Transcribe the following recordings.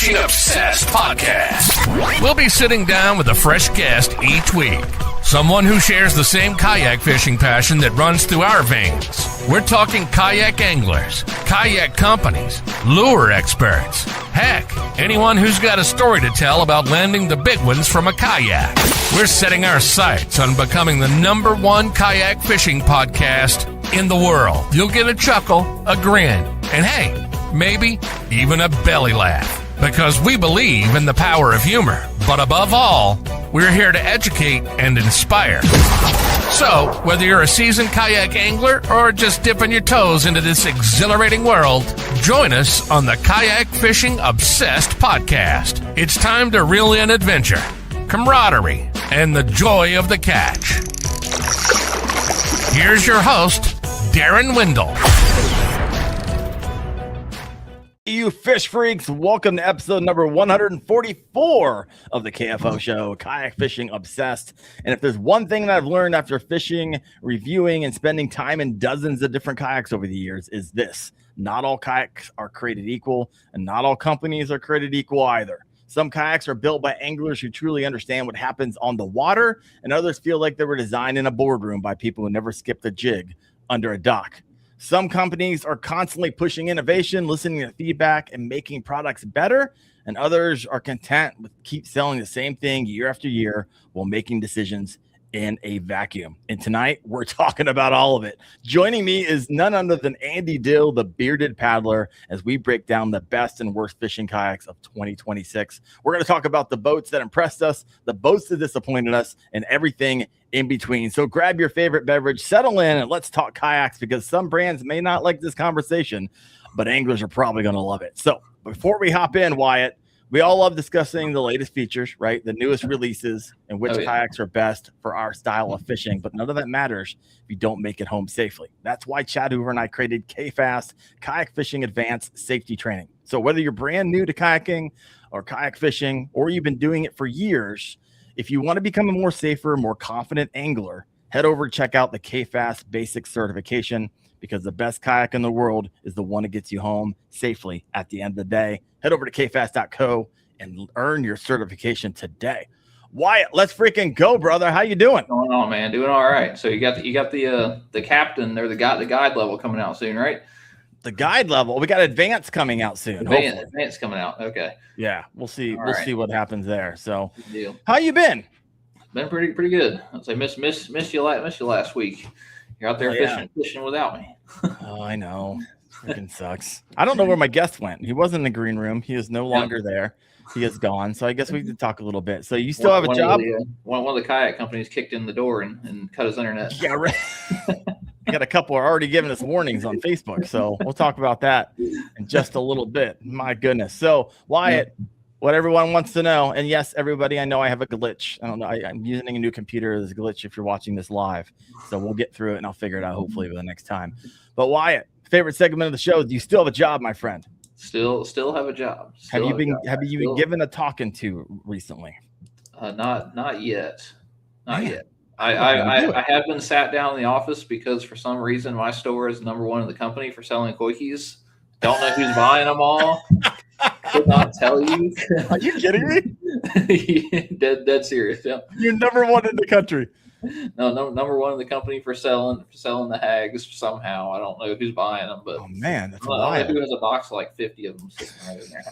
Fishing Obsessed podcast. We'll be sitting down with a fresh guest each week. Someone who shares the same kayak fishing passion that runs through our veins. We're talking kayak anglers, kayak companies, lure experts. Heck, anyone who's got a story to tell about landing the big ones from a kayak. We're setting our sights on becoming the #1 kayak fishing podcast in the world. You'll get a chuckle, a grin, and hey, maybe even a belly laugh. Because we believe in the power of humor. But above all, we're here to educate and inspire. So, whether you're a seasoned kayak angler or just dipping your toes into this exhilarating world, join us on the Kayak Fishing Obsessed podcast. It's time to reel in adventure, camaraderie, and the joy of the catch. Here's your host, Daren Windle. You fish freaks, welcome to episode number 144 of the KFO show, Kayak Fishing Obsessed. And if there's one thing that I've learned after fishing, reviewing, and spending time in dozens of different kayaks over the years is this: not all kayaks are created equal, and not all companies are created equal either. Some kayaks are built by anglers who truly understand what happens on the water, and others feel like they were designed in a boardroom by people who never skipped a jig under a dock. Some companies are constantly pushing innovation, listening to feedback, and making products better, and others are content with keep selling the same thing year after year while making decisions in a vacuum. And tonight, we're talking about all of it. Joining me is none other than Andy Dill, the bearded paddler, as we break down the best and worst fishing kayaks of 2026. We're going to talk about the boats that impressed us, the boats that disappointed us, and everything in between. So grab your favorite beverage, settle in, and let's talk kayaks, because some brands may not like this conversation, but anglers are probably going to love it. So before we hop in, Wyatt, we all love discussing the latest features, right? The newest releases and which kayaks are best for our style of fishing. But none of that matters if you don't make it home safely. That's why Chad Hoover and I created KFast, Kayak Fishing Advanced Safety Training. So whether you're brand new to kayaking or kayak fishing, or you've been doing it for years, if you want to become a more safer, more confident angler, head over and check out the KFast Basic Certification, because the best kayak in the world is the one that gets you home safely at the end of the day. Head over to kfast.co and earn your certification today. Wyatt, let's freaking go, brother. How you doing? What's going on, man? Doing all right. So you got the captain or the guide level coming out soon, right? The guide level. We got advanced coming out soon. Advanced coming out. Okay. Yeah, we'll see. All we'll right. see what happens there. So, Good deal. how you been? Been pretty good. I'd say miss you last week. You're out there fishing without me. Oh, I know. Freaking sucks. I don't know where my guest went. He wasn't in the green room. He is no longer there. He is gone. So I guess we could talk a little bit. So you still have a job? One of the kayak companies kicked in the door and cut his internet. Yeah, right. I got a couple are already giving us warnings on Facebook. So we'll talk about that in just a little bit. My goodness. So Wyatt, what everyone wants to know, and yes, everybody, I know I have a glitch. I don't know. I'm using a new computer. There's a glitch if you're watching this live. So we'll get through it and I'll figure it out hopefully for the next time. But Wyatt, favorite segment of the show. Do you still have a job, my friend? Still have a job. Have you been given a talking to recently? Not yet. Not yet. I have been sat down in the office because for some reason my store is #1 in the company for selling koi keys. Don't know who's buying them all. Could not tell you. Are you kidding me? dead serious. Yeah. You're #1 in the country. No, #1 in the company for selling the hags somehow. I don't know who's buying them, but oh man, that's I don't know who has a box of like 50 of them sitting right in their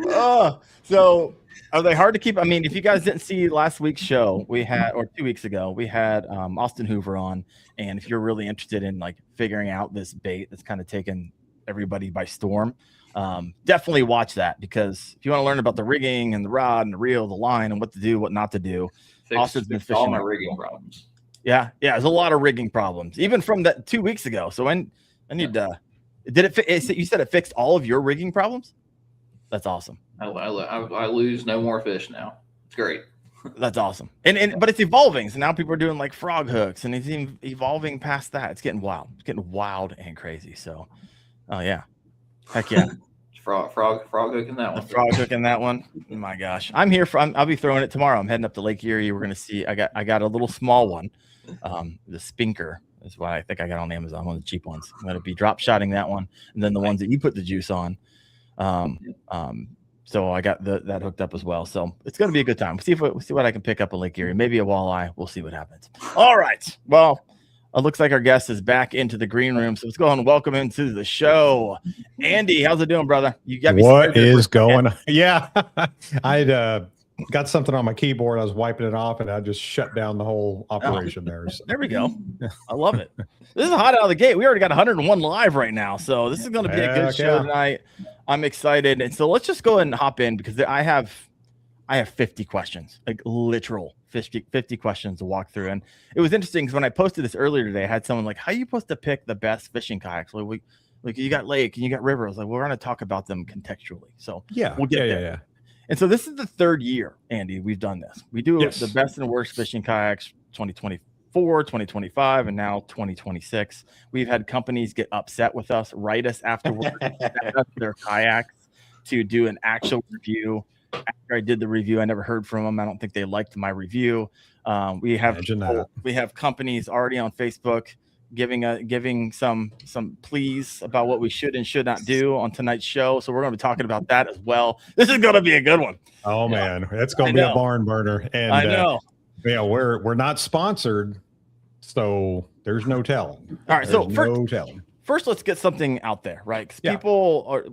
house. So are they hard to keep? I mean, if you guys didn't see last week's show, we had, or 2 weeks ago, we had Austin Hoover on. And if you're really interested in like figuring out this bait that's kind of taken everybody by storm, definitely watch that, because if you want to learn about the rigging and the rod and the reel, the line, and what to do, what not to do, Austin's been fishing all my rigging problems. Yeah, there's a lot of rigging problems, even from that 2 weeks ago. So I need did it? You said it fixed all of your rigging problems? That's awesome. I lose no more fish now. It's great. That's awesome. But it's evolving. So now people are doing like frog hooks, and it's even evolving past that. It's getting wild. It's getting wild and crazy. So, oh yeah, heck yeah. Frog hooking that one. Frog hooking that one. Oh my gosh, I'm here for. I'll be throwing it tomorrow. I'm heading up to Lake Erie. We're gonna see. I got a little small one, the spinker. is what I think I got on Amazon, one of the cheap ones. I'm going to be drop shotting that one, and then the ones that you put the juice on. So I got that hooked up as well. So it's going to be a good time. We'll see what I can pick up in Lake Erie. Maybe a walleye. We'll see what happens. All right. Well, it looks like our guest is back into the green room. So let's go ahead and welcome him to the show. Andy, how's it doing, brother? You got me. What is going on? Yeah. I'd got something on my keyboard. I was wiping it off, and I just shut down the whole operation there. So. There we go. I love it. This is hot out of the gate. We already got 101 live right now. So this is going to be a good show tonight. I'm excited. And so let's just go ahead and hop in, because I have 50 questions, like literal 50 questions to walk through. And it was interesting because when I posted this earlier today, I had someone like, how are you supposed to pick the best fishing kayaks? Like you got lake and you got river. I was like, we're going to talk about them contextually. So we'll get there. Yeah. And so this is the third year, Andy, we've done this. We do the best and worst fishing kayaks 2024, 2025, and now 2026. We've had companies get upset with us, write us afterwards, their kayaks to do an actual review. After I did the review, I never heard from them. I don't think they liked my review. We have companies already on Facebook giving some pleas about what we should and should not do on tonight's show. So we're going to be talking about that as well. This is going to be a good one. Oh man, it's going to be a barn burner. And I know. We're not sponsored, so there's no telling. All right, First, let's get something out there, right? Because people are.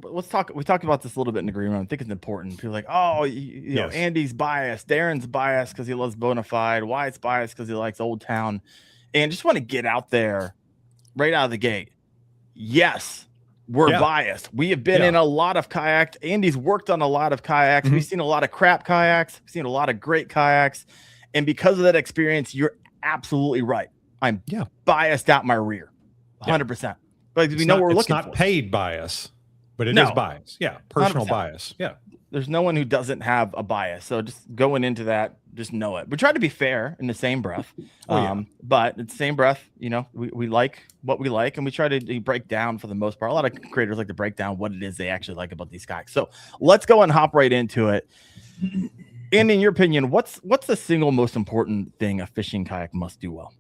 We talked about this a little bit in the green room. I think it's important. People are like, oh, you know, Andy's biased, Daren's biased because he loves Bonafide, Wyatt's biased because he likes Old Town, and just want to get out there right out of the gate. Yes, we're biased. We have been in a lot of kayaks. Andy's worked on a lot of kayaks. We've seen a lot of crap kayaks. We've seen a lot of great kayaks, and because of that experience, you're absolutely right. I'm biased out my rear, 100%. But we know what we're looking for. It's not paid bias, but it is bias. Yeah, personal 100%. Bias. Yeah. There's no one who doesn't have a bias. So just going into that, just know it. We try to be fair in the same breath. But in the same breath, you know, we like what we like, and we try to break down for the most part. A lot of creators like to break down what it is they actually like about these kayaks. So let's go and hop right into it. And in your opinion, what's the single most important thing a fishing kayak must do well?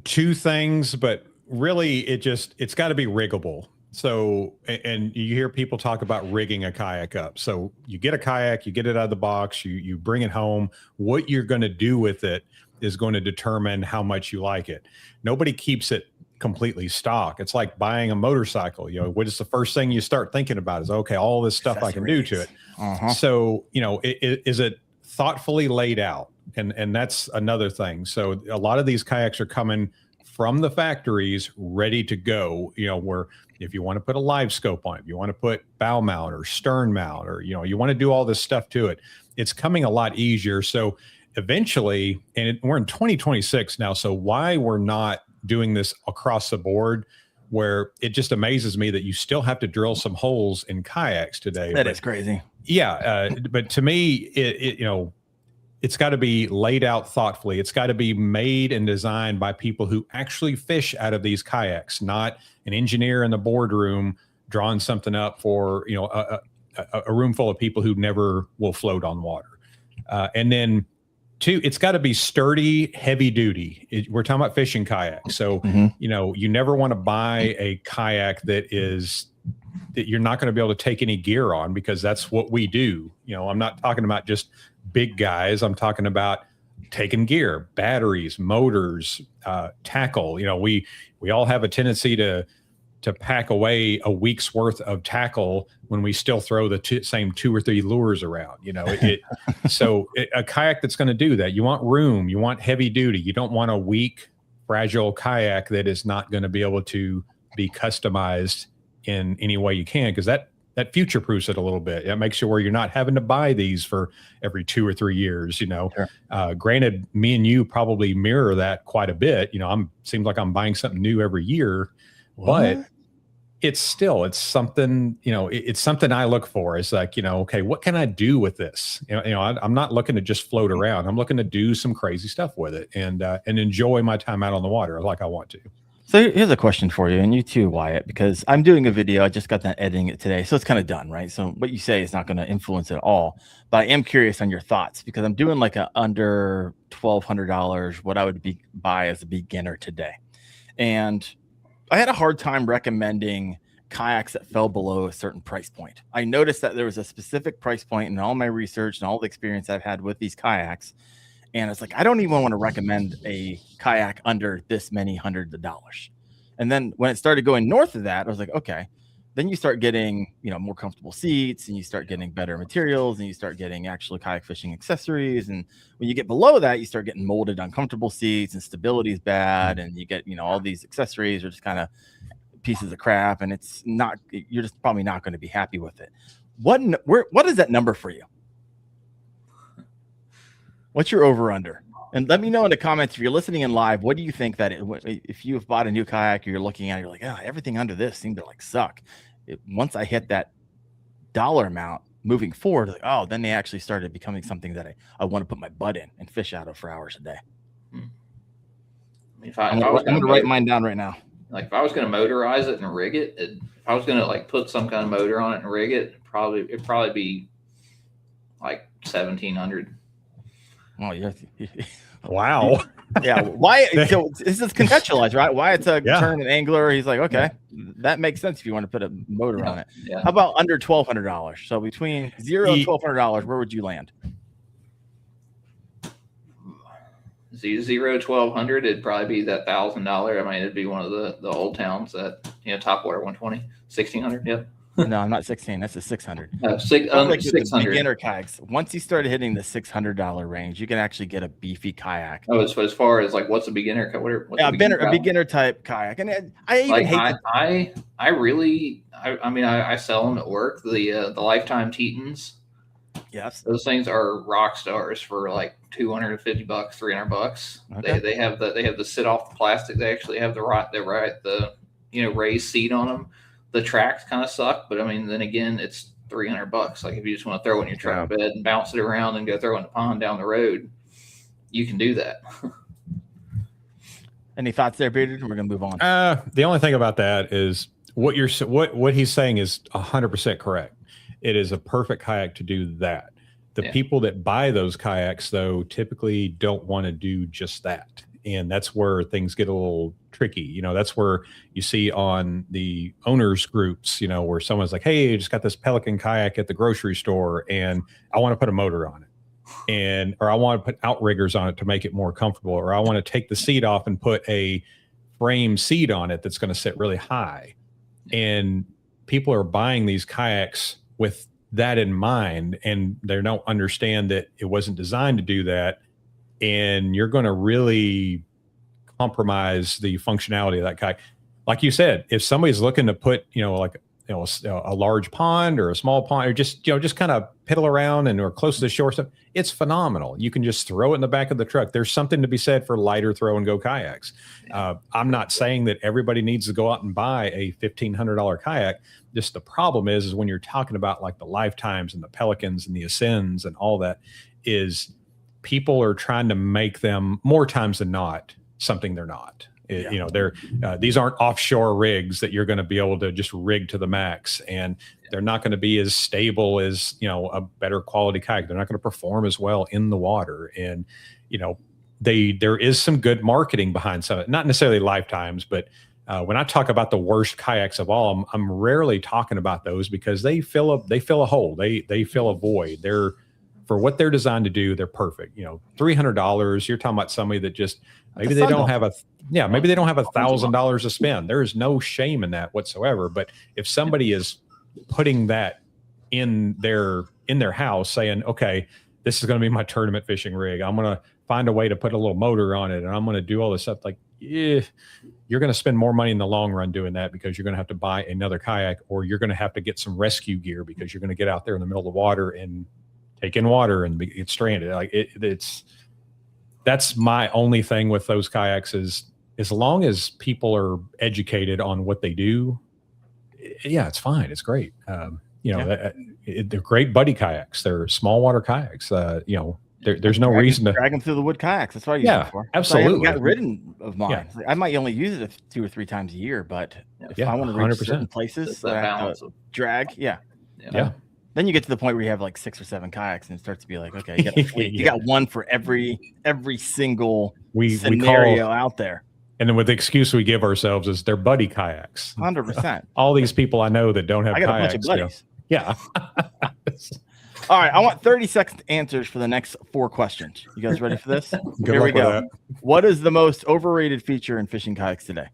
Two things, but really it's got to be riggable. So, and you hear people talk about rigging a kayak up. So you get a kayak, you get it out of the box, you bring it home. What you're going to do with it is going to determine how much you like it. Nobody keeps it completely stock. It's like buying a motorcycle. You know, what is the first thing you start thinking about is, okay, all this stuff I can do to it. So, you know, is it thoughtfully laid out? And that's another thing. So a lot of these kayaks are coming from the factories ready to go, you know, where if you want to put a live scope on it, if you want to put bow mount or stern mount, or, you know, you want to do all this stuff to it, it's coming a lot easier. So eventually, we're in 2026 now. So why we're not doing this across the board, where it just amazes me that you still have to drill some holes in kayaks today. That is crazy. Yeah. But to me, you know, it's got to be laid out thoughtfully. It's got to be made and designed by people who actually fish out of these kayaks, not an engineer in the boardroom drawing something up for, you know, a room full of people who never will float on water. And then two, it's got to be sturdy, heavy duty. We're talking about fishing kayaks. So, you know, you never want to buy a kayak that you're not going to be able to take any gear on, because that's what we do. You know, I'm not talking about just big guys. I'm talking about taking gear, batteries, motors, tackle. You know, we all have a tendency to pack away a week's worth of tackle when we still throw the same 2 or 3 lures around. You know, a kayak that's going to do that. You want room. You want heavy duty. You don't want a weak, fragile kayak that is not going to be able to be customized in any way you can, because that future proofs it a little bit. It makes sure where you're not having to buy these for every 2 or 3 years. You know, granted, me and you probably mirror that quite a bit. You know, seems like I'm buying something new every year, but it's something. You know, it's something I look for. It's like, you know, okay, what can I do with this? You know, I'm not looking to just float around. I'm looking to do some crazy stuff with it and enjoy my time out on the water like I want to. So here's a question for you, and you too, Wyatt, because I'm doing a video. I just got done editing it today, so it's kind of done, right? So what you say is not going to influence it at all, but I am curious on your thoughts, because I'm doing like a under $1,200, what I would buy as a beginner today. And I had a hard time recommending kayaks that fell below a certain price point. I noticed that there was a specific price point in all my research and all the experience I've had with these kayaks. And it's like, I don't even want to recommend a kayak under this many hundreds of dollars. And then when it started going north of that, I was like, okay, then you start getting, more comfortable seats, and you start getting better materials, and you start getting actual kayak fishing accessories. And when you get below that, you start getting molded uncomfortable seats, and stability is bad. And you get, all these accessories are just kind of pieces of crap. And it's not, you're just probably not going to be happy with it. What is that number for you? What's your over under? And let me know in the comments if you're listening in live. What do you think that if you've bought a new kayak or you're looking at it, you're like, everything under this seemed to suck. Once I hit that dollar amount moving forward, then they actually started becoming something that I want to put my butt in and fish out of for hours a day. I'm going to write mine down right now. Like if I was going to motorize it and rig it, if I was going to put some kind of motor on it and rig it, it'd probably be like 1,700. Oh, yeah. Wow. Yeah. Why? So this is contextualized, right? Why it's a turn and angler. He's like, okay, that makes sense if you want to put a motor on it. Yeah. How about under $1,200? So between $0 and $1,200, where would you land? $0, $1,200. It'd probably be that $1,000. I mean, it'd be one of the old towns that top water 120, 1,600. Yep. No, I'm not 16. That's a 600. 600. Beginner kayaks. Once you started hitting the $600 range, you can actually get a beefy kayak. Oh, so as far as what's a beginner? A beginner type kayak. And I even hate. I sell them at work. The Lifetime Tetons. Yes, those things are rock stars for like $250, $300. Okay. They have the sit off the plastic. They actually have the raised seat on them. The tracks kind of suck, but I mean, then again, it's $300. Like if you just want to throw it in your truck bed and bounce it around and go throw it in the pond down the road, you can do that. Any thoughts there, Bearded? We're gonna move on. The only thing about that is what he's saying is 100% correct. It is a perfect kayak to do that. The people that buy those kayaks, though, typically don't want to do just that. And that's where things get a little tricky. That's where you see on the owners groups, where someone's like, hey, I just got this Pelican kayak at the grocery store and I want to put a motor on it. Or I want to put outriggers on it to make it more comfortable. Or I want to take the seat off and put a frame seat on it that's going to sit really high. And people are buying these kayaks with that in mind, and they don't understand that it wasn't designed to do that. And you're going to really compromise the functionality of that kayak. Like you said, if somebody's looking to put, a large pond or a small pond, or just kind of piddle around or close to the shore stuff, it's phenomenal. You can just throw it in the back of the truck. There's something to be said for lighter throw and go kayaks. I'm not saying that everybody needs to go out and buy a $1,500 kayak. Just the problem is when you're talking about like the Lifetimes and the Pelicans and the Ascends and all that, is people are trying to make them more times than not something they're not. These aren't offshore rigs that you're going to be able to just rig to the max, and they're not going to be as stable as a better quality kayak. They're not going to perform as well in the water, and there is some good marketing behind some of it. Not necessarily Lifetimes, but when I talk about the worst kayaks of all, I'm rarely talking about those because they fill a hole. They fill a void. For what they're designed to do, they're perfect. $300. You're talking about somebody that just maybe they don't have $1,000 to spend. There is no shame in that whatsoever. But if somebody is putting that in their house, saying, okay, this is going to be my tournament fishing rig, I'm going to find a way to put a little motor on it, and I'm going to do all this stuff. You're going to spend more money in the long run doing that, because you're going to have to buy another kayak, or you're going to have to get some rescue gear because you're going to get out there in the middle of the water and take in water and get stranded. That's my only thing with those kayaks is, as long as people are educated on what they do, it's fine. It's great. They're great buddy kayaks. They're small water kayaks. There's no reason to drag them through the wood kayaks. That's what I use them for. Absolutely. I haven't got ridden of mine. Yeah. I might only use it 2 or 3 times a year, but if I want to reach certain places, drag. Yeah. Then you get to the point where you have like 6 or 7 kayaks, and it starts to be like, okay, you got one for every single scenario out there. And then with the excuse we give ourselves is they're buddy kayaks. 100%. All these people I know that don't have I got kayaks. a bunch of buddies. Yeah. All right, I want 30-second answers for the next 4 questions. You guys ready for this? Here we go. What is the most overrated feature in fishing kayaks today?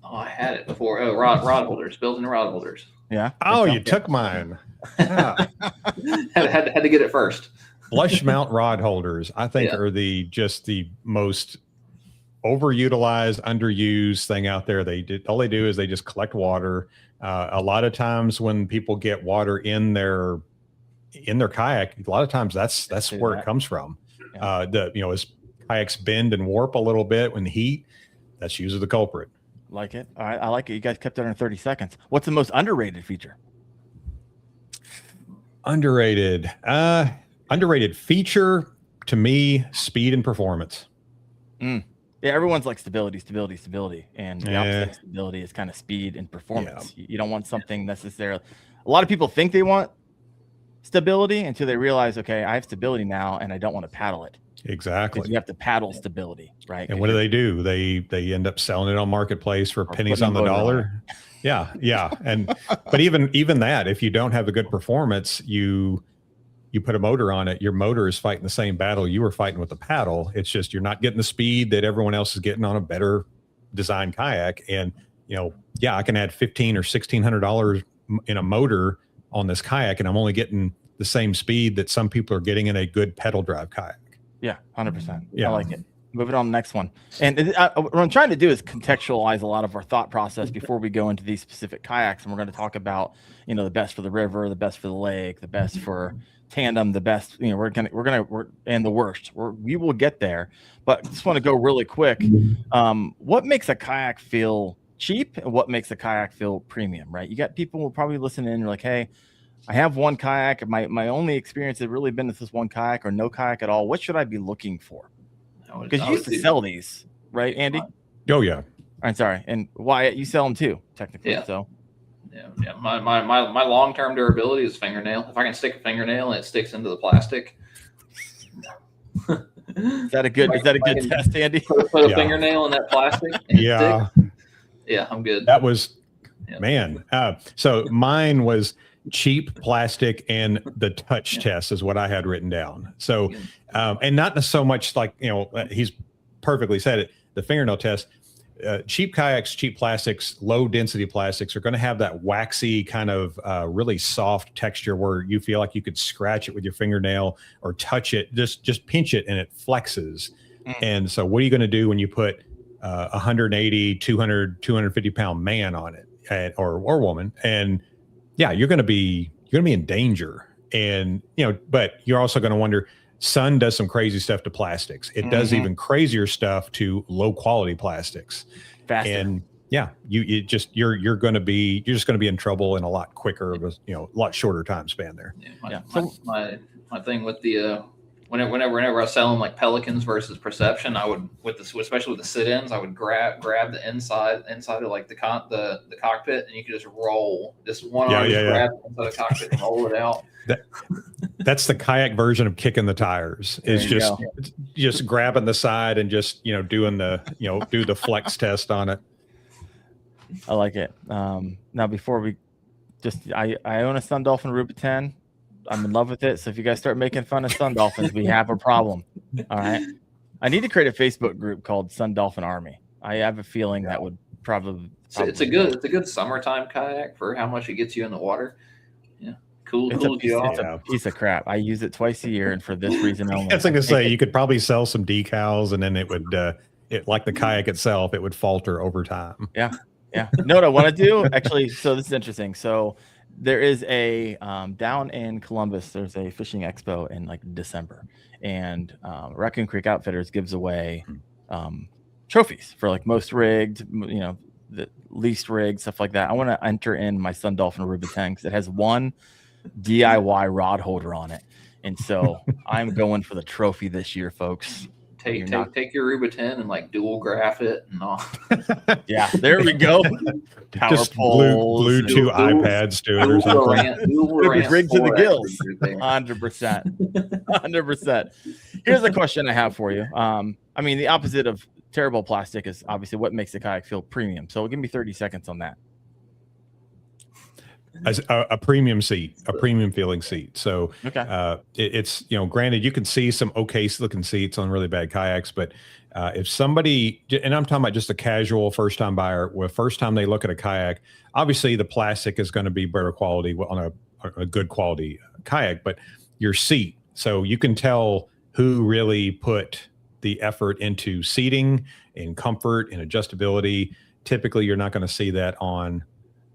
Oh, I had it before. Oh, rod holders, built-in rod holders. Yeah. Oh, you took mine. Yeah. had to get it first. Flush mount rod holders, I think, are the most overutilized, underused thing out there. All they do is they just collect water. A lot of times when people get water in their kayak, a lot of times that's where it comes from. Yeah. As kayaks bend and warp a little bit when heat, that's usually the culprit. Like it. All right, I like it. You guys kept it under 30 seconds. What's the most underrated feature? Underrated feature to me, speed and performance. Yeah, everyone's like stability, and the opposite of stability is kind of speed and performance. You don't want something necessarily. A lot of people think they want stability until they realize, okay, I have stability now, and I don't want to paddle it. Exactly. You have to paddle stability, right? And what do? They end up selling it on marketplace for pennies on the dollar. Yeah. But even that, if you don't have a good performance, you put a motor on it, your motor is fighting the same battle you were fighting with the paddle. It's just you're not getting the speed that everyone else is getting on a better designed kayak. And I can add $1,500 or $1,600 in a motor on this kayak, and I'm only getting the same speed that some people are getting in a good pedal drive kayak. Yeah, 100%. Yeah. I like it. Moving on to the next one. And what I'm trying to do is contextualize a lot of our thought process before we go into these specific kayaks. And we're going to talk about, the best for the river, the best for the lake, the best for tandem, the best, we're and the worst. We will get there. But just want to go really quick. What makes a kayak feel cheap and what makes a kayak feel premium, right? You got people who will probably listen in and are like, hey, I have one kayak. My only experience has really been with this one kayak or no kayak at all. What should I be looking for? Because you used to sell these, right, Andy? Oh, yeah. I'm sorry. And Wyatt, you sell them too, technically. Yeah. So. Yeah. My long-term durability is fingernail. If I can stick a fingernail and it sticks into the plastic. Is that a good test, Andy? Put a fingernail in that plastic. And yeah, I'm good. That was, man. So mine was cheap plastic and the touch test is what I had written down. So, and not so much like, he's perfectly said it, the fingernail test. Cheap kayaks, cheap plastics, low density plastics are going to have that waxy kind of really soft texture where you feel like you could scratch it with your fingernail or touch it, just pinch it and it flexes. And so what are you going to do when you put 180, 200, 250 pound man on it or woman? And you're going to be in danger. And, but you're also going to wonder, sun does some crazy stuff to plastics. It does even crazier stuff to low quality plastics. Faster. And you're just going to be in trouble in a lot quicker of a lot shorter time span there. My thing with the whenever I was selling like Pelicans versus Perception, I would especially with the sit-ins, I would grab the inside of like the cockpit, and you could just roll one arm, grab the inside of the cockpit and roll it out. That's the kayak version of kicking the tires. Is just grabbing the side and just doing the do the flex test on it. I like it. Now before we I own a Sun Dolphin Ruby 10. I'm in love with it. So if you guys start making fun of Sun Dolphins, we have a problem. All right. I need to create a Facebook group called Sun Dolphin Army. I have a feeling that would probably it's a good summertime kayak for how much it gets you in the water. Yeah. Cool. It's a piece of crap. I use it twice a year, and for this reason only. I was going to say you could probably sell some decals, and then it would, like the kayak itself, it would falter over time. Yeah. No, what I want to do actually. So this is interesting. So there is a down in Columbus. There's a fishing expo in like December, and Raccoon Creek Outfitters gives away trophies for like most rigged, the least rigged, stuff like that. I want to enter in my Sun Dolphin Ruby 10 because it has one DIY rod holder on it, and so I'm going for the trophy this year, folks. Take your Ruby 10 and like dual graph it and all. Yeah, there we go. Power just poles, glue two iPads to it or something. It was rigged to the gills. 100%. Here's a question I have for you. The opposite of terrible plastic is obviously what makes the kayak feel premium. So give me 30 seconds on that. As a premium seat, a premium feeling seat. So Okay. it's, granted, you can see some okay looking seats on really bad kayaks, but if somebody, and I'm talking about just a casual first time buyer, where first time they look at a kayak, obviously the plastic is going to be better quality on a good quality kayak, but your seat, so you can tell who really put the effort into seating and comfort and adjustability. Typically, you're not going to see that on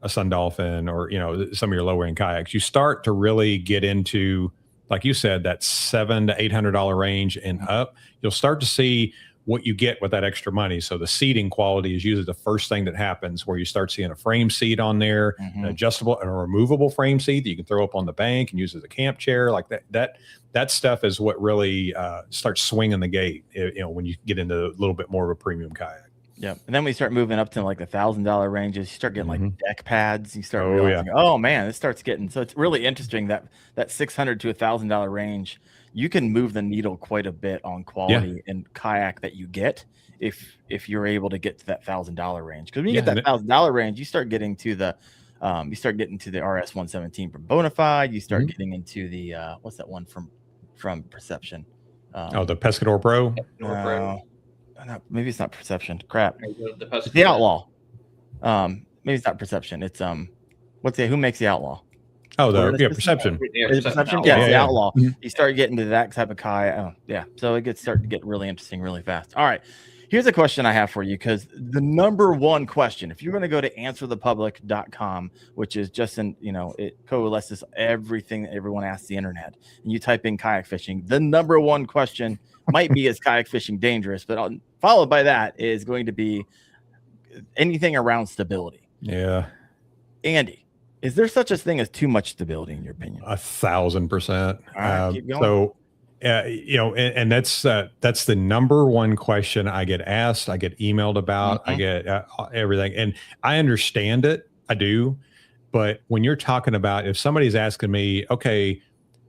a Sun Dolphin or, some of your lower end kayaks. You start to really get into, like you said, that $700 to $800 range and up. You'll start to see what you get with that extra money. So the seating quality is usually the first thing that happens, where you start seeing a frame seat on there, an adjustable and a removable frame seat that you can throw up on the bank and use as a camp chair. Like that stuff is what really starts swinging the gate, when you get into a little bit more of a premium kayak. Yeah. And then we start moving up to like the $1,000 ranges. You start getting like deck pads. You start realizing, oh man, it starts getting, so it's really interesting that $600 to $1,000 range, you can move the needle quite a bit on quality and kayak that you get if you're able to get to that $1,000 range. Because when you get that $1,000 range, you start getting to the RS 117 from Bonafide. You start getting into the what's that one from Perception? The Pescador Pro. No, maybe it's not Perception. Crap. It's the Outlaw. Maybe it's not Perception. It's who makes the Outlaw? Oh, Perception. Perception. Yeah, the Outlaw. You start getting to that type of kayak. Oh, yeah. So it starts to get really interesting really fast. All right. Here's a question I have for you, because the number one question, if you're going to go to answerthepublic.com, which is just it coalesces everything that everyone asks the internet, and you type in kayak fishing, the number one question might be, is kayak fishing dangerous? But followed by that is going to be anything around stability. Yeah. Andy, is there such a thing as too much stability in your opinion? 1,000%. All right, keep going. So, and that's the number one question I get asked, I get emailed about, I get everything. And I understand it. I do. But when you're talking about, if somebody's asking me, okay,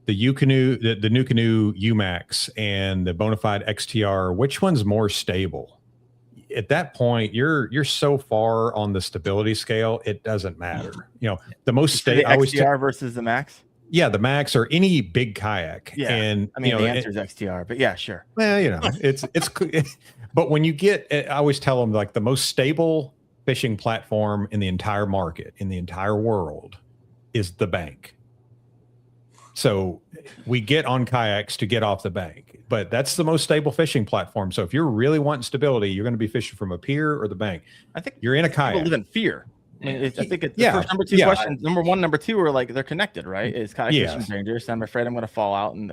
the Canoe, the new Canoe UMAX and the Bonafide XTR, which one's more stable? At that point, you're so far on the stability scale, it doesn't matter. The most stable. The XTR versus the Max. Yeah, the Max or any big kayak. Yeah, and I mean the answer is XTR, but yeah, sure. Well, it's but when you get, I always tell them, like, the most stable fishing platform in the entire market, in the entire world, is the bank. So we get on kayaks to get off the bank, but that's the most stable fishing platform. So if you're really wanting stability, you're going to be fishing from a pier or the bank. I think you're in a kayak. People live in fear. I mean, I think it's the first number two questions. Number one, number two are like, they're connected, right? Is kayak fishing dangerous? I'm afraid I'm going to fall out, and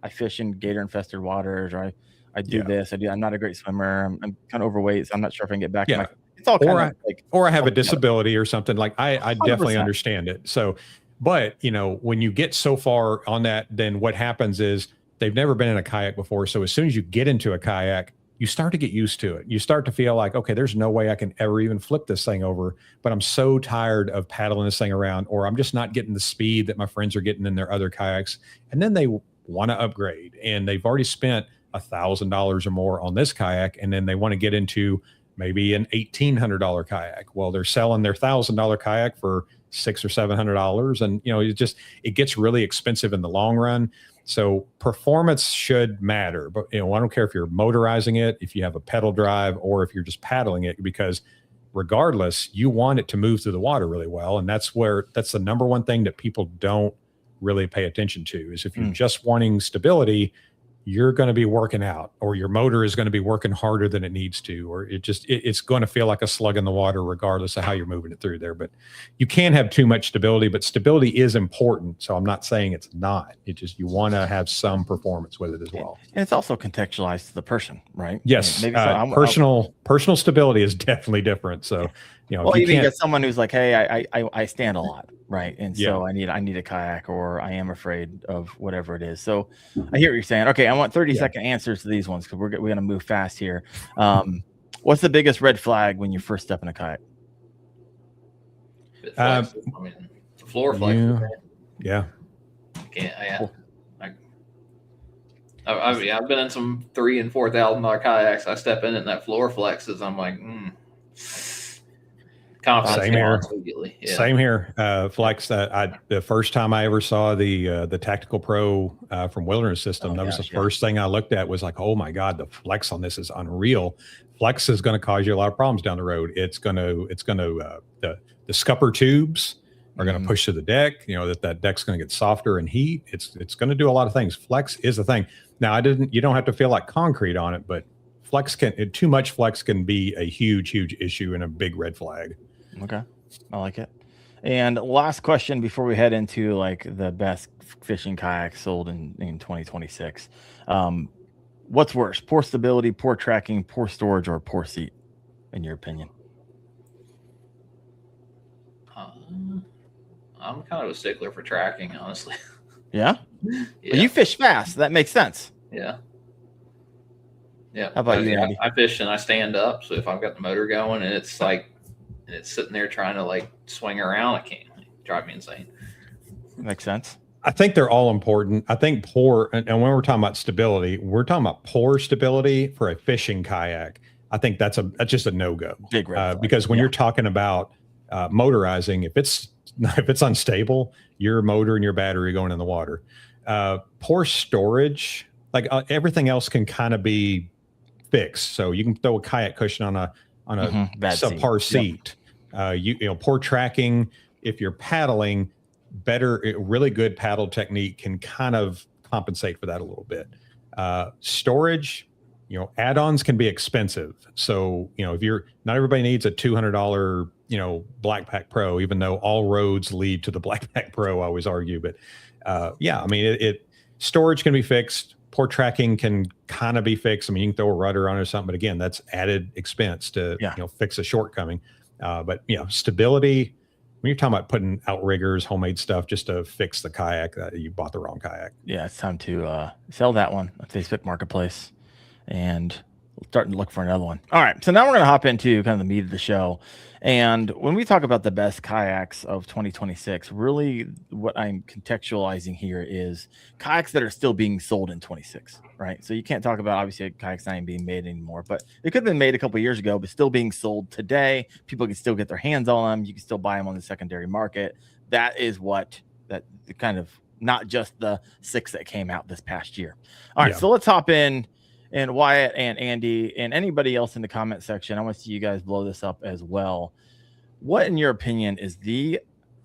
I fish in gator infested waters, or I do this. I'm not a great swimmer. I'm kind of overweight, so I'm not sure if I can get back. It's all kind of like, or I have a disability or something. Like I definitely understand it. So. But, when you get so far on that, then what happens is they've never been in a kayak before. So as soon as you get into a kayak, you start to get used to it. You start to feel like, okay, there's no way I can ever even flip this thing over, but I'm so tired of paddling this thing around, or I'm just not getting the speed that my friends are getting in their other kayaks. And then they want to upgrade, and they've already spent $1,000 or more on this kayak. And then they want to get into maybe an $1,800 kayak. Well, they're selling their $1,000 kayak for $600 or $700, and it gets really expensive in the long run. So performance should matter, but I don't care if you're motorizing it, if you have a pedal drive, or if you're just paddling it, because regardless, you want it to move through the water really well. And that's the number one thing that people don't really pay attention to, is if you're just wanting stability, you're going to be working out, or your motor is going to be working harder than it needs to, or it's going to feel like a slug in the water, regardless of how you're moving it through there. But you can't have too much stability, but stability is important. So I'm not saying it's not. You want to have some performance with it as well. And it's also contextualized to the person, right? Yes. Personal stability is definitely different. So, well, you can get someone who's like, hey, I stand a lot, right? And so I need a kayak, or I am afraid of whatever it is. So I hear what you're saying. Okay, I want 30-second answers to these ones, because we're going to move fast here. What's the biggest red flag when you first step in a kayak? Floor flag. Yeah. Cool. I've been in some $3,000 and $4,000 kayaks. I step in it and that floor flexes. I'm like, confidence Same here. immediately. Yeah. Same here. Flex. The first time I ever saw the Tactical Pro from Wilderness System, that was the first thing I looked at. Was like, oh my god, the flex on this is unreal. Flex is going to cause you a lot of problems down the road. It's going to the scupper tubes are going to push to the deck. You know that deck's going to get softer and heat. It's going to do a lot of things. Flex is the thing. Now you don't have to feel like concrete on it, but too much flex can be a huge issue and a big red flag. Okay, I like it. And last question before we head into like the best fishing kayaks sold in 2026. What's worse, poor stability, poor tracking, poor storage, or poor seat, in your opinion? I'm kind of a stickler for tracking, honestly. Yeah? Well, you fish fast. That makes sense. Yeah. Yeah. How about you, Andy? I fish and I stand up. So if I've got the motor going and it's sitting there trying to like swing around, it can't drive me insane. Makes sense. I think they're all important. I think poor, and when we're talking about stability, we're talking about poor stability for a fishing kayak. I think that's just a no-go. Big red flag. Because when you're talking about motorizing, if it's unstable, your motor and your battery are going in the water. Poor storage, like everything else can kind of be fixed. So you can throw a kayak cushion on a subpar seat. Yep. Poor tracking. If you're paddling, really good paddle technique can kind of compensate for that a little bit. Storage, add-ons can be expensive. So, if not everybody needs a $200, Black Pack Pro, even though all roads lead to the Black Pack Pro, I always argue. But storage can be fixed. Poor tracking can kind of be fixed. I mean, you can throw a rudder on it or something, but again, that's added expense to fix a shortcoming. But stability, when you're talking about putting outriggers, homemade stuff just to fix the kayak, you bought the wrong kayak. Yeah, it's time to sell that one on Facebook Marketplace and starting to look for another one. All right, so now we're going to hop into kind of the meat of the show. And when we talk about the best kayaks of 2026, really what I'm contextualizing here is kayaks that are still being sold in 26, right? So you can't talk about, obviously, kayaks not even being made anymore, but it could have been made a couple of years ago, but still being sold today. People can still get their hands on them. You can still buy them on the secondary market. That is that kind of, not just the 6 that came out this past year. All right, so let's hop in. And Wyatt and Andy and anybody else in the comment section, I want to see you guys blow this up as well. What, in your opinion, is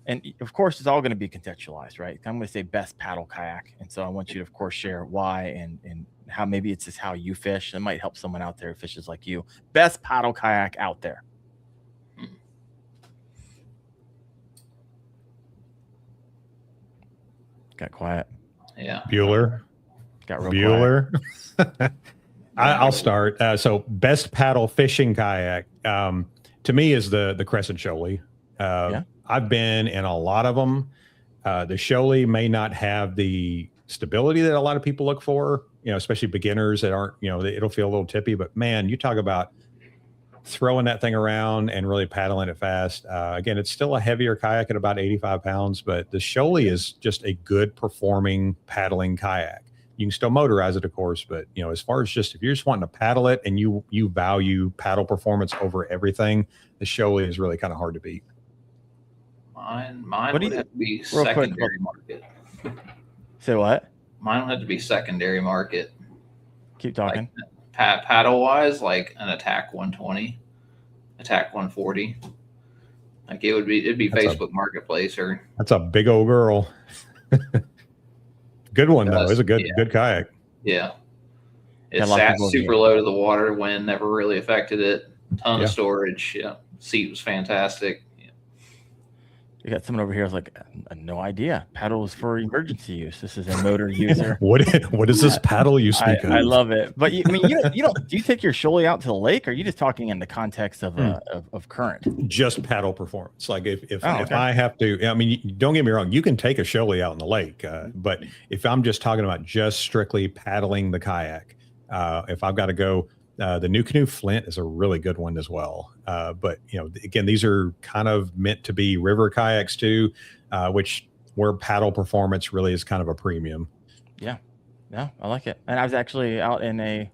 and of course, it's all going to be contextualized, right? I'm going to say best paddle kayak. And so I want you to, of course, share why and how maybe it's just how you fish. It might help someone out there who fishes like you. Best paddle kayak out there. Got quiet. Yeah. Bueller. Got real Bueller. I'll start. So best paddle fishing kayak to me is the Crescent Shoaly. I've been in a lot of them. The Shoaly may not have the stability that a lot of people look for, especially beginners that aren't, it'll feel a little tippy, but man, you talk about throwing that thing around and really paddling it fast. Again, it's still a heavier kayak at about 85 pounds, but the Shoaly is just a good performing paddling kayak. You can still motorize it, of course, but as far as if you're just wanting to paddle it and you value paddle performance over everything, the Shoaly is really kind of hard to beat. Mine would have to be secondary market. Say what? Mine would have to be secondary market. Keep talking. Like, paddle wise, like an Attack 120, Attack 140. Like it'd be Facebook Marketplace or. That's a big old girl. Good one though. It's a good kayak. Yeah. It sat super low to the water. Wind never really affected it. Ton of storage. Yeah. Seat was fantastic. Yeah. You got someone over here who's like, no idea. Paddle is for emergency use. This is a motor user. What is this paddle you speak of? I love it. But you don't do you take your Shoaly out to the lake, or are you just talking in the context of current? Just paddle performance. Like if I have to, don't get me wrong, you can take a Shoaly out in the lake, but if I'm just talking about just strictly paddling the kayak, if I've got to go, the New Canoe Flint is a really good one as well. But again, these are kind of meant to be river kayaks too, where paddle performance really is kind of a premium. Yeah. Yeah, I like it. And I was actually out in a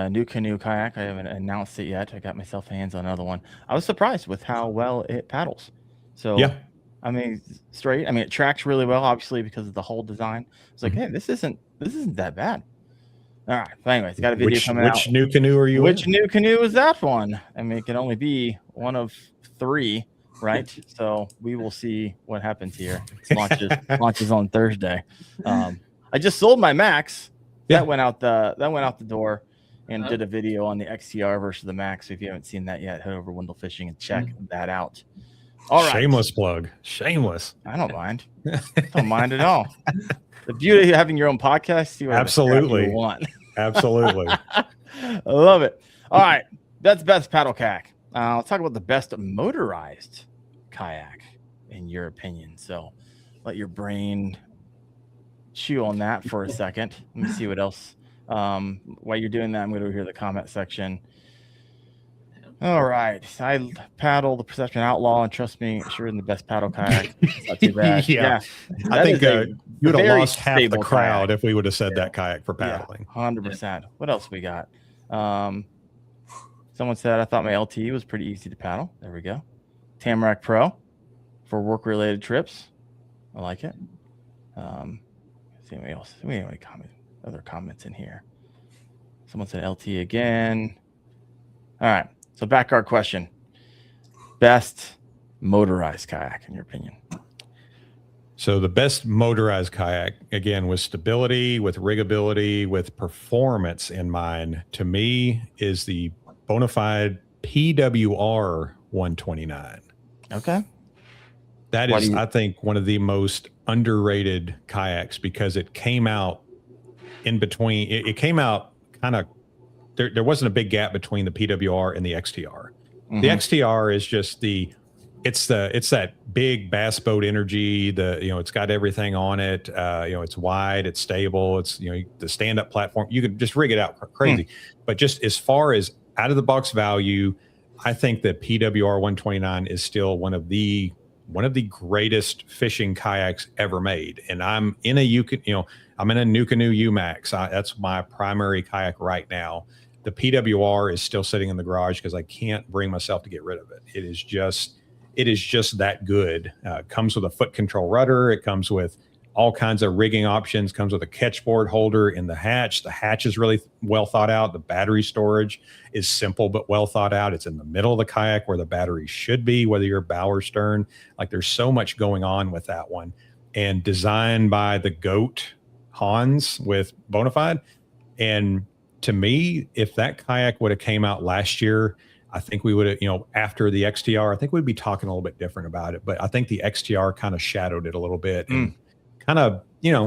new canoe kayak. I haven't announced it yet. I got myself hands on another one. I was surprised with how well it paddles. So Yeah. I mean, straight. I mean, it tracks really well, obviously because of the whole design. It's like, hey, this isn't that bad. All right. But anyways, got a video coming out. Which new canoe are you Which in? new canoe is that one? I mean, it can only be one of 3, right? So we will see what happens here. Launches on Thursday. I just sold my Max. Yeah. That went out the door, and did a video on the XTR versus the Max. So if you haven't seen that yet, head over to Wendell Fishing and check that out. All right. Shameless plug. Shameless. I don't mind. Don't mind at all. The beauty of having your own podcast. See what Absolutely you want. Absolutely. I love it. All right. That's best paddle kayak. Let's talk about the best motorized kayak in your opinion. So let your brain chew on that for a second. Let me see what else. While you're doing that, I'm going to hear the comment section. All right. I paddle the Perception Outlaw, and trust me, sure in the best paddle kayak. It's not too bad. Yeah. I think you would have lost half the crowd if we would have said that kayak for paddling. 100%. What else we got? Someone said, I thought my LTE was pretty easy to paddle. There we go. Tamarack Pro for work-related trips. I like it. See anybody else? We have any other comments in here. Someone said LTE again. All right. So backguard question. Best motorized kayak in your opinion? So the best motorized kayak, again, with stability, with riggability, with performance in mind, to me is the bona fide PWR 129. Okay. That is, I think, one of the most underrated kayaks because it came out in between. It came out kind of, there wasn't a big gap between the PWR and the XTR. Mm-hmm. The XTR is just it's that big bass boat energy. It's got everything on it. It's wide, it's stable. It's, the stand-up platform. You could just rig it out crazy. But just as far as out of the box value, I think that PWR 129 is still one of the greatest fishing kayaks ever made. And I'm in a NuCanoe UMax. That's my primary kayak right now. The PWR is still sitting in the garage because I can't bring myself to get rid of it. It is just that good. Comes with a foot control rudder. It comes with all kinds of rigging options. Comes with a catchboard holder in the hatch. The hatch is really well thought out. The battery storage is simple but well thought out. It's in the middle of the kayak where the battery should be, whether you're bow or stern. Like there's so much going on with that one. And designed by the GOAT Hans with Bonafide. And to me, if that kayak would have came out last year, I think we would have, after the XTR, I think we'd be talking a little bit different about it. But I think the XTR kind of shadowed it a little bit and kind of,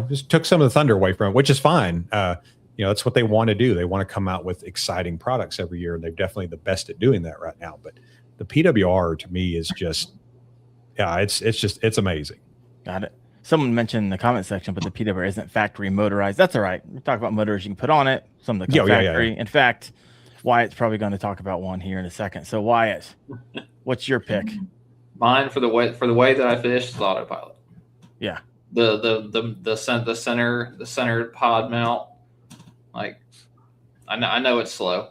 just took some of the thunder away from it, which is fine. That's what they want to do. They want to come out with exciting products every year. And they're definitely the best at doing that right now. But the PWR to me is just, it's amazing. Got it. Someone mentioned in the comment section, but the PWR isn't factory motorized. That's all right. We talk about motors you can put on it. Some of the factory. Yeah. In fact, Wyatt's probably going to talk about one here in a second. So Wyatt, what's your pick? Mine for the way that I fish is autopilot. Yeah. The center pod mount. Like I know it's slow.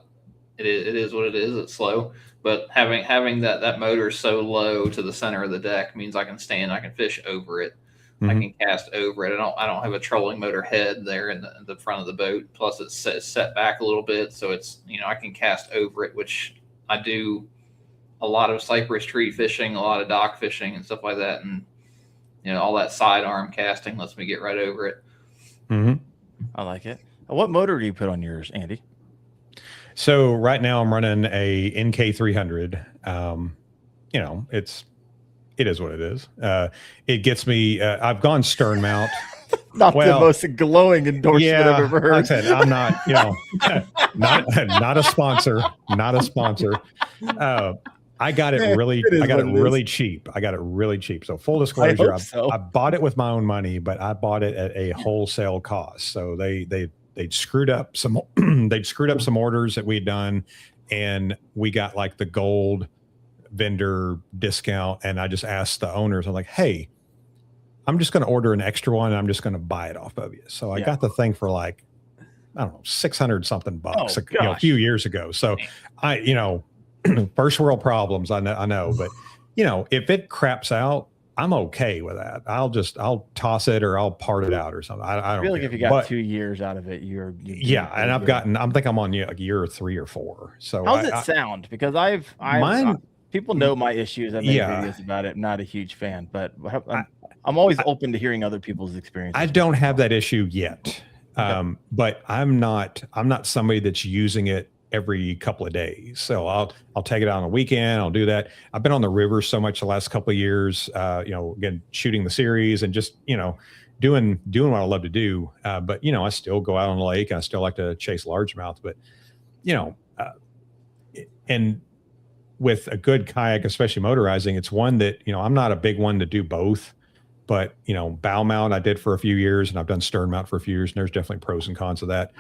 It is what it is. It's slow. But having that motor so low to the center of the deck means I can fish over it. Mm-hmm. I can cast over it. I don't have a trolling motor head there in the front of the boat. Plus it's set back a little bit. So it's, I can cast over it, which I do a lot of cypress tree fishing, a lot of dock fishing and stuff like that. And, all that sidearm casting lets me get right over it. Mm-hmm. I like it. What motor do you put on yours, Andy? So right now I'm running a NK300. It is what it is. It gets me. I've gone stern mount. The most glowing endorsement I've ever heard. Like I said, I'm not. Not a sponsor. Not a sponsor. I got it really. I got it really cheap. So full disclosure, I bought it with my own money, but I bought it at a wholesale cost. So they'd screwed up some. They'd screwed up some orders that we'd done, and we got like the gold vendor discount. And I just asked the owners, I'm like, hey, I'm just going to order an extra one and I'm just going to buy it off of you. So I got the thing for like, I don't know, 600 something bucks a few years ago. So first world problems, I know, but if it craps out, I'm okay with that. I'll toss it or I'll part it out or something. I don't feel like care. if you got 2 years out of it, and I think I'm on a year 3 or 4. So how's it sound? Because people know my issues. I've made videos about it. I'm not a huge fan, but I'm always open to hearing other people's experiences. I don't have that issue yet. But I'm not somebody that's using it every couple of days. So I'll take it out on the weekend. I'll do that. I've been on the river so much the last couple of years, again, shooting the series and just, doing what I love to do. But I still go out on the lake and I still like to chase largemouth, but and with a good kayak, especially motorizing, it's one that, I'm not a big one to do both. But, bow mount I did for a few years and I've done stern mount for a few years. And there's definitely pros and cons of that.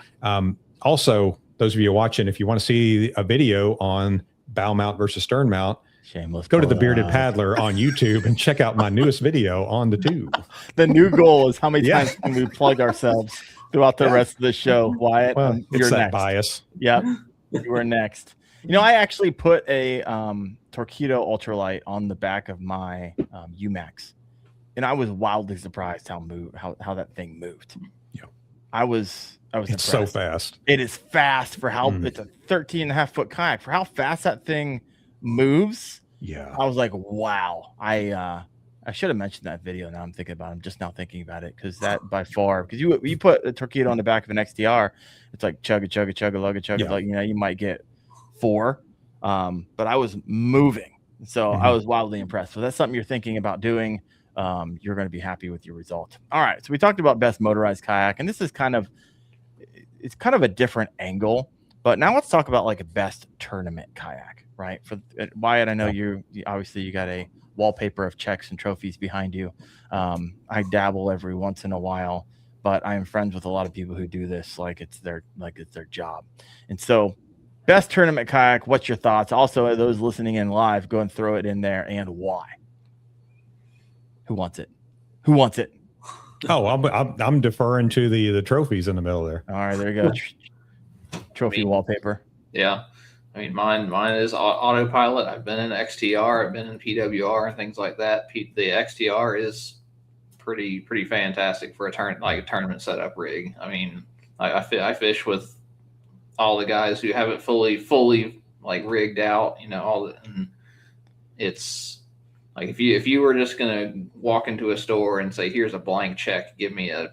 Also, those of you watching, if you want to see a video on bow mount versus stern mount, shameless, go to the Bearded Paddler on YouTube and check out my newest video on the tube. The new goal is how many times can we plug ourselves throughout the rest of the show, Wyatt? Well, you're that next. Bias. Yep, you are next. I actually put a Torqeedo ultralight on the back of my UMax. And I was wildly surprised how that thing moved. Yeah. I was It's impressed. So fast. It is fast for how it's a 13.5-foot kayak for how fast that thing moves. Yeah. I was like, wow. I should have mentioned that video. Now I'm thinking about it. I'm just now thinking about it because that by far, because you put a Torqeedo on the back of an XTR, it's like chugga chugga chugga lugga chugga. Like you might get 4, but I was moving, so I was wildly impressed. So that's something you're thinking about doing. You're going to be happy with your result. All right. So we talked about best motorized kayak, and this is kind of a different angle, but now let's talk about like a best tournament kayak, right? For Wyatt, I know you obviously you got a wallpaper of checks and trophies behind you. I dabble every once in a while, but I am friends with a lot of people who do this like it's their job. And so best tournament kayak, what's your thoughts? Also, those listening in live, go and throw it in there and why. Who wants it? Oh, I'm deferring to the trophies in the middle there. All right, there you go. Trophy wallpaper. Yeah, I mean mine is autopilot. I've been in XTR, I've been in PWR and things like that. The XTR is pretty fantastic for a tournament setup rig. I mean, I fish with all the guys who have it fully like rigged out. And it's. Like if you were just gonna walk into a store and say, "Here's a blank check, give me a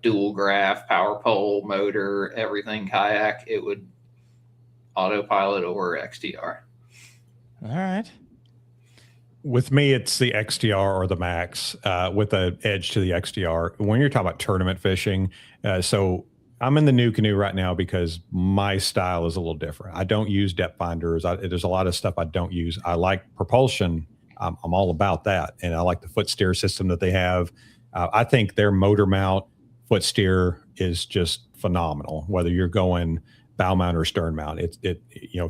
dual graph, power pole, motor, everything kayak," it would autopilot or XTR. All right. With me, it's the XTR or the Max with an edge to the XTR. When you're talking about tournament fishing, so I'm in the new canoe right now because my style is a little different. I don't use depth finders. There's a lot of stuff I don't use. I like propulsion. I'm all about that. And I like the foot steer system that they have. I think their motor mount foot steer is just phenomenal, whether you're going bow mount or stern mount. If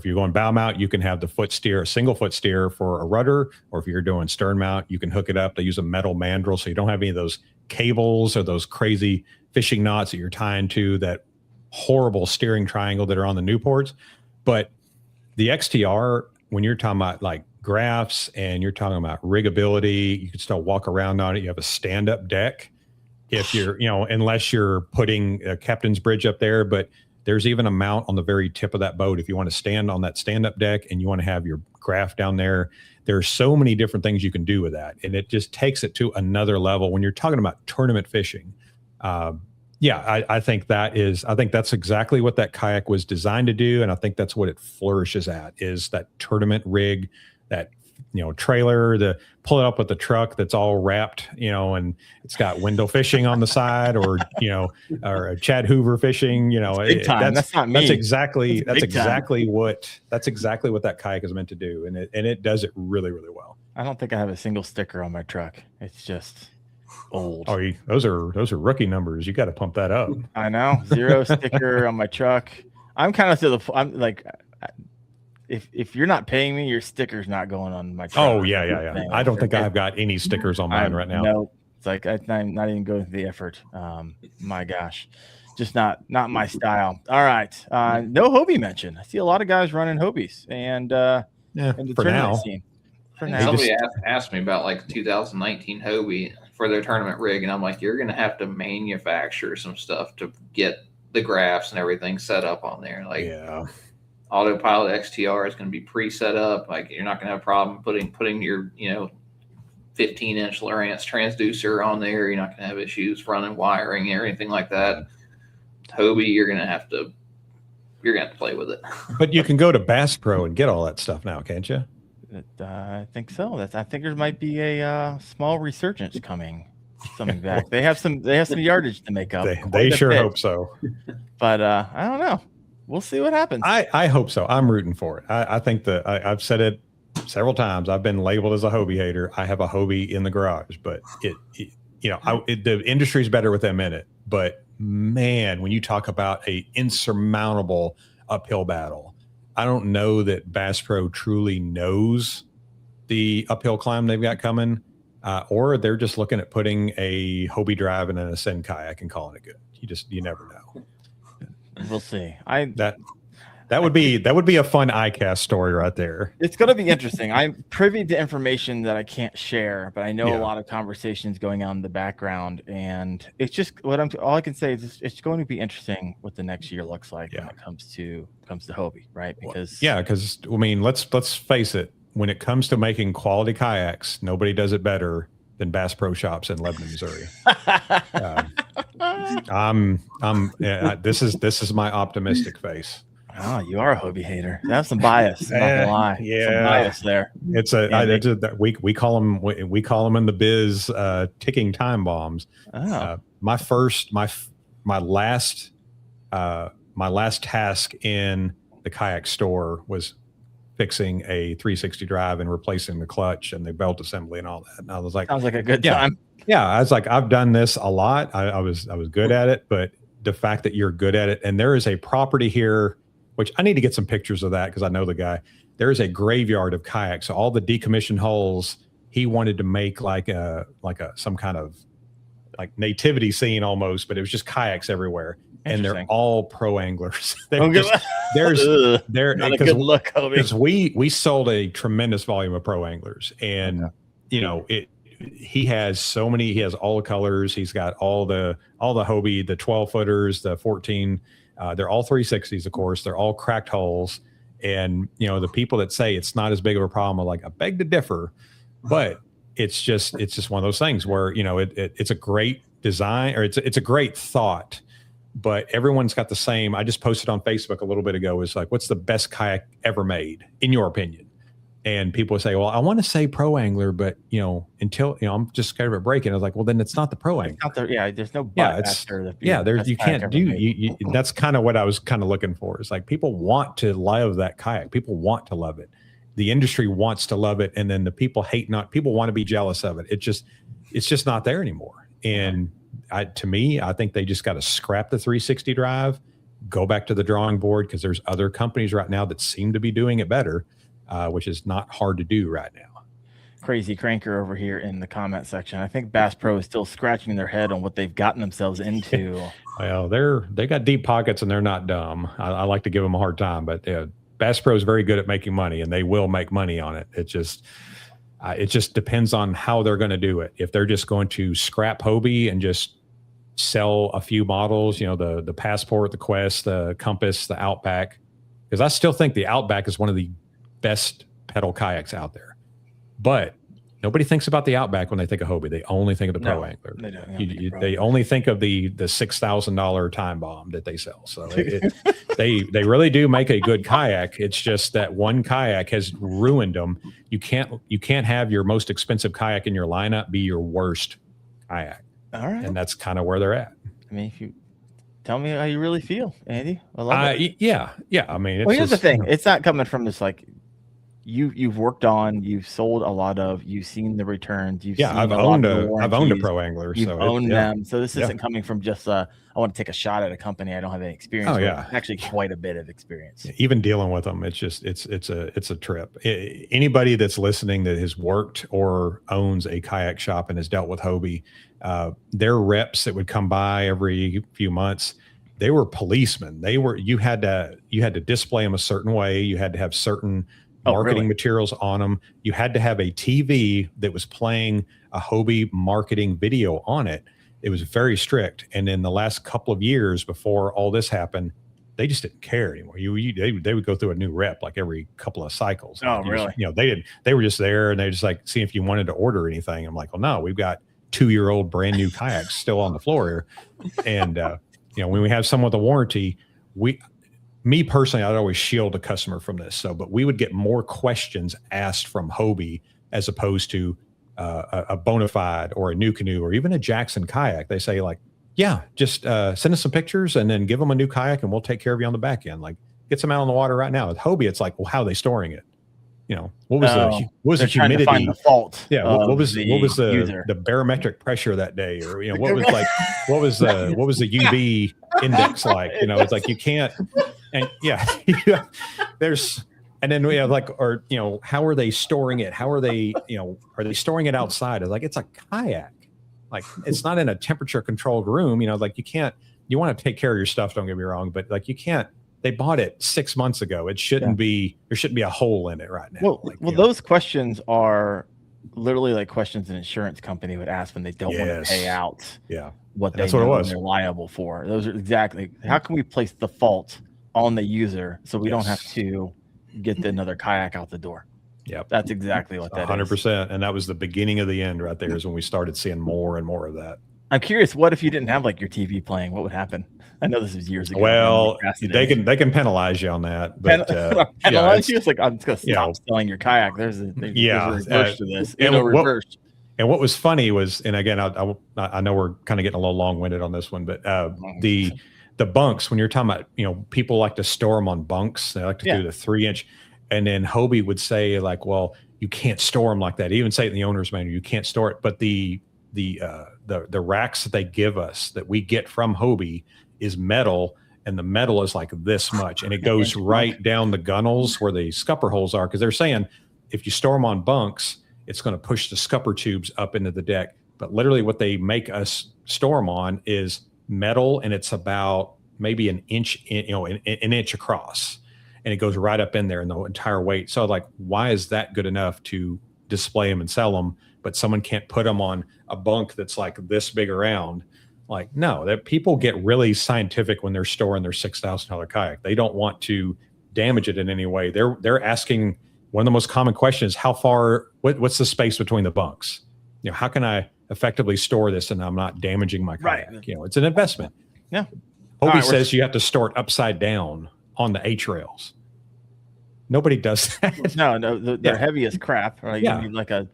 you're going bow mount, you can have the foot steer, a single foot steer for a rudder, or if you're doing stern mount, you can hook it up. They use a metal mandrel, so you don't have any of those cables or those crazy fishing knots that you're tying to that horrible steering triangle that are on the Newports. But the XTR, when you're talking about like graphs and you're talking about riggability, you can still walk around on it. You have a stand-up deck if you're, unless you're putting a captain's bridge up there, but there's even a mount on the very tip of that boat. If you want to stand on that stand-up deck and you want to have your graph down there, there's so many different things you can do with that. And it just takes it to another level when you're talking about tournament fishing. I think that's exactly what that kayak was designed to do. And I think that's what it flourishes at, is that tournament rig, that trailer, to pull it up with the truck that's all wrapped, and it's got window fishing on the side, or a Chad Hoover fishing, that's not me. That's exactly what that kayak is meant to do, and it does it really, really well. I don't think I have a single sticker on my truck. It's just old. Oh, those are rookie numbers. You got to pump that up. I know, 0 sticker on my truck. I'm kind of I'm like, if you're not paying me, your sticker's not going on my truck. Oh yeah. I don't think I've got any stickers on mine right now. It's like I'm not even going through the effort. My gosh, just not my style. All right, no Hobie mention. I see a lot of guys running Hobies and in the for tournament now. scene. For now, Somebody asked me about like 2019 Hobie for their tournament rig, and I'm like, you're gonna have to manufacture some stuff to get the graphs and everything set up on there. Like, Yeah. Autopilot XTR is going to be pre-set up. Like, you're not going to have a problem putting your 15-inch Lowrance transducer on there. You're not going to have issues running wiring or anything like that. Hobie, you're going to have to play with it. But you can go to Bass Pro and get all that stuff now, can't you? I think so. I think there might be a small resurgence coming back. They have some yardage to make up. They sure hope so. But I don't know. We'll see what happens. I hope so. I'm rooting for it. I think that I've said it several times. I've been labeled as a Hobie hater. I have a Hobie in the garage, but the industry's better with them in it. But man, when you talk about a insurmountable uphill battle, I don't know that Bass Pro truly knows the uphill climb they've got coming, or they're just looking at putting a Hobie drive in an Ascend kayak and calling it good. You never know. We'll see. That would be a fun iCast story right there. It's going to be interesting. I'm privy to information that I can't share, but I know a lot of conversations going on in the background, and it's just all I can say is it's going to be interesting what the next year looks like when it comes to Hobie, right? Because I mean, let's face it. When it comes to making quality kayaks, nobody does it better than Bass Pro Shops in Lebanon, Missouri. This is my optimistic face. Oh, you are a Hobie hater. That's some bias. I'm not gonna lie. Yeah, some bias there. We call them in the biz ticking time bombs. Oh. My last task in the kayak store was fixing a 360 drive and replacing the clutch and the belt assembly and all that. And I was like, sounds like a good time. Yeah, I was like, I've done this a lot. I was good at it, but the fact that you're good at it, and there is a property here, which I need to get some pictures of that because I know the guy. There is a graveyard of kayaks. So all the decommissioned hulls, he wanted to make like some kind of like nativity scene almost, but it was just kayaks everywhere. And they're all pro anglers. They're not a good look, Hobie. Because we sold a tremendous volume of pro anglers, and he has so many. He has all the colors. He's got all the Hobie, the 12 footers, the 14. They're all 360s, of course. They're all cracked hulls, and the people that say it's not as big of a problem are like, I beg to differ, but it's just one of those things where it's a great design, or it's a great thought. But everyone's got the same. I just posted on Facebook a little bit ago. Is like, what's the best kayak ever made, in your opinion? And people say, well, I want to say pro angler, but until I'm just scared of it breaking. I was like, well, then it's not the pro angler. There's no after you can't do. That's kind of what I was kind of looking for. It's like people want to love that kayak. People want to love it. The industry wants to love it, and then the people people want to be jealous of it. It's just not there anymore. And I think they just got to scrap the 360 drive, go back to the drawing board, because there's other companies right now that seem to be doing it better, which is not hard to do right now. Crazy Cranker over here in the comment section. I think Bass Pro is still scratching their head on what they've gotten themselves into. Well, they got deep pockets and they're not dumb. I like to give them a hard time, but Bass Pro is very good at making money, and they will make money on it. It just depends on how they're going to do it. If they're just going to scrap Hobie and just sell a few models, the Passport, the Quest, the Compass, the Outback, because I still think the Outback is one of the best pedal kayaks out there. But nobody thinks about the Outback when they think of Hobie. They only think of the Pro Angler. They don't. They only think of the $6,000 time bomb that they sell. So they really do make a good kayak. It's just that one kayak has ruined them. You can't have your most expensive kayak in your lineup be your worst kayak. All right. And that's kind of where they're at. I mean, if you tell me how you really feel, Andy, I love it. Yeah. I mean, here's the thing. It's not coming from this like you've worked on, you've sold a lot of, you've seen the returns, you've seen I've a lot owned of the I've owned a warranties, pro angler, you've so owned yeah. them. So this isn't coming from just I want to take a shot at a company I don't have any experience with. Yeah. It's actually quite a bit of experience. Even dealing with them, it's a trip. Anybody that's listening that has worked or owns a kayak shop and has dealt with Hobie, their reps that would come by every few months, they were policemen. You had to display them a certain way. You had to have certain marketing materials on them. You had to have a TV that was playing a Hobie marketing video on it. It was very strict. And in the last couple of years before all this happened, they just didn't care anymore. They would go through a new rep like every couple of cycles. Oh, really? They were just there and they just like see if you wanted to order anything. I'm like, well, no, we've got 2-year-old brand new kayaks still on the floor here. And, when we have someone with a warranty, me personally, I'd always shield a customer from this. But we would get more questions asked from Hobie as opposed to a Bonafide or a New Canoe or even a Jackson kayak. They say like, yeah, just send us some pictures and then give them a new kayak and we'll take care of you on the back end. Like get some out on the water right now. With Hobie, it's like, well, how are they storing it? What was the humidity? Find the fault. Yeah. What was the barometric pressure that day? Or, what was the UV index like? It's like you can't, and and then we have how are they storing it? How are they, are they storing it outside? It's like, it's a kayak. Like it's not in a temperature controlled room, like you want to take care of your stuff. Don't get me wrong, but like you can't, they bought it 6 months ago. It shouldn't be, there shouldn't be a hole in it right now. Those questions are literally like questions an insurance company would ask when they don't want to pay out what they know they're liable for. Those are exactly, how can we place the fault on the user so we don't have to get another kayak out the door? Yep. That's exactly what that 100%. is. 100%. And that was the beginning of the end right there is when we started seeing more and more of that. I'm curious, what if you didn't have like your TV playing? What would happen? I know this was years ago. Well, they can penalize you on that. But penalize you? It's like, I'm just going to stop selling your kayak. There's a reverse to this. Reverse. And what was funny was, and again, I know we're kind of getting a little long-winded on this one, but the bunks, when you're talking about, people like to store them on bunks. They like to do the 3-inch. And then Hobie would say like, well, you can't store them like that. Even say it in the owner's manual, you can't store it. But the racks that they give us that we get from Hobie is metal, and the metal is like this much, and it goes right down the gunnels where the scupper holes are. Because they're saying if you store them on bunks, it's going to push the scupper tubes up into the deck. But literally, what they make us store them on is metal, and it's about maybe an inch, an inch across. And it goes right up in there in the entire weight. So like, why is that good enough to display them and sell them, but someone can't put them on a bunk that's like this big around? Like, no, that people get really scientific when they're storing their $6,000 kayak. They don't want to damage it in any way. They're asking, one of the most common questions, how far, what's the space between the bunks? How can I effectively store this and I'm not damaging my kayak? Right. It's an investment. Yeah. Hobie says you have to store it upside down on the H rails. Nobody does that. No, they're heavy as crap. Right? You need like a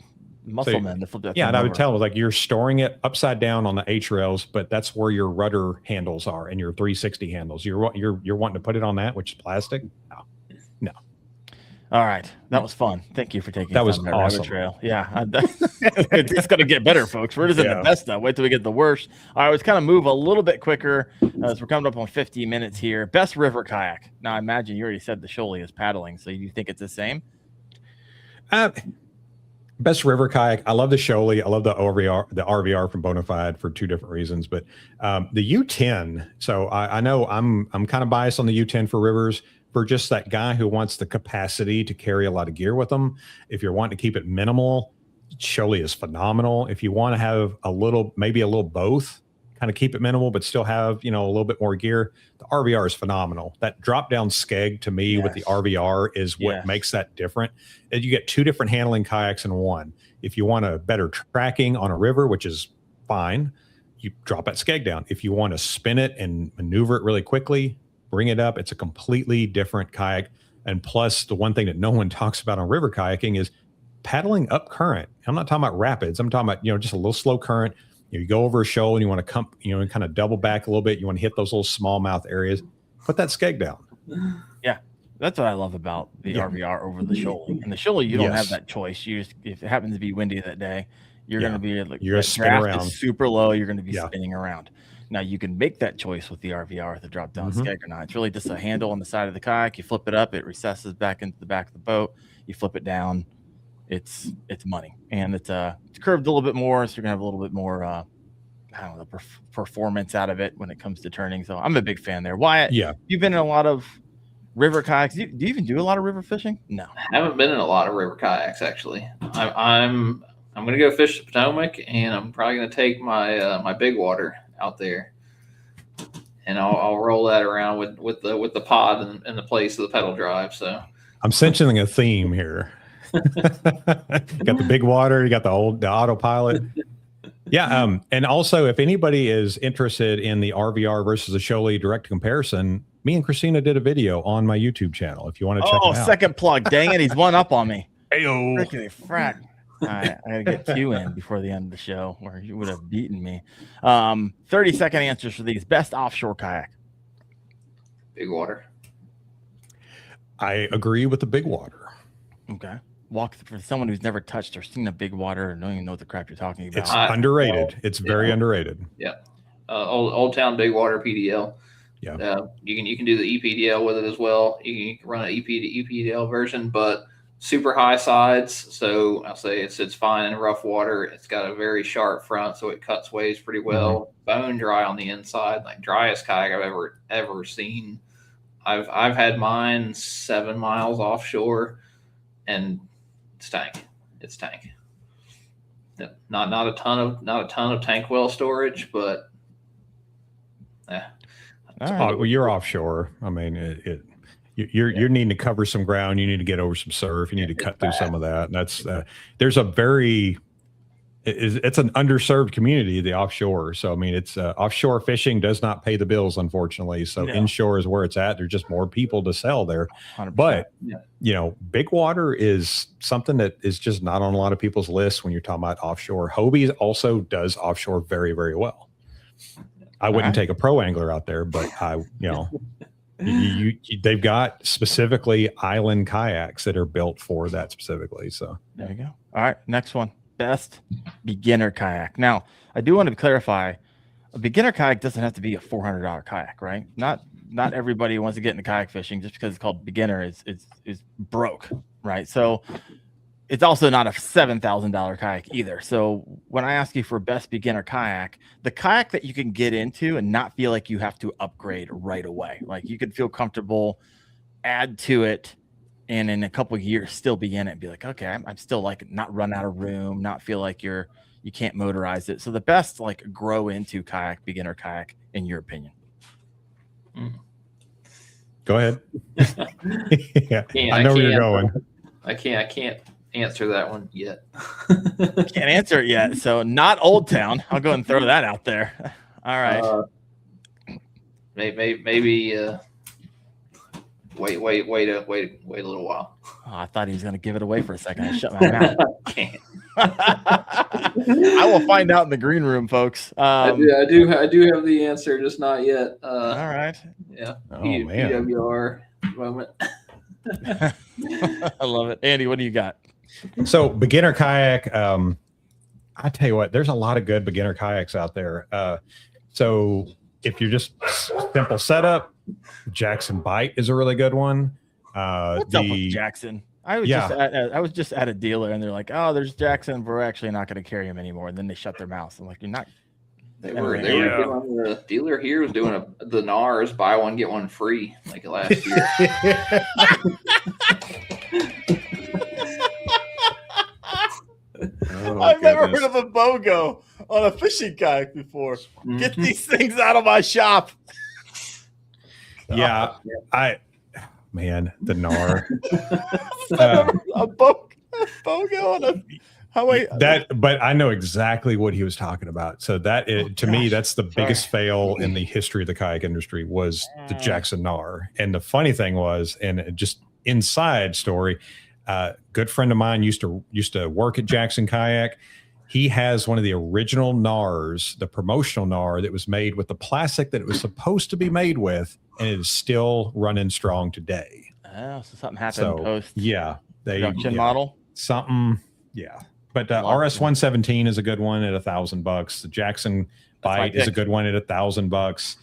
muscle man to flip that. Yeah, and I would tell them like you're storing it upside down on the H rails, but that's where your rudder handles are and your 360 handles. You're wanting to put it on that, which is plastic. No. All right, that was fun. Thank you for taking that was awesome. Trail. Yeah, it's going to get better, folks. We're just in the best stuff. Wait till we get the worst. All right, let's kind of move a little bit quicker as we're coming up on 50 minutes here. Best river kayak. Now, I imagine you already said the Shoaly is paddling, so you think it's the same? Best river kayak. I love the Shoaly. I love the RVR from Bonafide for 2 different reasons. But the U10. So I know I'm kind of biased on the U10 for rivers. For just that guy who wants the capacity to carry a lot of gear with them. If you're wanting to keep it minimal, Shoaly is phenomenal. If you want to have maybe a little both, kind of keep it minimal, but still have, a little bit more gear, the RVR is phenomenal. That drop down skeg to me with the RVR is what makes that different. And you get 2 different handling kayaks in one. If you want a better tracking on a river, which is fine, you drop that skeg down. If you want to spin it and maneuver it really quickly, bring it up. It's a completely different kayak. And plus, the one thing that no one talks about on river kayaking is paddling up current. I'm not talking about rapids. I'm talking about, just a little slow current. You go over a shoal and you want to come, and kind of double back a little bit. You want to hit those little smallmouth areas. Put that skeg down. Yeah. That's what I love about the RVR over the Shoaly. And the Shoaly, you don't have that choice. You just, if it happens to be windy that day, you're going to be like, you're spin around. Is super low. You're going to be spinning around. Now you can make that choice with the RVR with the drop down Skagernaut. It's really just a handle on the side of the kayak. You flip it up, it recesses back into the back of the boat. You flip it down. It's money, and it's curved a little bit more, so you're gonna have a little bit more I don't know, performance out of it when it comes to turning. So I'm a big fan there. Wyatt, you've been in a lot of river kayaks. Do you even do a lot of river fishing? No, I haven't been in a lot of river kayaks actually. I'm gonna go fish the Potomac, and I'm probably gonna take my my big water out there, and I'll roll that around with the pod and the place of the pedal drive. So I'm sensing a theme here. You got the big water, you got the autopilot. And also, if anybody is interested in the RVR versus the Shoaly direct comparison, me and Christina did a video on my YouTube channel. If you want to check it out. Second plug. Dang it, he's one up on me. Ayo. Freaking frack. All right, I gotta get two in before the end of the show, or you would have beaten me. 30-second answers for these. Best offshore kayak. Big water. I agree with the big water. Okay. Walk for someone who's never touched or seen a big water or don't even know what the crap you're talking about. It's underrated. It's very underrated. Yeah. Old Town Big Water PDL. Yeah. You can do the EPDL with it as well. You can run an EPDL version, but super high sides. So I'll say it's fine in rough water. It's got a very sharp front, so it cuts waves pretty well. Bone dry on the inside, like driest kayak I've ever seen. I've had mine 7 miles offshore, and it's tank. Yeah, not a ton of tank well storage, but yeah. Well, you're offshore. I mean, you're needing to cover some ground. You need to get over some surf. You need to cut through some of that. And that's there's a very it's an underserved community, the offshore. So I mean, it's offshore fishing does not pay the bills, unfortunately. So inshore is where it's at. There's just more people to sell there. 100%. But big water is something that is just not on a lot of people's lists when you're talking about offshore. Hobie also does offshore very, very well. I wouldn't take a pro angler out there, but they've got specifically island kayaks that are built for that specifically. So there you go. All right, next one. Best beginner kayak. Now, I do want to clarify, a beginner kayak doesn't have to be a $400 kayak, right? Not everybody wants to get into kayak fishing just because it's called beginner is broke, right? So it's also not a $7,000 kayak either. So when I ask you for best beginner kayak, the kayak that you can get into and not feel like you have to upgrade right away, like you could feel comfortable, add to it, and in a couple of years still be in it and be like, okay, I'm still like not run out of room, not feel like you can't motorize it. So the best like grow into kayak, beginner kayak, in your opinion. Go ahead. I know where you're going. I can't answer that one yet. Can't answer it yet. So not Old Town. I'll go and throw that out there. All right. Maybe wait a little while. Oh, I thought he was going to give it away for a second. I shut my mouth. I will find out in the green room, folks. I do have the answer, just not yet. All right. Yeah. Oh, man. PWR moment. I love it. Andy, what do you got? So beginner kayak, I tell you what, there's a lot of good beginner kayaks out there. So if you're just simple setup, Jackson Bite is a really good one. What's up with Jackson? I was just at a dealer and they're like, oh, there's Jackson. We're actually not going to carry him anymore. And then they shut their mouths. I'm like, you're not. They were doing, the dealer here was doing the NARS buy one get one free like last year. I've never heard of a BOGO on a fishing kayak before. Get these things out of my shop. Yeah, the NAR. A BOGO on a. But I know exactly what he was talking about. So to me, that's the biggest fail in the history of the kayak industry was the Jackson NAR. And the funny thing was, and just inside story, good friend of mine used to work at Jackson Kayak. He has one of the original NARs, the promotional NAR that was made with the plastic that it was supposed to be made with, and it is still running strong today. So something happened post. Yeah, production model. Something. Yeah, but RS 117 is a good one at $1,000. The Jackson Bite is a good one at $1,000.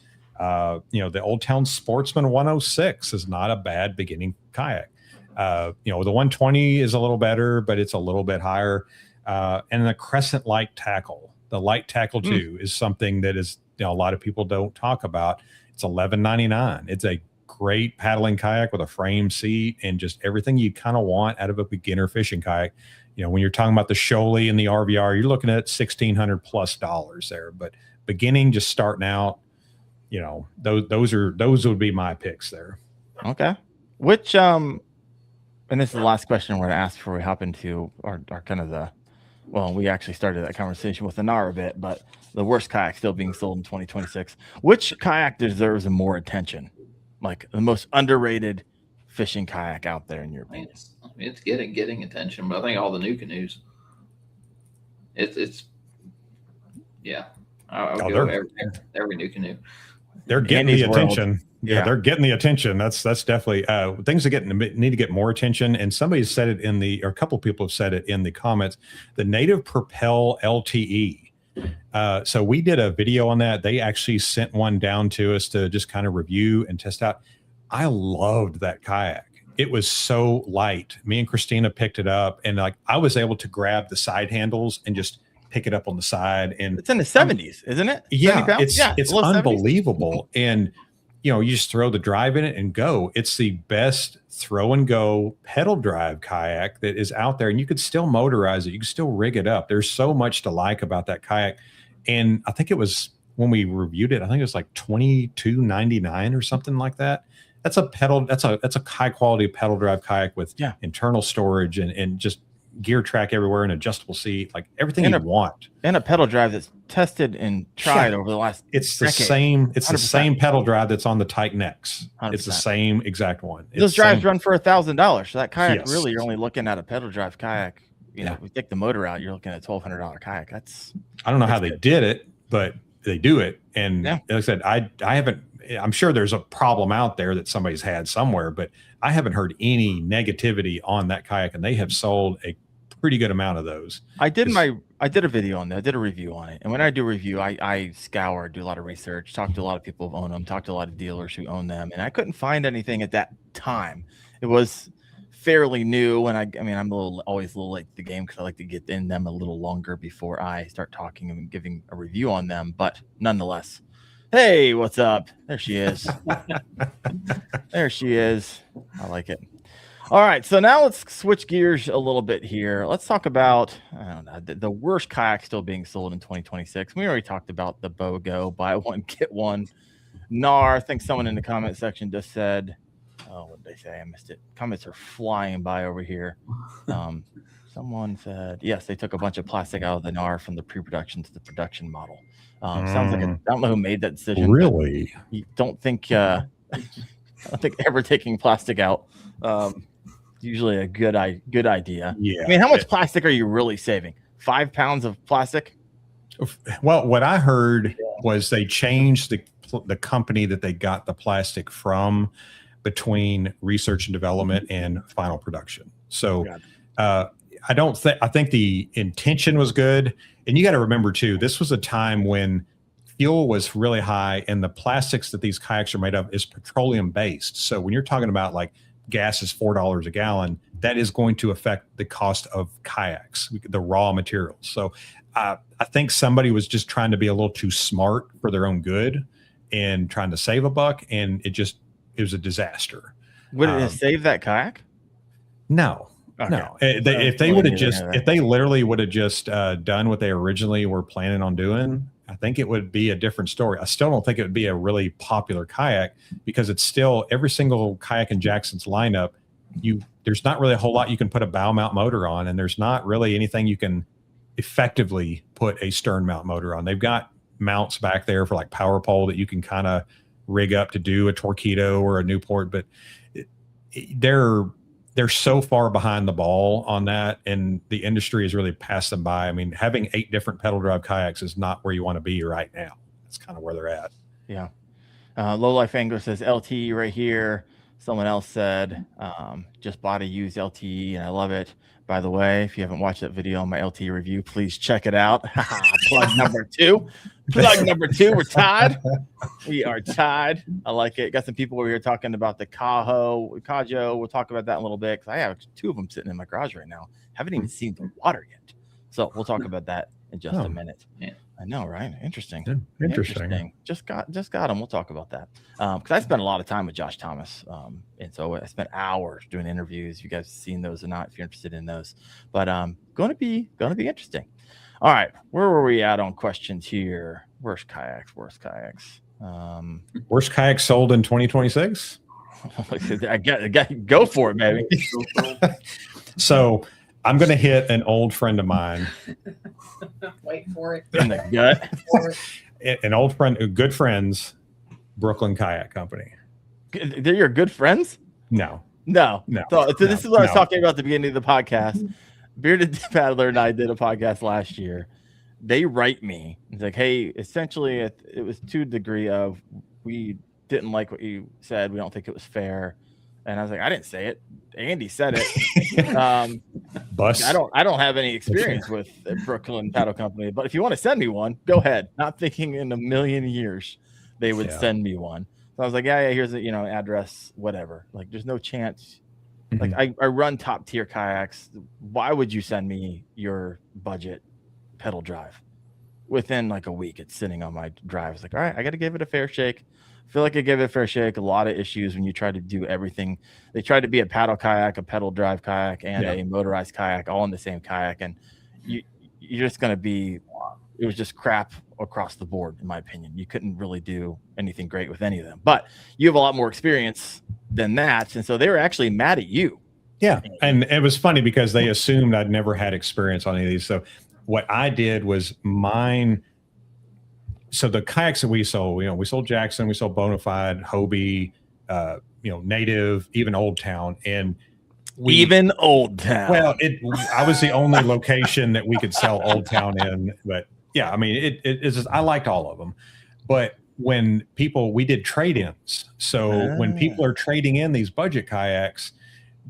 The Old Town Sportsman 106 is not a bad beginning kayak. The 120 is a little better, but it's a little bit higher. And the Crescent Light Tackle, the Light Tackle 2 is something that is, a lot of people don't talk about. It's $11.99. It's a great paddling kayak with a frame seat and just everything you kind of want out of a beginner fishing kayak. When you're talking about the Shoaly and the RVR, you're looking at $1,600+ there. But beginning, just starting out, those would be my picks there. Okay. Which and this is the last question we're going to ask before we hop into our kind of we actually started that conversation with Anar a bit, but the worst kayak still being sold in 2026. Which kayak deserves more attention? Like the most underrated fishing kayak out there, in your opinion? It's getting attention, but I think all the new canoes. It's yeah. I'll go every new canoe. They're getting the attention. Yeah, they're getting the attention. That's definitely things that need to get more attention. And somebody said it or a couple of people have said it in the comments. The Native Propel LTE. So we did a video on that. They actually sent one down to us to just kind of review and test out. I loved that kayak. It was so light. Me and Christina picked it up, and I was able to grab the side handles and just pick it up on the side. And it's in the 70s, isn't it? Yeah, it's unbelievable. 70s. And you just throw the drive in it and go. It's the best throw and go pedal drive kayak that is out there, and you could still motorize it. You can still rig it up. There's so much to like about that kayak. And I think it was, when we reviewed it, I think it was like $22.99 or something like that. That's a high quality pedal drive kayak with internal storage and just gear track everywhere, an adjustable seat, like everything you want, and a pedal drive that's tested and tried over the last decade. The same pedal drive that's on the Titan X. 100%. It's the same exact one. Those drives run for $1,000. So that kayak, really, you're only looking at a pedal drive kayak. We take the motor out, you're looking at a $1,200 kayak. I don't know how they did it, but they do it. And like I said, I haven't. I'm sure there's a problem out there that somebody's had somewhere, but I haven't heard any negativity on that kayak, and they have sold a pretty good amount of those. I did a video on that. I did a review on it. And when I do a review, I scour, do a lot of research, talk to a lot of people who own them, talk to a lot of dealers who own them. And I couldn't find anything at that time. It was fairly new. And I'm always a little late to the game because I like to get in them a little longer before I start talking and giving a review on them. But nonetheless, hey, what's up? There she is. There she is. I like it. All right, so now let's switch gears a little bit here. Let's talk about the worst kayak still being sold in 2026. We already talked about the BOGO, buy one get one. NAR, I think someone in the comment section just said, what did they say? I missed it. Comments are flying by over here. Someone said, yes, they took a bunch of plastic out of the NAR from the pre-production to the production model. Sounds like I don't know who made that decision. Really? You don't think I don't think ever taking plastic out. Usually a good idea. Yeah. I mean, how much plastic are you really saving? 5 pounds of plastic? Well, what I heard was they changed the company that they got the plastic from between research and development and final production. So I think the intention was good. And you got to remember too, this was a time when fuel was really high, and the plastics that these kayaks are made of is petroleum based. So when you're talking about like gas is $4 a gallon, that is going to affect the cost of kayaks, the raw materials. So I think somebody was just trying to be a little too smart for their own good and trying to save a buck, and it was a disaster. Would it have saved that kayak? No. Okay. No. If they literally would have just done what they originally were planning on doing, I think it would be a different story. I still don't think it would be a really popular kayak, because it's still every single kayak in Jackson's lineup. There's not really a whole lot you can put a bow mount motor on, and there's not really anything you can effectively put a stern mount motor on. They've got mounts back there for like power pole that you can kind of rig up to do a Torpedo or a Newport, but they're so far behind the ball on that, and the industry has really passed them by. I mean, having 8 different pedal drive kayaks is not where you want to be right now. That's kind of where they're at. Yeah. Low Life Angler says LT right here. Someone else said, just bought a used LTE and I love it. By the way, if you haven't watched that video on my LTE review, please check it out. Plug number 2. Plug number 2. We're tied. We are tied. I like it. Got some people over here talking about the Kajo. We'll talk about that in a little bit because I have 2 of them sitting in my garage right now. Haven't even seen the water yet. So we'll talk about that in just a minute. Yeah. I know, right? Interesting. Just got them. We'll talk about that because I spent a lot of time with Josh Thomas, and so I spent hours doing interviews. You guys have seen those or not? If you're interested in those, but going to be interesting. All right, where were we at on questions here? Worst kayaks. Worst kayaks sold in 2026. I got go for it, baby. So I'm going to hit an old friend of mine. Wait for it. In the gut. An old friend, good friends, Brooklyn Kayak Company. They're your good friends? No. So this is what I was talking about at the beginning of the podcast. Bearded Paddler and I did a podcast last year. They write me. It's like, hey, essentially it was to the degree of we didn't like what you said. We don't think it was fair. And I was like, I didn't say it. Andy said it. Bus. I don't have any experience with the Brooklyn Paddle Company, but if you want to send me one, go ahead. Not thinking in a million years they would send me one. So I was like, yeah, here's a address, whatever. Like, there's no chance. Mm-hmm. Like, I run top tier kayaks. Why would you send me your budget pedal drive? Within like a week, it's sitting on my drive. It's like, all right, I got to give it a fair shake. Feel like I gave it a fair shake. A lot of issues when you try to do everything. They tried to be a paddle kayak, a pedal drive kayak, and a motorized kayak all in the same kayak, and you're just gonna be. It was just crap across the board, in my opinion. You couldn't really do anything great with any of them. But you have a lot more experience than that, and so they were actually mad at you. Yeah, and it was funny because they assumed I'd never had experience on any of these. So what I did was mine. So the kayaks that we sold, we sold Jackson, we sold Bonafide, Hobie, Native, even Old Town, and Old Town. Well, I was the only location that we could sell Old Town in, but yeah, I mean, it's just, I liked all of them, but when we did trade-ins, so when people are trading in these budget kayaks,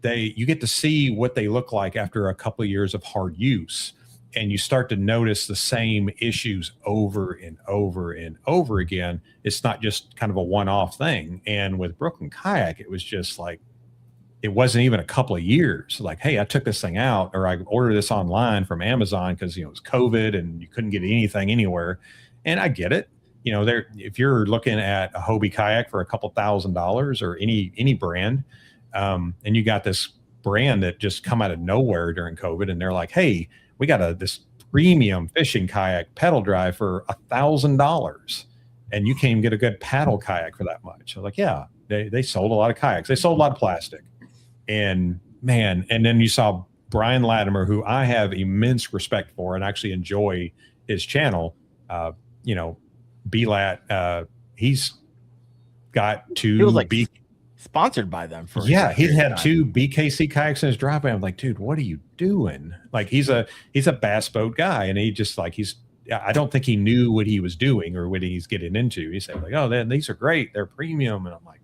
you get to see what they look like after a couple of years of hard use. And you start to notice the same issues over and over and over again. It's not just kind of a one-off thing. And with Brooklyn Kayak, it was just like, it wasn't even a couple of years. Like, hey, I took this thing out, or I ordered this online from Amazon because it was COVID and you couldn't get anything anywhere. And I get it. If you're looking at a Hobie kayak for a couple $1,000s or any brand, and you got this brand that just come out of nowhere during COVID, and they're like, hey, we got this premium fishing kayak pedal drive for $1,000, and you can't even get a good paddle kayak for that much. I was like, yeah, they sold a lot of kayaks. They sold a lot of plastic, and man. And then you saw Brian Latimer, who I have immense respect for and actually enjoy his channel. BLAT, he's got two. He was like sponsored by them for he had 2 BKC kayaks in his driveway. I'm like, dude, what are you doing? Like, he's a bass boat guy, and he just like I don't think he knew what he was doing or what he's getting into. He said like, oh, these are great, they're premium, and I'm like,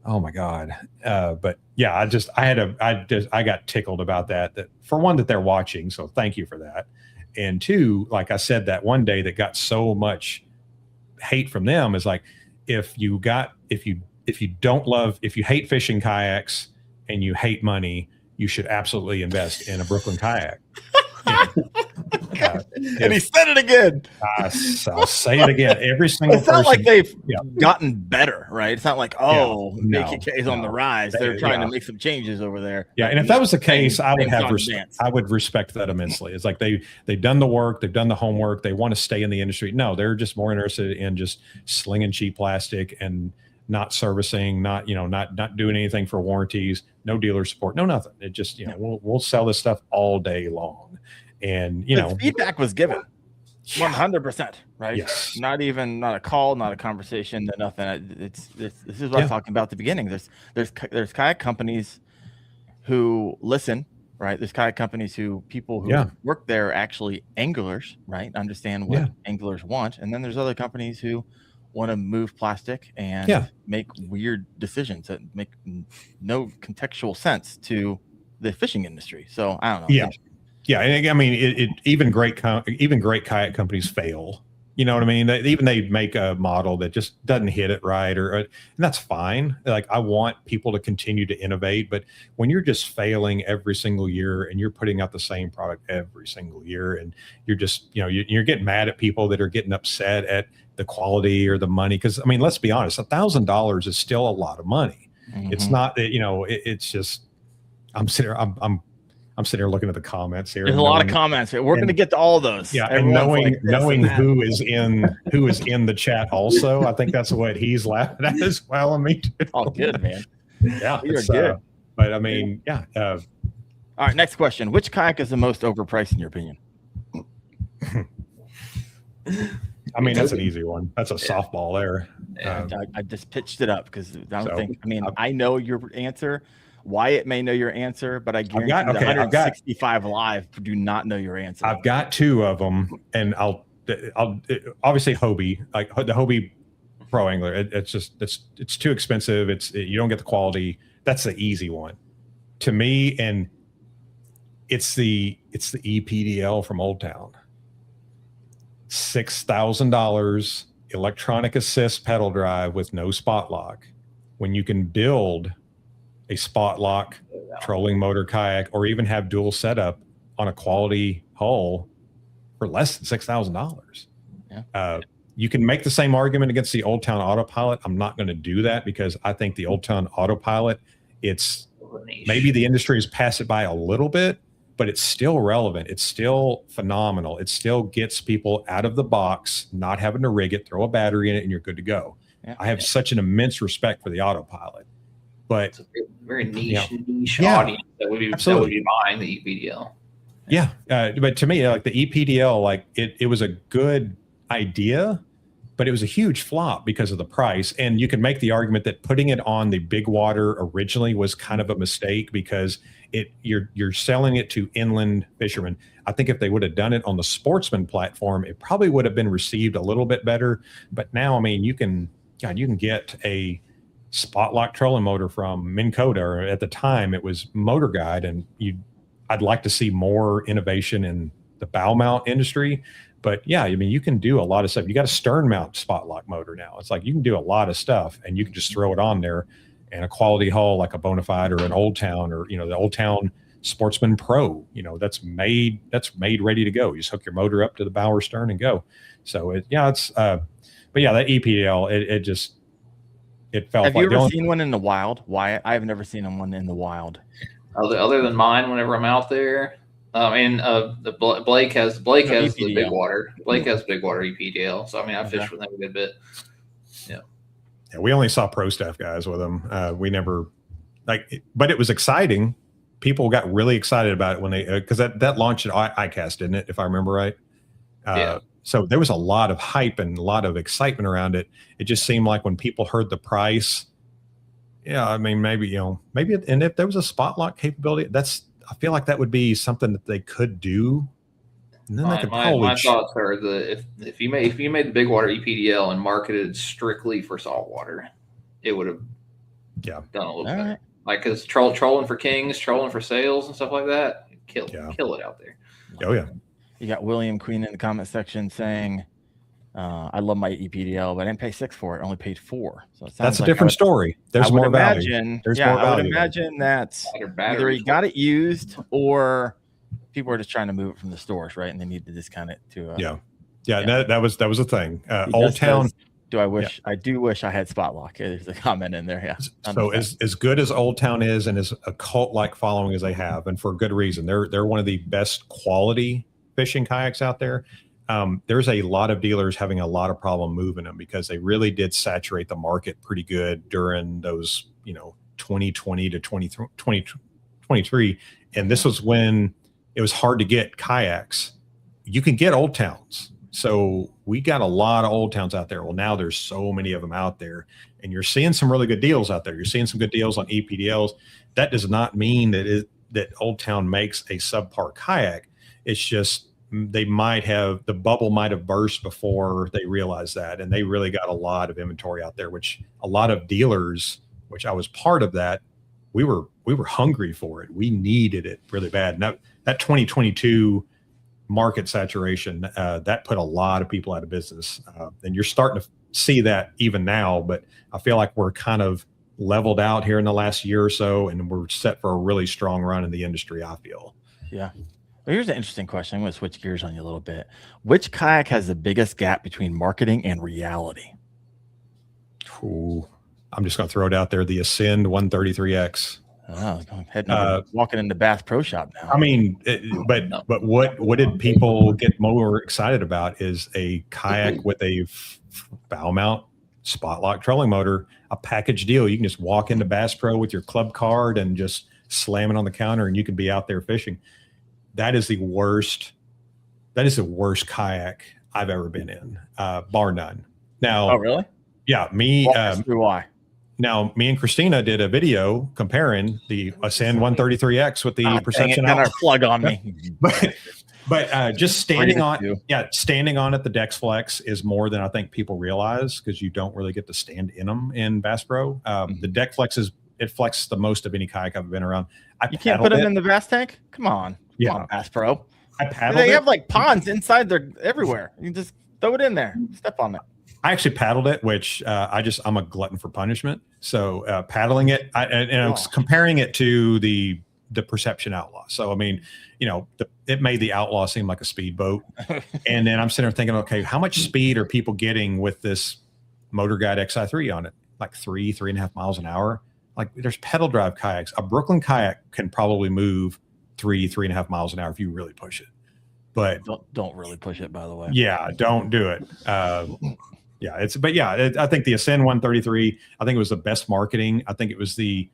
oh my god. But yeah, I got tickled about that for one, that they're watching, so thank you for that, and 2, like I said that one day that got so much hate from them is like, if you hate fishing kayaks and you hate money, you should absolutely invest in a Brooklyn kayak. And he said it again. I'll say it again. Every single person. It's not like they've gotten better, right? It's not like, BKK is on the rise. They're trying to make some changes over there. Yeah, and if that was the case, I would respect that immensely. It's like they've done the work, they've done the homework, they want to stay in the industry. No, they're just more interested in just slinging cheap plastic and not servicing, not doing anything for warranties, no dealer support, no nothing. It just, we'll sell this stuff all day long. And, the feedback was given 100%, right? Yes. Not a call, not a conversation, nothing. This is what I'm talking about at the beginning. There's kayak companies who listen, right? There's kayak companies people who work there are actually anglers, right? Understand what anglers want. And then there's other companies who want to move plastic and make weird decisions that make no contextual sense to the fishing industry. So I don't know. Yeah. Yeah. And I mean, even great kayak companies fail. You know what I mean? They make a model that just doesn't hit it right, and that's fine. Like, I want people to continue to innovate, but when you're just failing every single year and you're putting out the same product every single year, and you're just, you're getting mad at people that are getting upset at the quality or the money. Because I mean, let's be honest, $1,000 is still a lot of money. Mm-hmm. It's not that, it's just, I'm sitting here looking at the comments here. There's a lot of comments. We're going to get to all of those. Yeah, Everyone's and knowing who is in the chat also, I think that's what he's laughing at as well. I mean, all good, man. Yeah, You're good. But I mean, yeah. All right, next question. Which kayak is the most overpriced in your opinion? I mean, that's an easy one. That's a softball there. I just pitched it up because I know your answer. Wyatt may know your answer, but I guarantee 165 live do not know your answer. I've got two of them, and I'll obviously Hobie, like the Hobie Pro Angler. It's too expensive. You don't get the quality. That's the easy one to me, and it's the EPDL from Old Town. $6,000 electronic assist pedal drive with no spot lock. When you can build a spot lock trolling motor kayak, or even have dual setup on a quality hull for less than $6,000. Yeah. You can make the same argument against the Old Town Autopilot. I'm not going to do that because I think the Old Town Autopilot, it's maybe the industry has passed it by a little bit, but it's still relevant. It's still phenomenal. It still gets people out of the box, not having to rig it, throw a battery in it, and you're good to go. Yeah. I have such an immense respect for the Autopilot. But it's a very niche audience that would be buying the EPDL. Yeah. But to me, like the EPDL, like it was a good idea, but it was a huge flop because of the price. And you can make the argument that putting it on the big water originally was kind of a mistake because you're selling it to inland fishermen. I think if they would have done it on the Sportsman platform, it probably would have been received a little bit better. But now, I mean, you can get a spot lock trolling motor from Minn Kota, or at the time it was Motor Guide, and I'd like to see more innovation in the bow mount industry. But yeah, I mean, you can do a lot of stuff. You got a stern mount spot lock motor now. It's like you can do a lot of stuff, and you can just throw it on there, and a quality hull like a Bonafide or an Old Town, or the Old Town Sportsman Pro, that's made ready to go. You just hook your motor up to the bow or stern and go. So but yeah, that EPL, it felt. Have you ever seen one in the wild? Wyatt? I have never seen one in the wild. Other than mine, whenever I'm out there, Blake has the big water. Blake has big water EPDL. So I mean, I fished with him a good bit. Yeah. Yeah, we only saw pro staff guys with them. We never but it was exciting. People got really excited about it when because that launched at ICAST, didn't it? If I remember right. Yeah. So there was a lot of hype and a lot of excitement around it. It just seemed like when people heard the price, I mean, maybe, and if there was a spot lock capability, I feel like that would be something that they could do. And then my thoughts are if you made the big water EPDL and marketed strictly for saltwater, it would have done a little better. Right. Like, because trolling for kings, trolling for sales and stuff like that, kill it out there. Oh yeah. You got William Queen in the comment section saying, I love my EPDL, but I didn't pay $6 for it. I only paid $4. So that's a different story. There's more value. I would imagine that either he got it used or people are just trying to move it from the stores, right? And they need to discount it to. That was a thing. Old Town. I do wish I had spot lock. There's a comment in there. Yeah. So as good as Old Town is, and as a cult-like following as they have, and for good reason, they're one of the best quality fishing kayaks out there. There's a lot of dealers having a lot of problem moving them because they really did saturate the market pretty good during those, 2020 to 2023. And this was when it was hard to get kayaks. You can get Old Towns. So we got a lot of Old Towns out there. Well, now there's so many of them out there, and you're seeing some really good deals out there. You're seeing some good deals on EPDLs. That does not mean that Old Town makes a subpar kayak. It's just the bubble might have burst before they realized that, and they really got a lot of inventory out there, which a lot of dealers, which I was part of that, we were hungry for it. We needed it really bad. And that 2022 market saturation, that put a lot of people out of business. And you're starting to see that even now, but I feel like we're kind of leveled out here in the last year or so, and we're set for a really strong run in the industry, I feel. Yeah. Well, here's an interesting question. I'm going to switch gears on you a little bit. Which kayak has the biggest gap between marketing and reality? Ooh, I'm just going to throw it out there. The Ascend 133X. Oh, walking into Bass Pro Shop now. I mean, but what did people get more excited about is a kayak with a bow mount spot lock trolling motor, a package deal. You can just walk into Bass Pro with your club card and just slam it on the counter, and you can be out there fishing. That is the worst kayak I've ever been in, bar none. Now, oh really? Yeah, me. Why? Now, me and Christina did a video comparing the Ascend 133X with the Perception. And our plug on me. but just standing on it, the Dex Flex is more than I think people realize, because you don't really get to stand in them in Bass Pro. The Dex Flex it flexes the most of any kayak I've been around. You can't put them in the Bass tank? Come on, Bass Pro. I paddled They have like ponds inside there everywhere. You just throw it in there, step on it. I actually paddled it, which I'm a glutton for punishment. So paddling it, I'm comparing it to the Perception Outlaw. So, I mean, it made the Outlaw seem like a speedboat. And then I'm sitting there thinking, okay, how much speed are people getting with this Motor Guide XI3 on it? Like 3.5 miles an hour. Like, there's pedal drive kayaks. A Brooklyn kayak can probably move 3.5 miles an hour if you really push it. But don't really push it, by the way. Yeah, don't do it. I think the Ascend 133, I think it was the best marketing. I think it was the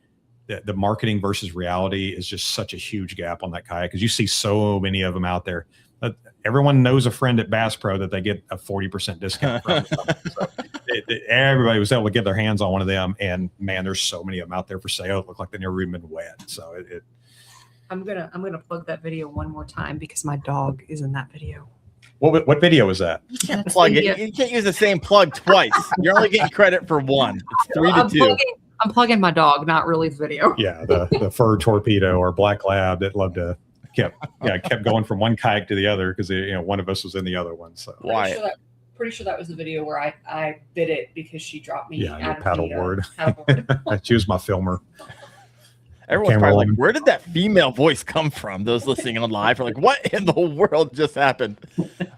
marketing versus reality is just such a huge gap on that kayak, because you see so many of them out there. Everyone knows a friend at Bass Pro that they get a 40% discount from. So everybody was able to get their hands on one of them, and man, there's so many of them out there for sale. It look like they've never even been wet. So I'm gonna plug that video one more time because my dog is in that video. What video was that? You can't plug it. You can't use the same plug twice. You're only getting credit for one. It's 3-2. I'm plugging my dog, not really the video. Yeah, the fur torpedo or black lab that loved to kept going from one kayak to the other, because one of us was in the other one. So Pretty sure that was the video where I bit it because she dropped me out of paddleboard. Paddleboard. She was my filmer. Everyone's probably like, where did that female voice come from? Those listening on live are like, what in the world just happened?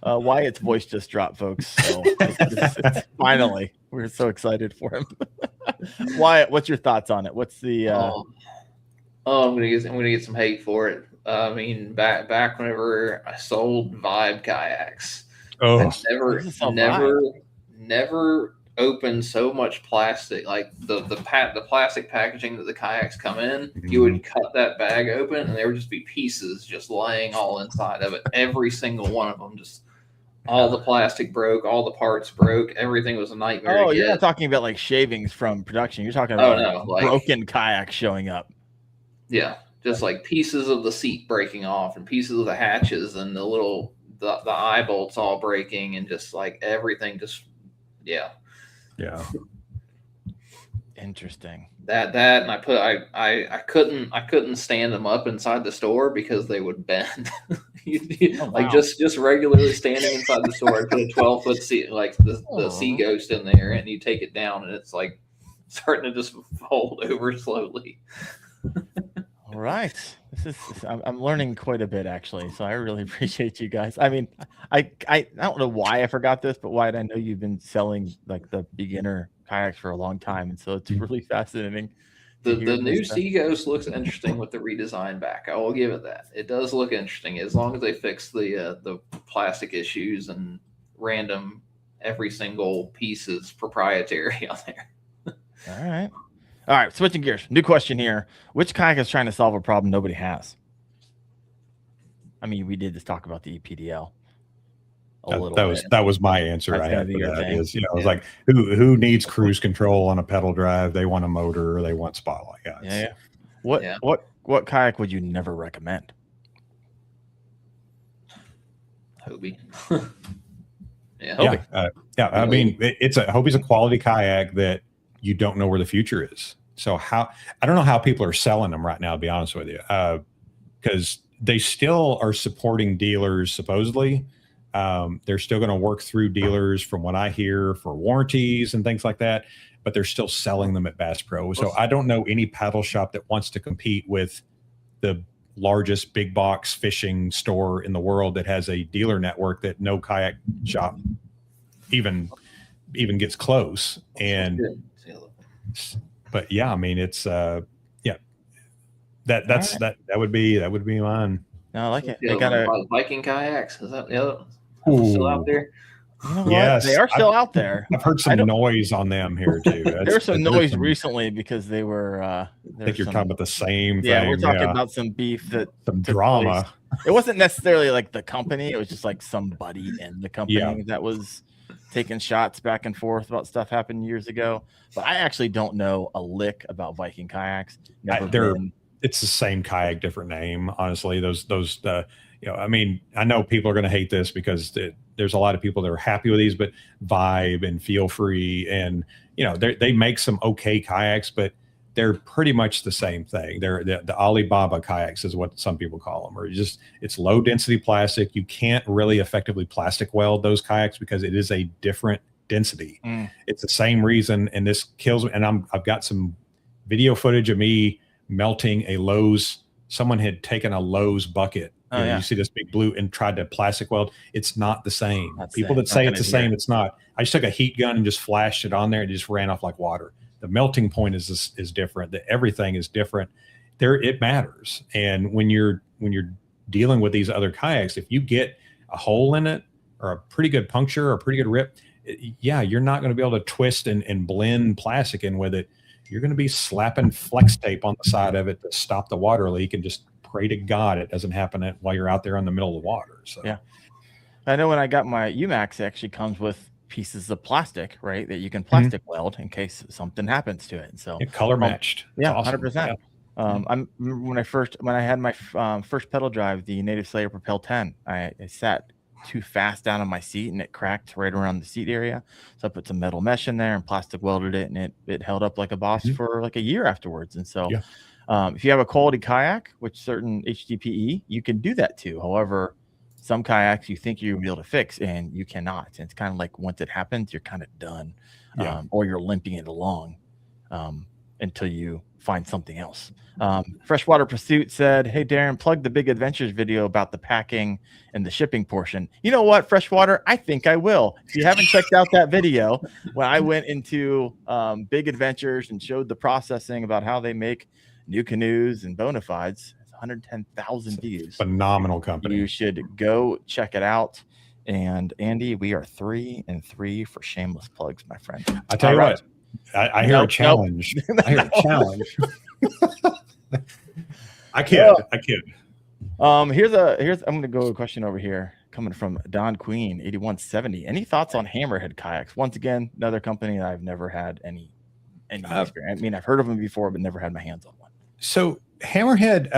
Wyatt's voice just dropped, folks. So it's finally, we're so excited for him. Wyatt, what's your thoughts on it? What's the? I'm gonna get some hate for it. I mean, back whenever I sold Vibe kayaks, never opened so much plastic. Like the plastic packaging that the kayaks come in, you would cut that bag open and there would just be pieces just laying all inside of it. Every single one of them, just all the plastic broke, all the parts broke, everything was a nightmare. Oh, you're not talking about like shavings from production. You're talking about broken kayaks showing up. Yeah, just like pieces of the seat breaking off and pieces of the hatches and the eye bolts all breaking, and just like everything just Yeah. Interesting. That and I couldn't stand them up inside the store because they would bend. Just regularly standing inside the store, I put a 12-foot seat, like the Sea Ghost in there, and you take it down and it's like starting to just fold over slowly. All right. I'm learning quite a bit, actually. So I really appreciate you guys. I mean, I don't know why I forgot this, but Wyatt, I know you've been selling like the beginner kayaks for a long time, and so it's really fascinating. The new Sea Ghost looks interesting with the redesign back. I will give it that. It does look interesting, as long as they fix the plastic issues and random every single piece is proprietary on there. All right, switching gears. New question here. Which kayak is trying to solve a problem nobody has? I mean, we did just talk about the EPDL a little bit. That was my answer. I had for that is, it was like, who needs cruise control on a pedal drive? They want a motor or they want spotlight. What kayak would you never recommend? Hobie. Yeah. Hobie. I mean, Hobie's a quality kayak that you don't know where the future is. So I don't know how people are selling them right now, to be honest with you, because they still are supporting dealers supposedly. They're still going to work through dealers from what I hear for warranties and things like that, but they're still selling them at Bass Pro. So I don't know any paddle shop that wants to compete with the largest big box fishing store in the world that has a dealer network that no kayak shop even gets close. And but yeah, I mean, it's that would be mine. No, I like it. They got Viking kayaks. Is that still out there? You know what? Yes, they are still out there. I've heard some noise on them here too. There was some noise recently because they were. I think you're talking about the same thing. Yeah, we're talking about some beef some drama. It wasn't necessarily like the company; it was just like somebody in the company that was taking shots back and forth about stuff happened years ago. But I actually don't know a lick about Viking kayaks. It's the same kayak, different name. Honestly, those I mean, I know people are going to hate this because there's a lot of people that are happy with these, but Vibe and Feel Free and they make some okay kayaks, but they're pretty much the same thing. They're the Alibaba kayaks is what some people call them, or it's low density plastic. You can't really effectively plastic weld those kayaks because it is a different density. It's the same reason, and this kills me. And I've got some video footage of me melting a Lowe's. Someone had taken a Lowe's bucket. You see this big blue and tried to plastic weld. It's not the same. People that say it's the same, it's not. I just took a heat gun and just flashed it on there and it just ran off like water. The melting point is different. Everything is different. It matters. And when you're dealing with these other kayaks, if you get a hole in it or a pretty good puncture or a pretty good rip, you're not going to be able to twist and blend plastic in with it. You're going to be slapping flex tape on the side of it to stop the water leak and just pray to God it doesn't happen while you're out there in the middle of the water. So yeah, I know when I got my UMAX, it actually comes with pieces of plastic, right, that you can plastic weld in case something happens to it. So color matched. Yeah, awesome. 100%. I remember when I had my first pedal drive, the Native Slayer Propel 10, I sat too fast down on my seat and it cracked right around the seat area. So I put some metal mesh in there and plastic welded it, and it held up like a boss for like a year afterwards. And so if you have a quality kayak, which certain HDPE, you can do that too. However, some kayaks you think you'll be able to fix and you cannot. And it's kind of like once it happens, you're kind of done, or you're limping it along until you find something else. Freshwater Pursuit said, "Hey Daren, plug the Big Adventures video about the packing and the shipping portion." You know what, Freshwater? I think I will. If you haven't checked out that video, when I went into Big Adventures and showed the processing about how they make new canoes and bona fides, it's 110,000 views. Phenomenal company. You should go check it out. And Andy, we are 3 and 3 for shameless plugs, my friend. I tell you what, I hear a challenge. I hear a challenge. I kid. Here's I'm gonna go a question over here coming from Don Queen 8170. Any thoughts on Hammerhead kayaks? Once again, another company that I've never had any experience. I mean, I've heard of them before, but never had my hands on one. So Hammerhead,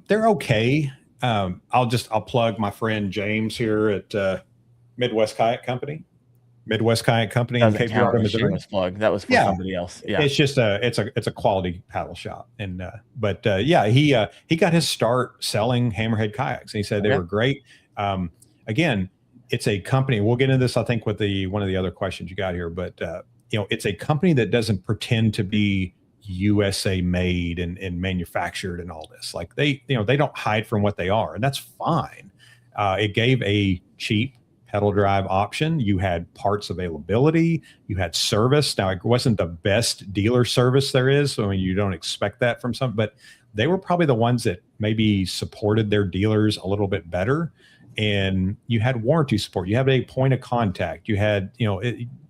they're okay. I'll plug my friend James here at Midwest Kayak Company. Midwest Kayak Company in Cape Girardeau, Missouri. Plug. That was for somebody else. Yeah, it's just it's a quality paddle shop, and he got his start selling Hammerhead kayaks, and he said they were great. Again, it's a company. We'll get into this, I think, with one of the other questions you got here, but it's a company that doesn't pretend to be USA made and manufactured and all this. Like they don't hide from what they are, and that's fine. It gave a cheap pedal drive option. You had parts availability, you had service. Now, it wasn't the best dealer service there is, so I mean, you don't expect that from some, but they were probably the ones that maybe supported their dealers a little bit better. And you had warranty support. You have a point of contact. You had,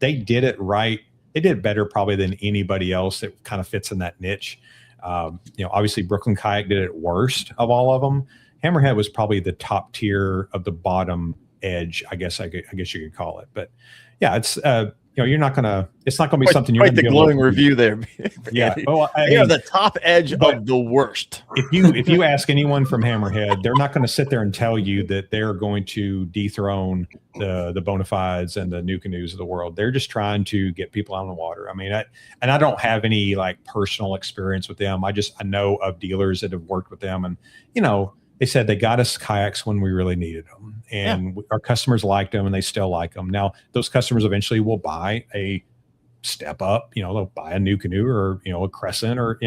they did it right. They did it better probably than anybody else that kind of fits in that niche. Obviously Brooklyn Kayak did it worst of all of them. Hammerhead was probably the top tier of the bottom edge, I guess you could call it. But yeah, it's you're not gonna. It's not gonna be something you're quite gonna the be able glowing to review there. Yeah. Well, They are the top edge of the worst. if you ask anyone from Hammerhead, they're not going to sit there and tell you that they're going to dethrone the Bonafides and the New Canoes of the world. They're just trying to get people out on the water. I mean, I don't have any like personal experience with them. I know of dealers that have worked with them, and they said they got us kayaks when we really needed them, and our customers liked them, and they still like them. Now, those customers eventually will buy a step up, they'll buy a new canoe or a Crescent or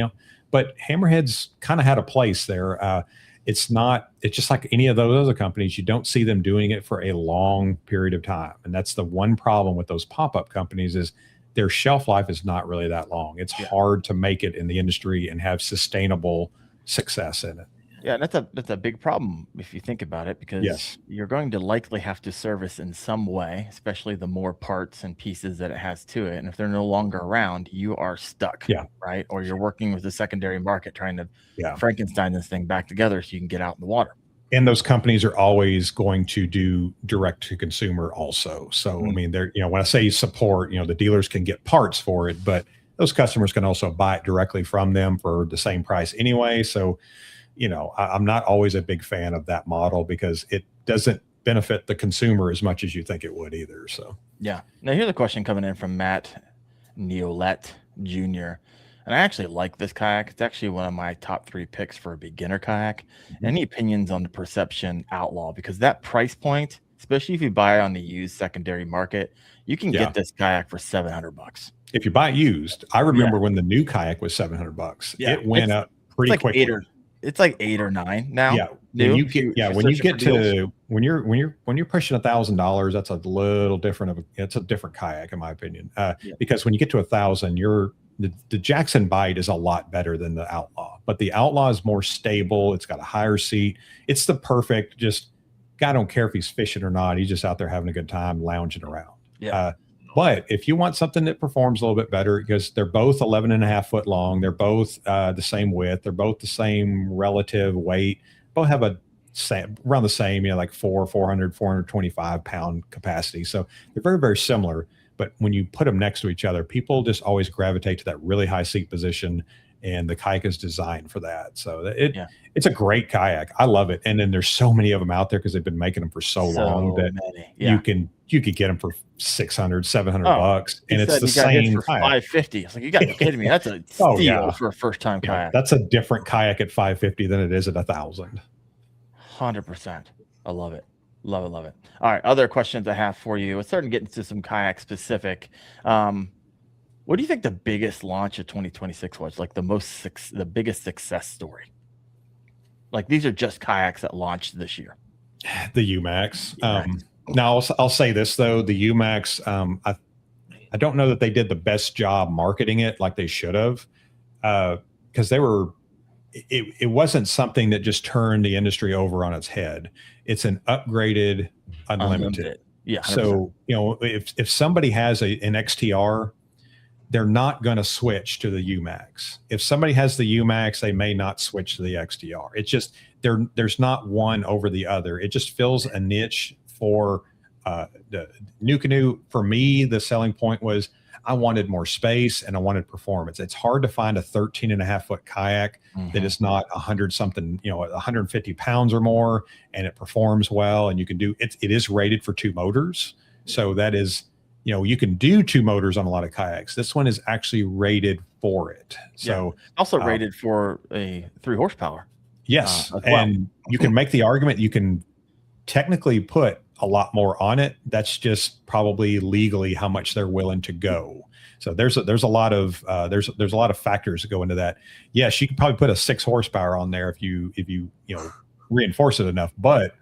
but Hammerhead's kind of had a place there. It's just like any of those other companies. You don't see them doing it for a long period of time, and that's the one problem with those pop-up companies is their shelf life is not really that long. It's hard to make it in the industry and have sustainable success in it. Yeah, that's a big problem if you think about it, because you're going to likely have to service in some way, especially the more parts and pieces that it has to it. And if they're no longer around, you are stuck. Right. Or you're working with the secondary market trying to Frankenstein this thing back together so you can get out in the water. And those companies are always going to do direct to consumer also. So I mean, they're when I say support, the dealers can get parts for it, but those customers can also buy it directly from them for the same price anyway. So I'm not always a big fan of that model because it doesn't benefit the consumer as much as you think it would either. So, Now here's a question coming in from Matt Neolette Jr. And I actually like this kayak. It's actually one of my top 3 picks for a beginner kayak. Any opinions on the Perception Outlaw? Because that price point, especially if you buy on the used secondary market, you can get this kayak for $700. If you buy it used, I remember when the new kayak was $700. It went up pretty quickly. It's like 8 or 9 now. When you're pushing $1,000, that's a little different it's a different kayak in my opinion. Because when you get to 1,000, the Jackson Bite is a lot better than the Outlaw, but the Outlaw is more stable. It's got a higher seat. It's the perfect guy. Don't care if he's fishing or not. He's just out there having a good time, lounging around. But if you want something that performs a little bit better, because they're both 11.5 foot long, they're both the same width, they're both the same relative weight, both have around the same, like 425 pound capacity. So they're very, very similar. But when you put them next to each other, people just always gravitate to that really high seat position, and the kayak is designed for that. So it's a great kayak. I love it. And then there's so many of them out there because they've been making them for so long that you could get them for $600, $700, and it's the same for $550. It's like, you got to be kidding me. That's a steal for a first time kayak. That's a different kayak at $550 than it is at $1,000. 100%. I love it. Love it. All right. Other questions I have for you. Let's start to get into some kayak specific. What do you think the biggest launch of 2026 was? Like the biggest success story? Like, these are just kayaks that launched this year. The UMAX. Now I'll say this though, the UMAX, I don't know that they did the best job marketing it like they should have, because it wasn't something that just turned the industry over on its head. It's an upgraded unlimited. Yeah. 100%. So if somebody has an XTR, they're not going to switch to the UMAX. If somebody has the UMAX, they may not switch to the XTR. It's just there's not one over the other. It just fills a niche for the new canoe. For me, the selling point was I wanted more space and I wanted performance. It's hard to find a 13.5 foot kayak that is not 100 something, 150 pounds or more, and it performs well. And you can do it. It is rated for 2 motors. So that is, you can do 2 motors on a lot of kayaks. This one is actually rated for it. So also rated for a 3 horsepower. Yes. And you can make the argument, you can technically put a lot more on it. That's just probably legally how much they're willing to go. So there's a lot of there's a lot of factors that go into that. Yes, you could probably put a 6 horsepower on there if you reinforce it enough, but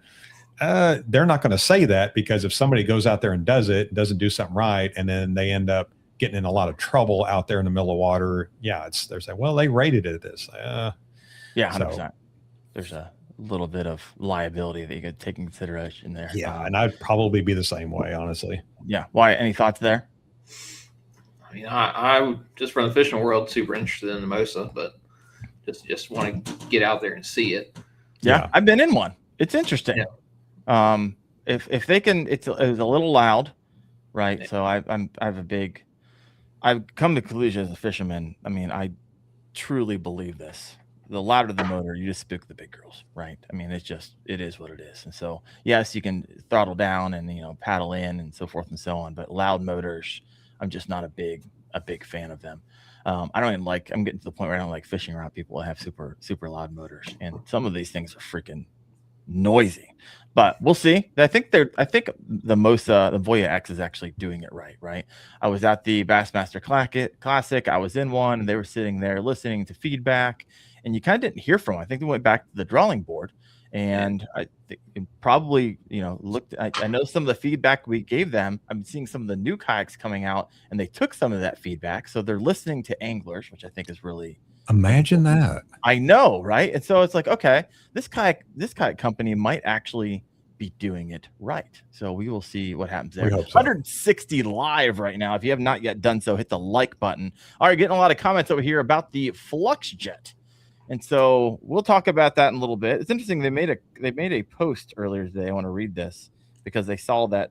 they're not going to say that, because if somebody goes out there and doesn't do something right, and then they end up getting in a lot of trouble out there in the middle of water, they're saying, well, they rated it at this. 100%. So, there's a little bit of liability that you could take in consideration there. And I'd probably be the same way, honestly. Why? Any thoughts there? I mean, I just from the fishing world, super interested in the Mimosa, but just want to get out there and see it. I've been in one. It's interesting. If they can, it was a little loud, right? So I've come to the conclusion as a fisherman. I mean, I truly believe this. The louder the motor, you just spook the big girls, right? I mean, it is what it is. And so, yes, you can throttle down and paddle in and so forth and so on. But loud motors, I'm just not a big fan of them. I don't even like. I'm getting to the point where I don't like fishing around people that have super loud motors, and some of these things are freaking noisy. But we'll see. I think the Voya X is actually doing it right. I was at the Bassmaster Classic. I was in one, and they were sitting there listening to feedback, and you kind of didn't hear from them. I think they went back to the drawing board, and I think probably looked. I know some of the feedback we gave them. I'm seeing some of the new kayaks coming out, and they took some of that feedback, so they're listening to anglers, which I think is really. Imagine that. I know, right? And so it's like, okay, this kayak company might actually be doing it right. So we will see what happens there. 160 live right now. If you have not yet done so, hit the like button. All right, getting a lot of comments over here about the Flux Jet. And so we'll talk about that in a little bit. It's interesting. They made a post earlier today. I want to read this because they saw that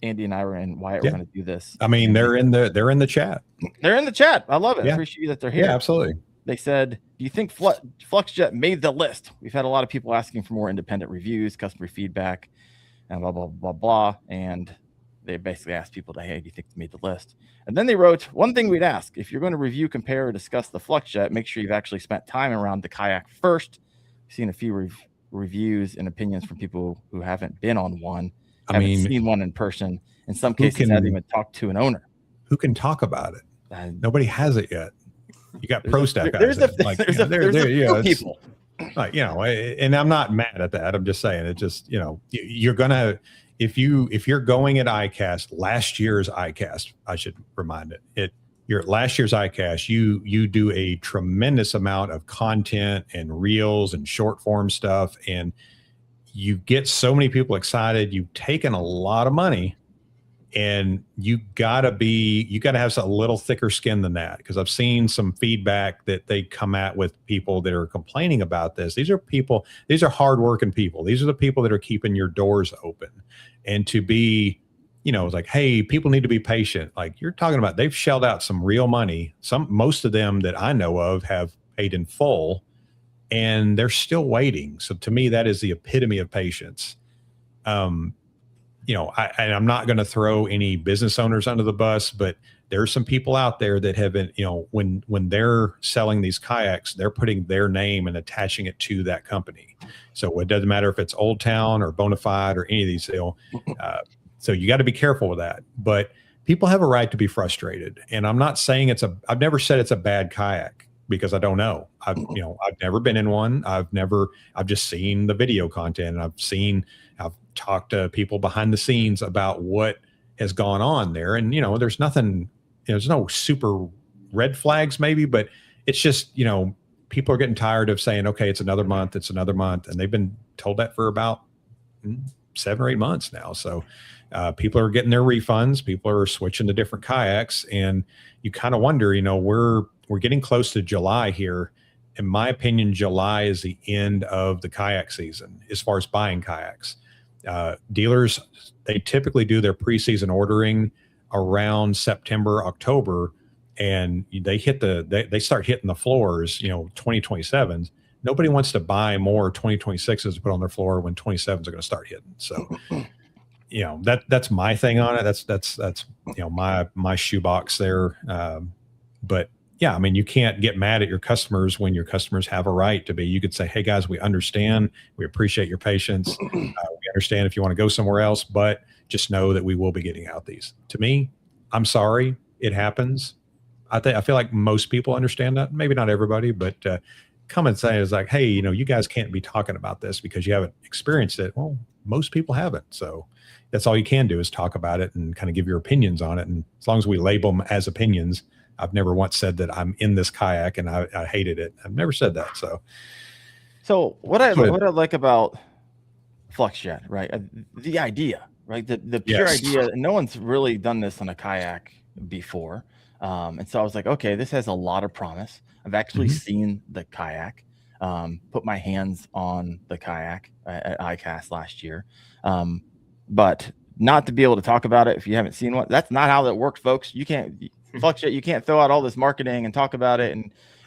Andy and Wyatt were going to do this. I mean, they're in the chat. They're in the chat. I love it. Yeah. I appreciate that they're here. Yeah, absolutely. They said, do you think FluxJet made the list? We've had a lot of people asking for more independent reviews, customer feedback, and blah, blah, blah, blah. And they basically asked people hey, do you think they made the list? And then they wrote, one thing we'd ask, if you're going to review, compare, or discuss the FluxJet, make sure you've actually spent time around the kayak first. I've seen a few reviews and opinions from people who haven't been on one. Haven't seen one in person. In some cases, haven't even talked to an owner. Who can talk about it? Nobody has it yet. You got pro stack guys. There's a few people. Like, and I'm not mad at that. I'm just saying it just, you're going to, if you're going at ICAST, last year's ICAST, I should remind you're at last year's ICAST, you do a tremendous amount of content and reels and short form stuff. And you get so many people excited. You've taken a lot of money, and you gotta have a little thicker skin than that. Because I've seen some feedback that they come at with people that are complaining about this. These are hardworking people. These are the people that are keeping your doors open. And to be, it's like, hey, people need to be patient. Like you're talking about, they've shelled out some real money. Most of them that I know of have paid in full, and they're still waiting. So to me, that is the epitome of patience. And I'm not going to throw any business owners under the bus, but there are some people out there that have been, when they're selling these kayaks, they're putting their name and attaching it to that company. So it doesn't matter if it's Old Town or Bonafide or any of these, so you got to be careful with that. But people have a right to be frustrated. And I'm not saying I've never said it's a bad kayak, because I don't know. I've never been in one. I've just seen the video content, and I've talked to people behind the scenes about what has gone on there. And, there's nothing, there's no super red flags maybe, but it's just, people are getting tired of saying, okay, it's another month. And they've been told that for about 7 or 8 months now. So people are getting their refunds. People are switching to different kayaks, and you kind of wonder, we're getting close to July here. In my opinion, July is the end of the kayak season as far as buying kayaks. Dealers, they typically do their preseason ordering around September, October, and they start hitting the floors, 2027s. Nobody wants to buy more 2026s to put on their floor when 27s are going to start hitting. So, that's my thing on it. That's my shoebox there. But yeah, you can't get mad at your customers when your customers have a right to be. You could say, hey guys, we understand, we appreciate your patience. We understand if you want to go somewhere else, but just know that we will be getting out these. To me, I'm sorry, it happens. I feel like most people understand that. Maybe not everybody, but come and say it's like, hey, you guys can't be talking about this because you haven't experienced it. Well, most people haven't. So that's all you can do is talk about it and kind of give your opinions on it. And as long as we label them as opinions, I've never once said that I'm in this kayak and I hated it. I've never said that. So what I like about FluxJet, right? The idea, right? The pure idea. No one's really done this on a kayak before. And so I was like, okay, this has a lot of promise. I've actually seen the kayak, put my hands on the kayak at ICAST last year. But not to be able to talk about it if you haven't seen one. That's not how that works, folks. You can't fluctuate. You can't throw out all this marketing and talk about it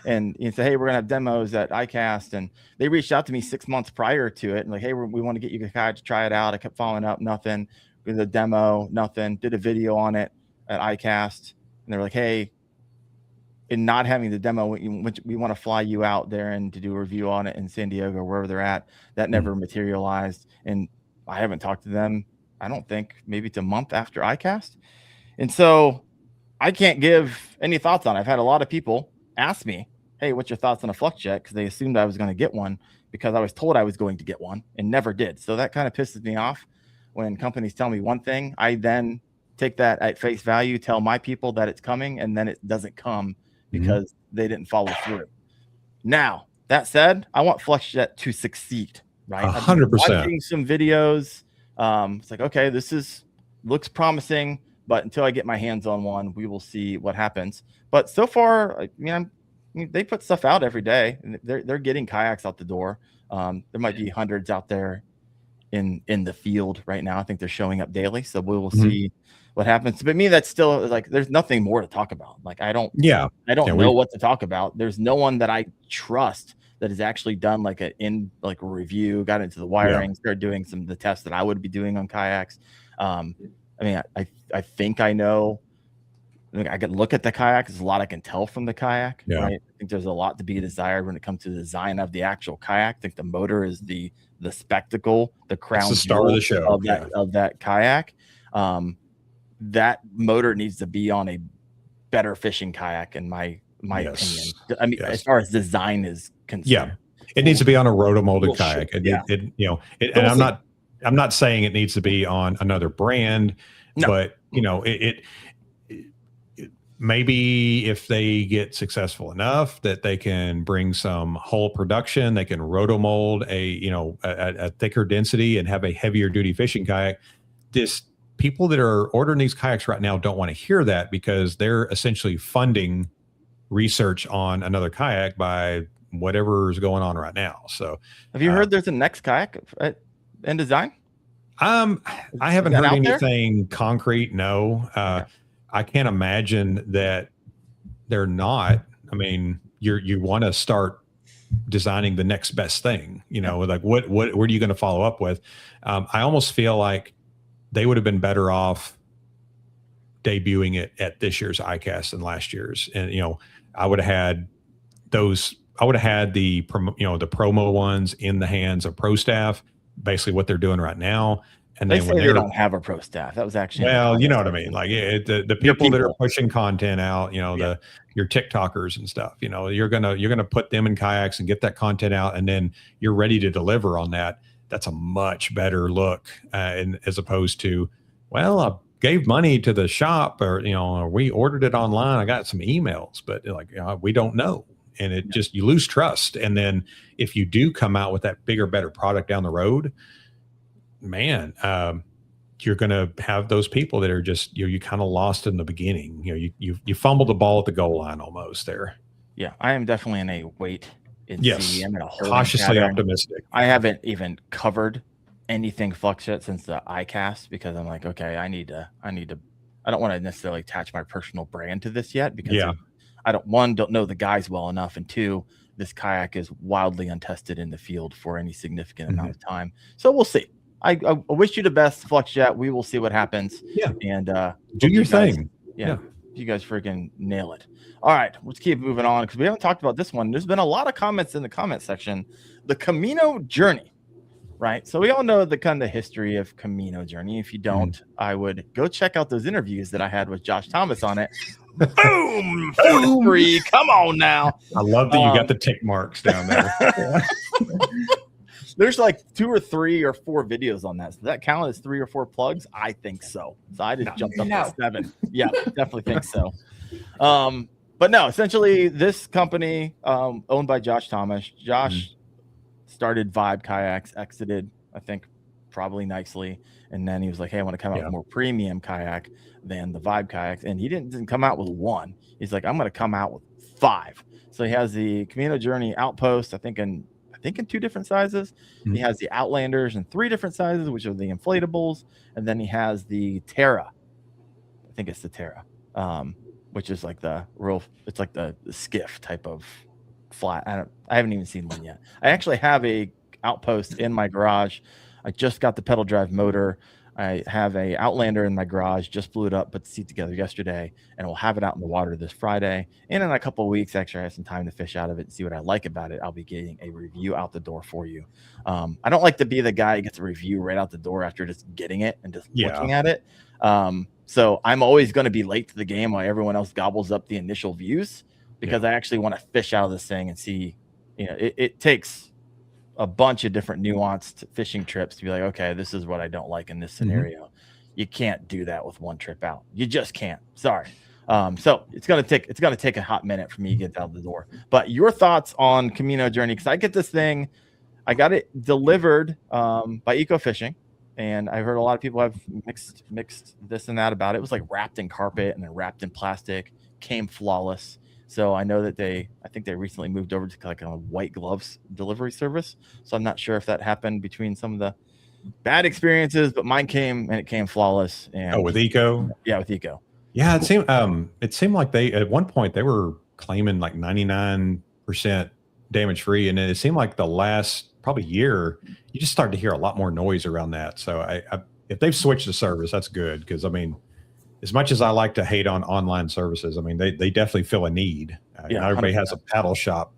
and you say, hey, we're gonna have demos at ICAST. And they reached out to me 6 months prior to it and like, hey, we want to get you a kayak to try it out. I kept following up, nothing. Did a demo, nothing. Did a video on it at ICAST, and they were like, hey, in not having the demo, we want to fly you out there and to do a review on it in San Diego, wherever they're at. That never materialized, and I haven't talked to them. I don't think maybe it's a month after ICAST, and so I can't give any thoughts on it. I've had a lot of people ask me, hey, what's your thoughts on a flux jet? Because they assumed I was going to get one because I was told I was going to get one and never did. So that kind of pisses me off when companies tell me one thing. I then take that at face value, tell my people that it's coming, and then it doesn't come because they didn't follow through. Now, that said, I want FluxJet to succeed, right? 100%. Watching some videos, it's like, okay, looks promising, but until I get my hands on one, we will see what happens. But so far, I mean, they put stuff out every day, and they're getting kayaks out the door. There might be hundreds out there in the field right now. I think they're showing up daily, so we will see what happens. But me, that's still like there's nothing more to talk about. Like I don't know what to talk about. There's no one that I trust that has actually done like a review, got into the wiring, started doing some of the tests that I would be doing on kayaks. I mean, I think I know. I could look at the kayak. There's a lot I can tell from the kayak. Yeah. Right? I think there's a lot to be desired when it comes to the design of the actual kayak. I think the motor is the spectacle, the crown, the star of the show of that kayak. That motor needs to be on a better fishing kayak, in my opinion. I mean, as far as design is concerned, it needs to be on a rotomolded kayak. And I'm not saying it needs to be on another brand, but it maybe if they get successful enough that they can bring some whole production, they can rotomold a thicker density and have a heavier duty fishing kayak. People that are ordering these kayaks right now don't want to hear that because they're essentially funding research on another kayak by whatever is going on right now. So have you heard there's a next kayak in design? I haven't heard anything concrete. No. I can't imagine that they're not. I mean, you want to start designing the next best thing, like what are you going to follow up with? I almost feel like they would have been better off debuting it at this year's ICAST than last year's. And, I would have had the promo ones in the hands of pro staff, basically what they're doing right now. And they then say they don't have a pro staff. That was actually you know what I mean. Like the people that are pushing content out, your TikTokers and stuff. You're gonna put them in kayaks and get that content out, and then you're ready to deliver on that. That's a much better look, and as opposed to, well, I gave money to the shop, or we ordered it online. I got some emails, but we don't know, and it just you lose trust. And then if you do come out with that bigger, better product down the road, man, you're going to have those people that are just you kind of lost in the beginning. You fumbled the ball at the goal line almost there. Yeah, I am definitely in a wait and see. I'm in a cautiously optimistic. I haven't even covered anything FluxJet since the ICAST because I'm like, okay, I don't want to necessarily attach my personal brand to this yet because I don't know the guys well enough, and two, this kayak is wildly untested in the field for any significant amount of time. So we'll see. I wish you the best, FluxJet. We will see what happens. Yeah. And do your thing. Yeah. You guys freaking nail it. All right. Let's keep moving on because we haven't talked about this one. There's been a lot of comments in the comment section. The Camino Journey, right? So we all know the kind of history of Camino Journey. If you don't, I would go check out those interviews that I had with Josh Thomas on it. Boom! 4-3. Come on now. I love that you got the tick marks down there. There's like 2 or 3 or 4 videos on that. So that count as 3 or 4 plugs? I think so. So I just jumped up to 7. Yeah, definitely think so. But no, essentially this company owned by Josh Thomas. Josh started Vibe Kayaks, exited, I think, probably nicely. And then he was like, hey, I want to come out with more premium kayak than the Vibe Kayaks. And he didn't come out with 1. He's like, I'm going to come out with 5. So he has the Camino Journey Outpost, I think think in 2 different sizes. He has the Outlanders in 3 different sizes, which are the inflatables, and then he has the Terra. I think it's the Terra, which is like it's like the skiff type of flat. I haven't even seen one yet. I actually have a Outpost in my garage. I just got the pedal drive motor. I have a Outlander in my garage, just blew it up, put the seat together yesterday, and we'll have it out in the water this Friday. And in a couple of weeks, actually, I have some time to fish out of it and see what I like about it. I'll be getting a review out the door for you. I don't like to be the guy who gets a review right out the door after just getting it and just looking at it. So I'm always going to be late to the game while everyone else gobbles up the initial views, because I actually want to fish out of this thing and see, it takes a bunch of different nuanced fishing trips to be like, okay, this is what I don't like in this scenario. You can't do that with one trip out. You just can't. Sorry. So it's gonna take a hot minute for me to get out the door. But your thoughts on Camino Journey? Because I get this thing, I got it delivered by Eco Fishing, and I heard a lot of people have mixed this and that about it. It was like wrapped in carpet and then wrapped in plastic, came flawless. So I know that I think they recently moved over to like a white gloves delivery service. So I'm not sure if that happened between some of the bad experiences, but mine came and it came flawless. And with Eco? Yeah, with Eco. Yeah, it seemed like they at one point they were claiming like 99% damage free, and it seemed like the last probably year you just started to hear a lot more noise around that. So if they've switched the service, that's good, because I mean, as much as I like to hate on online services, I mean, they definitely feel a need. Not everybody 100%. Has a paddle shop,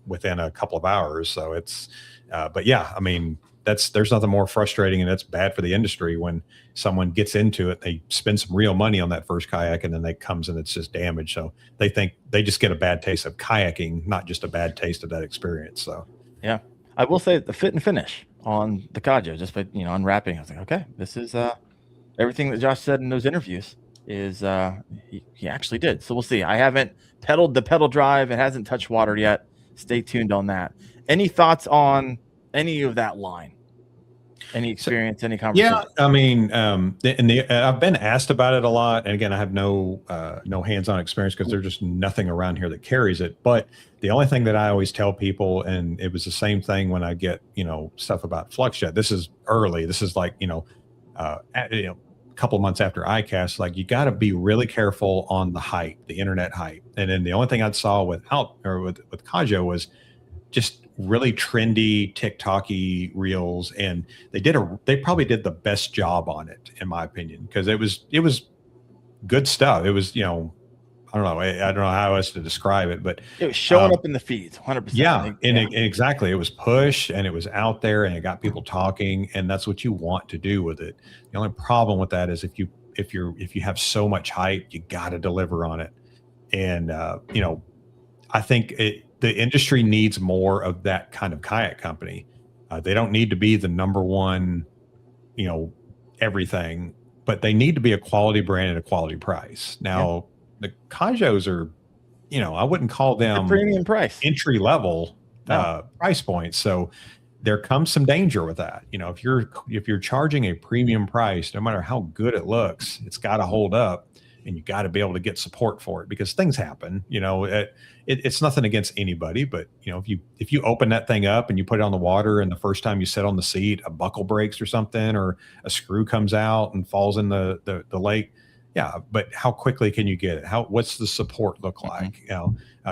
within a couple of hours. So it's, but yeah, I mean, there's nothing more frustrating, and that's bad for the industry when someone gets into it, they spend some real money on that first kayak, and then they comes and it's just damaged. So they think they just get a bad taste of kayaking, not just a bad taste of that experience. So yeah, I will say the fit and finish on the Kajo, just by unwrapping, I was like, okay, this is everything that Josh said in those interviews is he actually did. So we'll see. I haven't pedaled the pedal drive. It hasn't touched water yet. Stay tuned on that. Any thoughts on any of that line? Any experience, any conversation? Yeah, I mean, I've been asked about it a lot. And again, I have no hands-on experience because there's just nothing around here that carries it. But the only thing that I always tell people, and it was the same thing when I get, stuff about FluxJet. This is early. This is like, a couple of months after ICAST, like you got to be really careful on the hype, the internet hype. And then the only thing I saw with Kajo was just really trendy TikTok-y reels, and they probably did the best job on it, in my opinion, because it was good stuff. It was, I don't know how else to describe it, but it was showing up in the feeds 100%. Yeah, exactly. It was push, and it was out there, and it got people talking, and that's what you want to do with it. The only problem with that is if you have so much hype, you got to deliver on it. And I think the industry needs more of that kind of kayak company. They don't need to be the number one, everything, but they need to be a quality brand at a quality price. Now, the Kajos are, I wouldn't call them premium price, entry level price points. So there comes some danger with that. If you're charging a premium price, no matter how good it looks, it's got to hold up, and you got to be able to get support for it, because things happen. It's nothing against anybody, but if you open that thing up and you put it on the water, and the first time you sit on the seat, a buckle breaks or something, or a screw comes out and falls in the lake. Yeah, but how quickly can you get it? What's the support look like?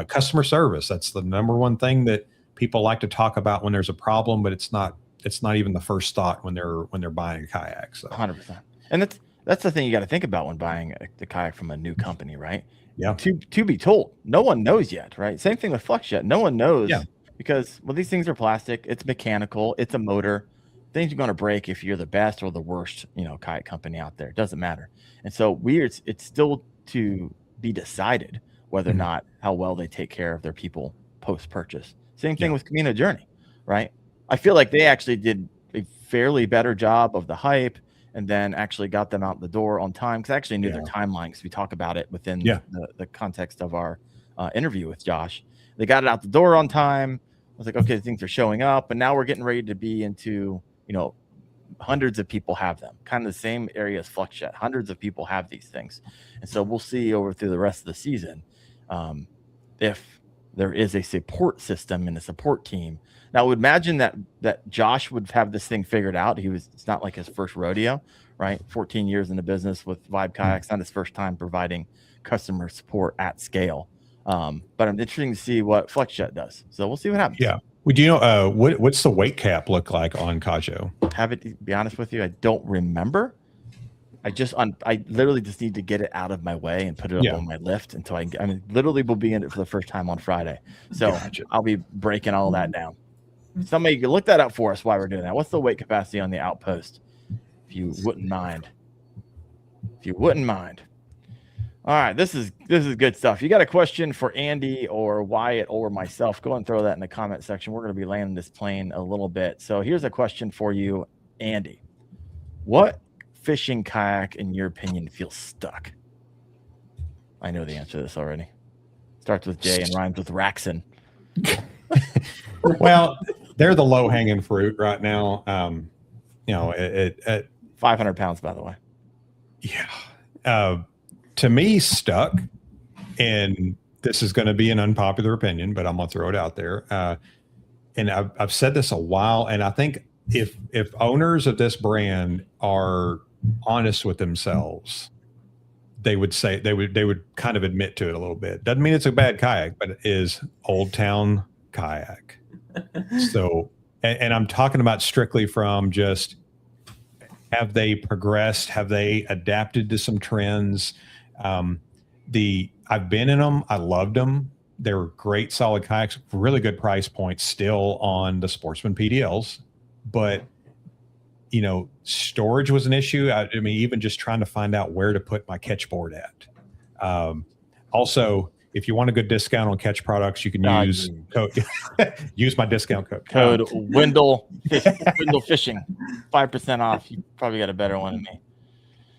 Customer service. That's the number one thing that people like to talk about when there's a problem, but it's not even the first thought when they're buying a kayak. So 100%. And that's the thing you got to think about when buying the kayak from a new company, right? Yeah. To be told, no one knows yet, right? Same thing with FluxJet. No one knows because these things are plastic. It's mechanical. It's a motor. Things are going to break if you're the best or the worst, kayak company out there. It doesn't matter. And so it's still to be decided whether or not how well they take care of their people post-purchase. Same thing with Camino Journey, right? I feel like they actually did a fairly better job of the hype, and then actually got them out the door on time, because I actually knew their timeline, because we talk about it within the context of our interview with Josh. They got it out the door on time. I was like, okay, things are showing up, and now we're getting ready to be into, hundreds of people have them, kind of the same area as FluxJet. Hundreds of people have these things. And so we'll see through the rest of the season if there is a support system and a support team. Now, I would imagine that Josh would have this thing figured out. It's not like his first rodeo, right? 14 years in the business with Vibe Kayaks, not his first time providing customer support at scale. But I'm interested to see what FlexJet does. So we'll see what happens. Yeah. Would you know what's the weight cap look like on Kajo? To be honest with you, I don't remember. I literally just need to get it out of my way and put it up on my lift until I literally will be in it for the first time on Friday. So gotcha. I'll be breaking all that down. Somebody can look that up for us while we're doing that. What's the weight capacity on the Outpost? If you wouldn't mind. All right, this is good stuff. You got a question for Andy or Wyatt or myself, go and throw that in the comment section. We're going to be landing this plane a little bit. So here's a question for you, Andy. What fishing kayak, in your opinion, feels stuck? I know the answer to this already. Starts with J and rhymes with Raxon. Well, they're the low-hanging fruit right now. At 500 pounds, by the way. Yeah. To me, stuck, and this is going to be an unpopular opinion, but I'm going to throw it out there. And I've said this a while, and I think if owners of this brand are honest with themselves, they would say they would kind of admit to it a little bit. Doesn't mean it's a bad kayak, but it is Old Town kayak. So, and I'm talking about strictly from just, have they progressed? Have they adapted to some trends? I've been in them. I loved them. They're great, solid kayaks, really good price points still on the Sportsman PDLs, but storage was an issue. I mean, even just trying to find out where to put my catch board at. Also, if you want a good discount on catch products, you can use my discount code. Wendell Fishing, 5% off. You probably got a better one than me.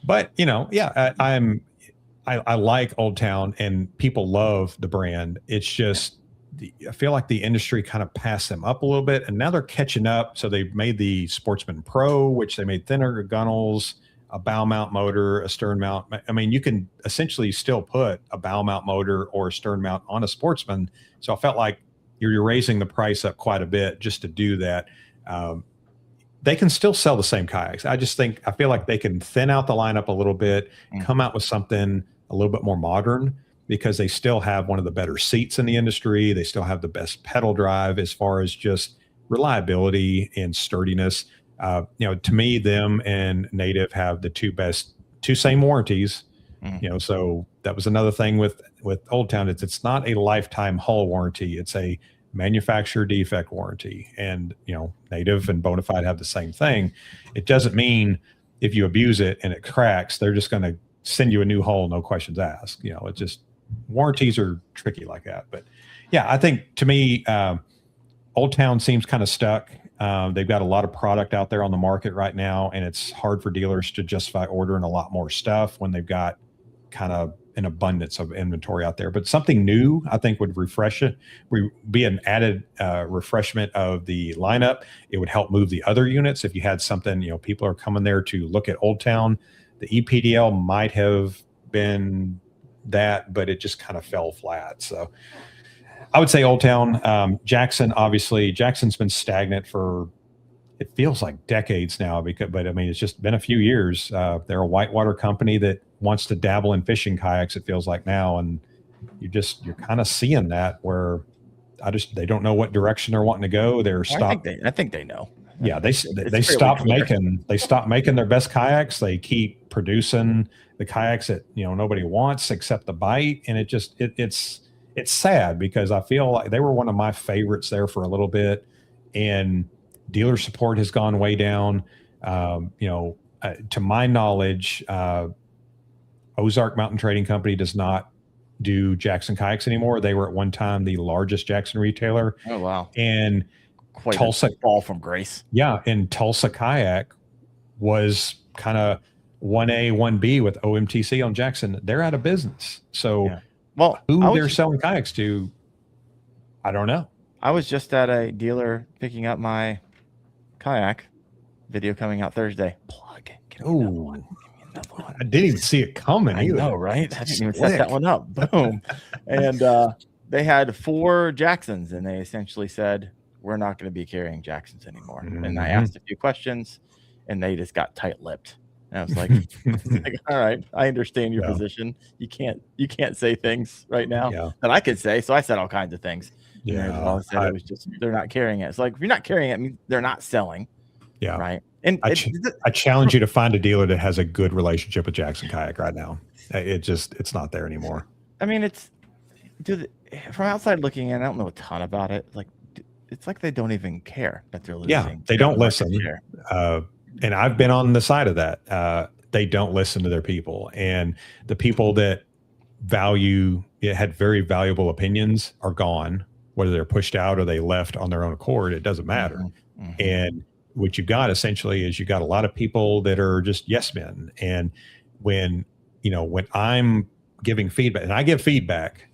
But I like Old Town, and people love the brand. It's just, I feel like the industry kind of passed them up a little bit, and now they're catching up. So they made the Sportsman Pro, which they made thinner gunnels, a bow mount motor, a stern mount. I mean, you can essentially still put a bow mount motor or a stern mount on a Sportsman. So I felt like you're raising the price up quite a bit just to do that. They can still sell the same kayaks. I feel like they can thin out the lineup a little bit, come out with something a little bit more modern, because they still have one of the better seats in the industry. They still have the best pedal drive as far as just reliability and sturdiness. To me, them and Native have the two same warranties. So that was another thing with Old Town. It's not a lifetime hull warranty. It's a manufacturer defect warranty. And, Native and Bonafide have the same thing. It doesn't mean if you abuse it and it cracks, they're just going to send you a new hull, no questions asked. It's just, warranties are tricky like that. But yeah, I think to me, Old Town seems kind of stuck. They've got a lot of product out there on the market right now, and it's hard for dealers to justify ordering a lot more stuff when they've got kind of an abundance of inventory out there. But something new, I think, would refresh it, be an added refreshment of the lineup. It would help move the other units. If you had something, people are coming there to look at Old Town. The EPDL might have been that, but it just kind of fell flat. So I would say Old Town. Jackson's been stagnant for, it feels like decades now, but I mean, it's just been a few years. They're a whitewater company that wants to dabble in fishing kayaks, it feels like now. And you're kind of seeing that where they don't know what direction they're wanting to go. I think they know. Yeah, they stopped making their best kayaks. They keep producing the kayaks that nobody wants except the bite, and it's sad because I feel like they were one of my favorites there for a little bit, and dealer support has gone way down. To my knowledge, Ozark Mountain Trading Company does not do Jackson kayaks anymore. They were at one time the largest Jackson retailer. Oh wow! And quite Tulsa, a fall from grace. Yeah, and Tulsa Kayak was kind of 1A, 1B with OMTC on Jackson. They're out of business. So they're selling kayaks to, I don't know. I was just at a dealer picking up my kayak. Video coming out Thursday. Plug. Oh, I didn't even see it coming. I know, right? I didn't even set that one up. Boom. And they had 4 Jacksons, and they essentially said, we're not going to be carrying Jacksons anymore. And I asked a few questions, and they just got tight-lipped. And I was like, all right, I understand your position. You can't say things right now that I could say. So I said all kinds of things. Yeah, I said it was just they're not carrying it. It's like if you're not carrying it, I mean, they're not selling. Yeah, right. And I challenge you to find a dealer that has a good relationship with Jackson Kayak right now. It's not there anymore. I mean, from outside looking in, I don't know a ton about it. Like, it's like they don't even care that they're losing. Yeah, they don't listen. And I've been on the side of that. They don't listen to their people, and the people that had very valuable opinions are gone. Whether they're pushed out or they left on their own accord, it doesn't matter. And what you've got essentially is you got a lot of people that are just yes men. And when I'm giving feedback, and I give feedback,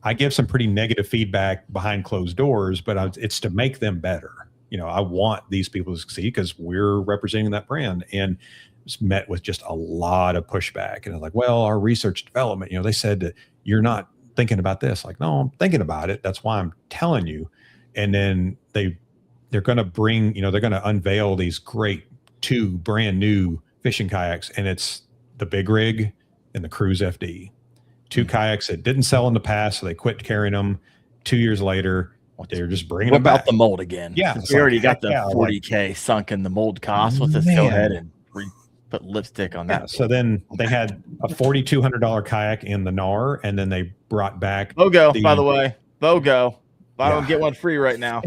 I give some pretty negative feedback behind closed doors, but it's to make them better. I want these people to succeed because we're representing that brand, and it's met with just a lot of pushback. And I'm like, well, our research development, they said that you're not thinking about this. Like, no, I'm thinking about it. That's why I'm telling you. And then they're going to bring, they're going to unveil these great 2 brand new fishing kayaks, and it's the Big Rig and the Cruise FD. 2 kayaks that didn't sell in the past, so they quit carrying them. 2 years later, they're just bringing them back. What about the mold again? Yeah. We already got the $40K sunk in the mold cost. Let's just go ahead and put lipstick on that. Yeah, so then they had a $4,200 kayak in the NAR, and then they brought back BOGO, by the way. BOGO. Buy one, get one free right now.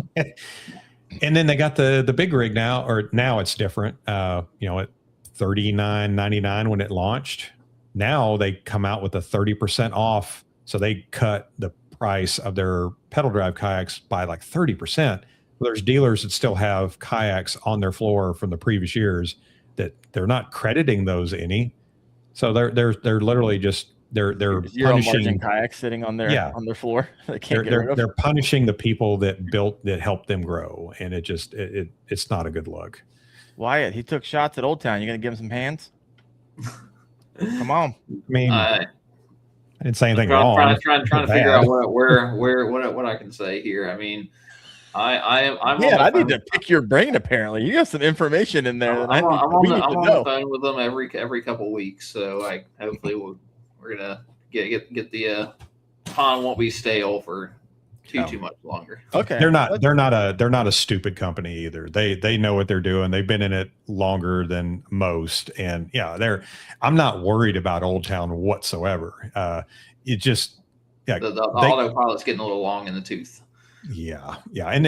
And then they got the Big Rig now, or now it's different. At $39.99 when it launched. Now they come out with a 30% off. So they cut the price of their pedal drive kayaks by like 30%. Well, there's dealers that still have kayaks on their floor from the previous years that they're not crediting those any. So they're literally just they're punishing kayaks sitting on their floor. They're punishing the people that helped them grow, and it's not a good look. Wyatt, he took shots at Old Town. You gonna give him some hands? Come on. I mean, I didn't say anything wrong. Trying to figure out what I can say here. I mean, I need to pick your brain. Apparently, you have some information in there. I'm on the phone with them every couple of weeks. So hopefully we're gonna get the pond won't be stale for too much longer. Okay, they're not a stupid company either. They know what they're doing. They've been in it longer than most, and I'm not worried about Old Town whatsoever. It just the autopilot's getting a little long in the tooth. Yeah, and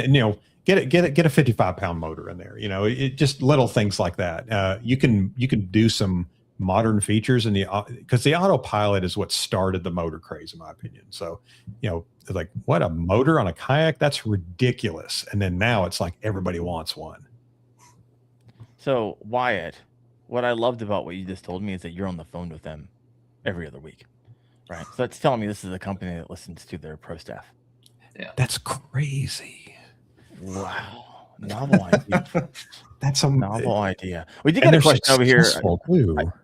get a 55-pound motor in there. It just little things like that. You can do some modern features because the autopilot is what started the motor craze, in my opinion. So, like, what, a motor on a kayak? That's ridiculous. And then now it's like everybody wants one. So, Wyatt, what I loved about what you just told me is that you're on the phone with them every other week, right? So that's telling me this is a company that listens to their pro staff. Yeah, that's crazy. Wow. Novel idea. That's a novel idea. We did get a question over here.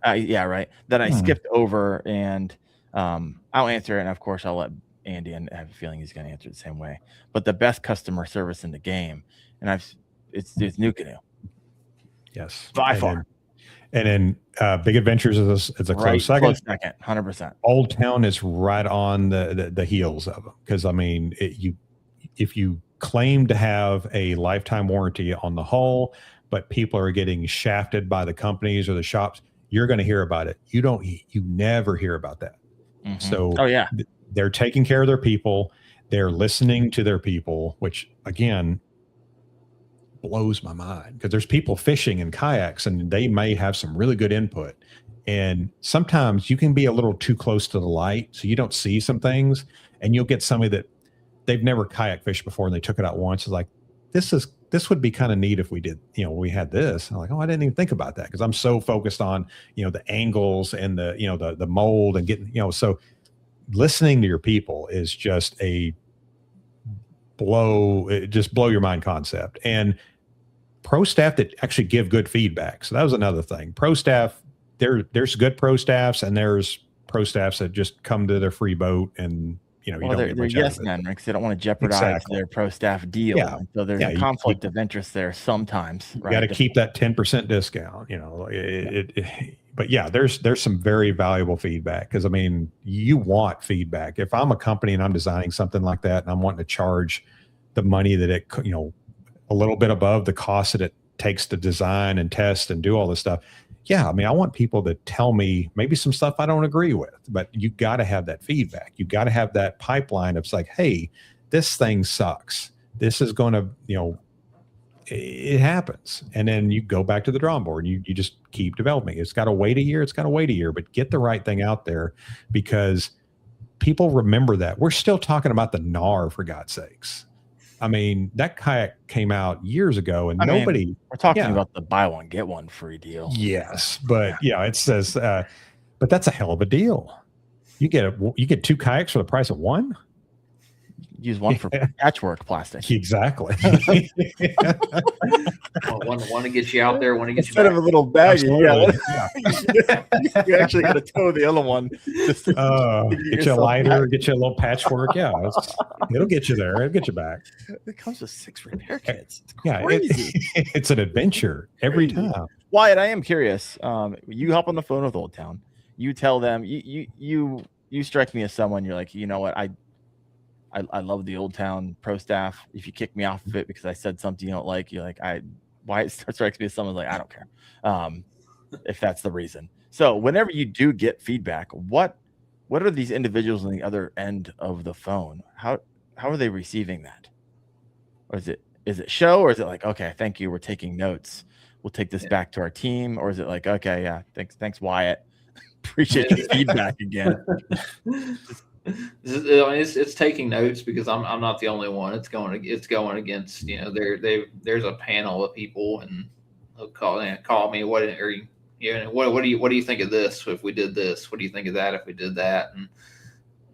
Right. That I skipped over, and I'll answer it. And of course, I'll let Andy, and I have a feeling he's going to answer it the same way. But the best customer service in the game, and it's Nucanoe. Yes, by far. And then Big Adventures is a close second. 100%. Old Town is right on the heels of them, because I mean, if you claim to have a lifetime warranty on the hull, but people are getting shafted by the companies or the shops, you're going to hear about it. You never hear about that. Mm-hmm. So they're taking care of their people. They're listening to their people, which again blows my mind, because there's people fishing in kayaks and they may have some really good input. And sometimes you can be a little too close to the light, so you don't see some things, and you'll get somebody that they've never kayak fished before and they took it out once. It's like, this would be kind of neat if we did, we had this. I'm like, oh, I didn't even think about that, because I'm so focused on, the angles and the mold and getting, so listening to your people is just blow your mind concept. And pro staff that actually give good feedback. So that was another thing. Pro staff, there's good pro staffs, and there's pro staffs that just come to their free boat and, you know, Well, you don't they're get much out yes of it. men because they don't want to jeopardize Exactly. their pro staff deal. Yeah. And so there's Yeah, a you conflict of interest there sometimes, You right? got to keep that 10% discount, you know, but yeah, there's some very valuable feedback because I mean, you want feedback. If I'm a company and I'm designing something like that and I'm wanting to charge the money that it, you know, a little bit above the cost that it takes to design and test and do all this stuff. Yeah. I mean, I want people to tell me maybe some stuff I don't agree with, but you got to have that feedback. You got to have that pipeline of like, hey, this thing sucks. This is going to, you know, it happens. And then you go back to the drawing board and you just keep developing. It's got to wait a year. It's got to wait a year, but get the right thing out there because people remember that. We're still talking about the NAR for God's sakes. I mean, that kayak came out years ago and we're talking about the buy one, get one free deal. Yes. But yeah, it says, but that's a hell of a deal. You get 2 kayaks for the price of one. Use one for patchwork plastic. Exactly. Well, one to get you out there, one to get Instead you of a little bag, Yeah. you actually got to tow the other one. Just to get you a lighter, get you a little patchwork. Yeah, it'll get you there. It'll get you back. It comes with 6 repair kits. It's Yeah, crazy. it's an adventure every time. Wyatt, I am curious. You hop on the phone with Old Town. You tell them you strike me as someone. You're like, you know what, I love the Old Town pro staff. If you kick me off of it because I said something you don't like, you're like, Wyatt strikes me as someone like, I don't care. If that's the reason. So whenever you do get feedback, what are these individuals on the other end of the phone? How are they receiving that? Or is it show, or is it like, okay, thank you, we're taking notes, we'll take this back to our team? Or is it like, okay, yeah, thanks Wyatt, appreciate your feedback again? It's taking notes because I'm not the only one. It's going against, you know, there's a panel of people and they'll call me, what do you think of this if we did this? What do you think of that if we did that? And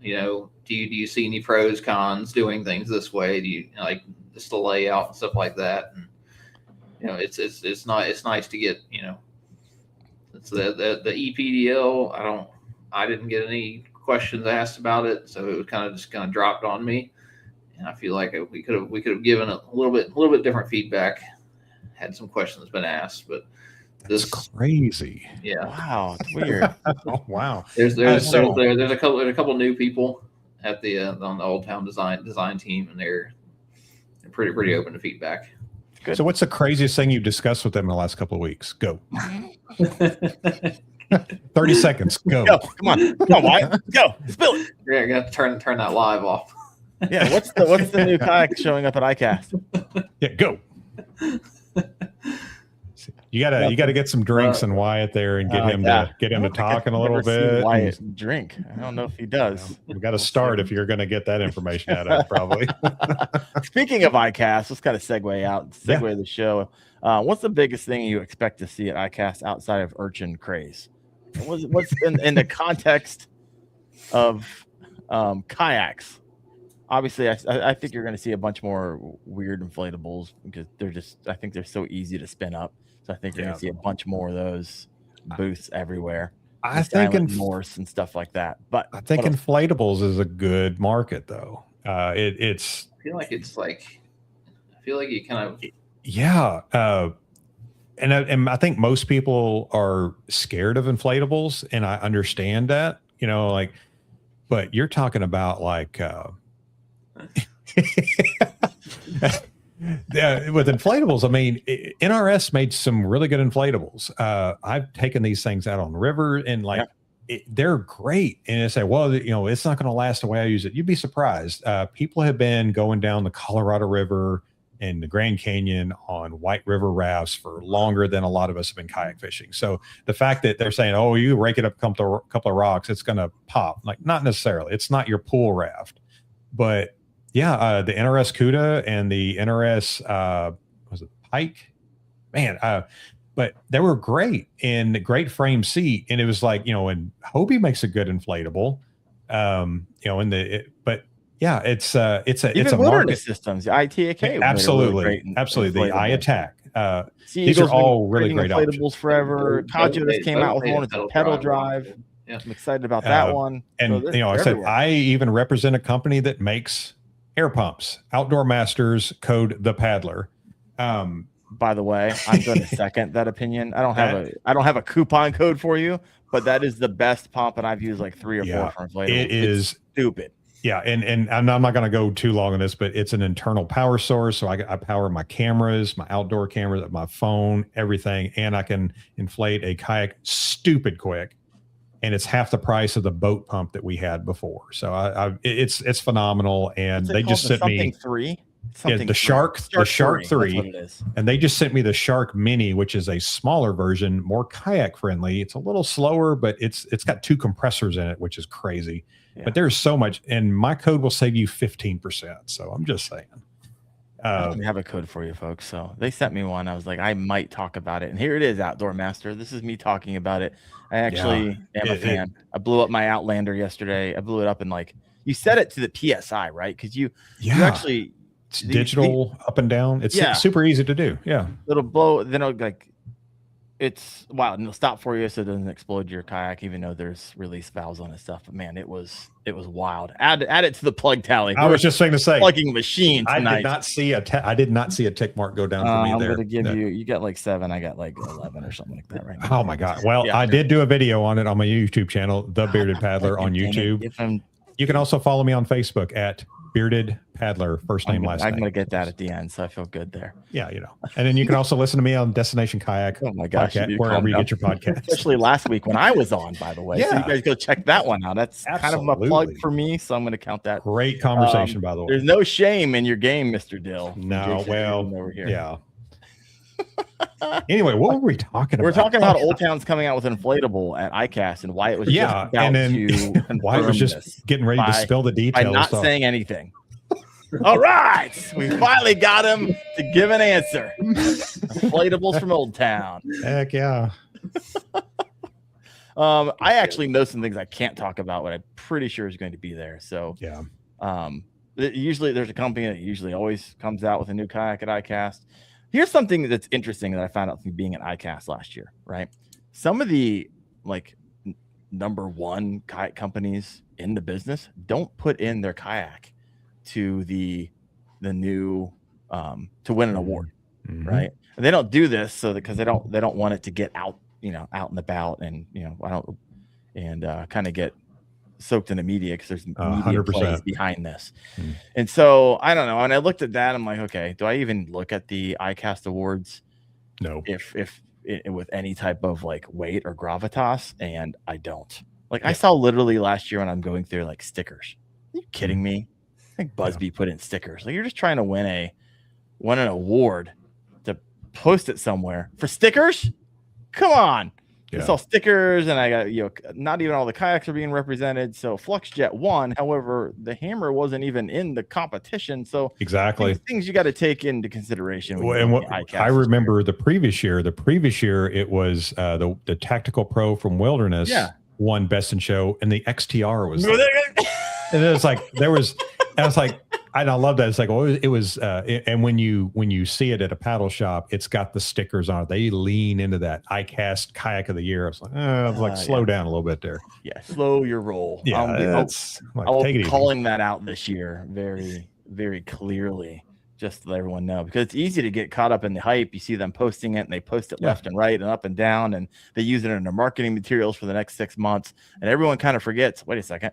you know, do you see any pros, cons doing things this way? Do you like just the layout and stuff like that? And you know, it's nice to get, you know, it's the EPDL. I didn't get any questions asked about it, so it was kind of dropped on me, and I feel like we could have given a little bit different feedback had some questions been asked. But That's crazy. Yeah, wow, it's weird. Oh, wow. There's a couple new people at the on the Old Town design team, and they're pretty open to feedback. Good. So what's the craziest thing you've discussed with them in the last couple of weeks? Go. 30 seconds. Go. Come on, Wyatt. Go. Spill it. You're gonna have to turn that live off. Yeah. What's the new kayak showing up at ICAST? Yeah, go. You gotta get some drinks and Wyatt there and get him to talking a little bit. Wyatt drink. I don't know if he does. We got to start if you're going to get that information out of it, probably. Speaking of ICAST, let's kind of segue the show. What's the biggest thing you expect to see at ICAST outside of urchin craze? What's in the context of kayaks? Obviously, I think you're going to see a bunch more weird inflatables because I think they're so easy to spin up. So I think you're going to see a bunch more of those booths everywhere. I think Morse and stuff like that. But I think inflatables is a good market, though. It's. I feel like you kind of. Yeah. And I think most people are scared of inflatables, and I understand that, you know, like, but you're talking about like, with inflatables, I mean, NRS made some really good inflatables. I've taken these things out on the river and like, they're great. And they say, well, you know, it's not going to last the way I use it. You'd be surprised. People have been going down the Colorado River and the Grand Canyon on White River rafts for longer than a lot of us have been kayak fishing. So the fact that they're saying, oh, you rake it up a couple of rocks, it's going to pop. Like, not necessarily. It's not your pool raft. But yeah, the NRS Cuda and the NRS, was it Pike? Man, but they were great and great frame seat. And it was like, you know, and Hobie makes a good inflatable, you know, but yeah, it's a market systems, the ITAK. Absolutely. Absolutely. The iAttack. These are all really great inflatables forever. Kajo just came out with one. It's a pedal drive. Yeah. I'm excited about that one. And So you know, I said I even represent a company that makes air pumps. Outdoor Masters, code the Paddler. By the way, I'm going to second that opinion. I don't have a coupon code for you, but that is the best pump, and I've used like 3 or 4 for inflatables. It is stupid. Yeah, and I'm not going to go too long on this, but it's an internal power source, so I power my cameras, my outdoor cameras, my phone, everything, and I can inflate a kayak stupid quick, and it's half the price of the boat pump that we had before. So it's phenomenal, and they just sent me 3. The Shark 3, That's what it is. and they just sent me the Shark Mini, which is a smaller version, more kayak friendly. It's a little slower, but it's got 2 compressors in it, which is crazy. Yeah. But there's so much, and my code will save you 15%. So I'm just saying. I don't have a code for you folks. So they sent me one. I was like, I might talk about it. And here it is, Outdoor Master. This is me talking about it. I actually am a fan. I blew up my Outlander yesterday. I blew it up in you set it to the PSI, right? Because you actually, it's digital up and down. It's super easy to do. Yeah. It'll blow. Then it'll it's wild, and it'll stop for you so it doesn't explode your kayak, even though there's release valves on it stuff. But man, it was wild. Add it to the plug tally. I was just saying to say, plugging machine tonight. I did not see a tick mark go down for me there. I'm gonna give you got 7, I got 11 or something like that right now. Oh my god. Well, I did do a video on it on my YouTube channel, The Bearded Paddler on YouTube. You can also follow me on Facebook at Bearded Paddler, first name, last name. I'm going to get that at the end, so I feel good there. Yeah, And then you can also listen to me on Destination Kayak. Oh my gosh, wherever you get your podcast. Especially last week when I was on, by the way. Yeah. So you guys go check that one out. That's kind of a plug for me, so I'm going to count that. Great conversation, by the way. There's no shame in your game, Mr. Dill. No, well, over here. Yeah. Anyway, what were we talking about? We're talking about Old Town's coming out with inflatable at ICAST, and Wyatt was Wyatt was just getting ready to spill the details by not saying anything. All right, we finally got him to give an answer. Inflatables from Old Town. Heck yeah. I actually know some things I can't talk about, but I'm pretty sure is going to be there. So yeah. Usually there's a company that usually always comes out with a new kayak at ICAST. Here's something that's interesting that I found out from being at ICAST last year, right? Some of the number 1 kayak companies in the business don't put in their kayak to the new to win an award, right? And they don't do this because they don't want it to get out, out and about, and kind of get soaked in the media, because there's media plays behind this. And so I don't know. And I looked at that, I'm like, okay, do I even look at the ICAST awards? No. If with any type of weight or gravitas, and I don't. I saw literally last year when I'm going through stickers. Are you kidding me? I think Busby put in stickers. You're just trying to win an award to post it somewhere for stickers? Come on. I saw stickers, and I got, not even all the kayaks are being represented. So FluxJet won. However, the Hammer wasn't even in the competition. So exactly things you got to take into consideration. Well, and what I remember the previous year, it was the Tactical Pro from Wilderness won Best in Show, and the XTR was and it was I love that. It's and when you see it at a paddle shop, it's got the stickers on it. They lean into that ICAST Kayak of the Year. I was slow down a little bit there. Yeah, slow your roll. Yeah, I'll be calling that out this year very, very clearly, just to let everyone know, because it's easy to get caught up in the hype. You see them posting it, and they post it left and right and up and down, and they use it in their marketing materials for the next 6 months, and everyone kind of forgets. Wait a second.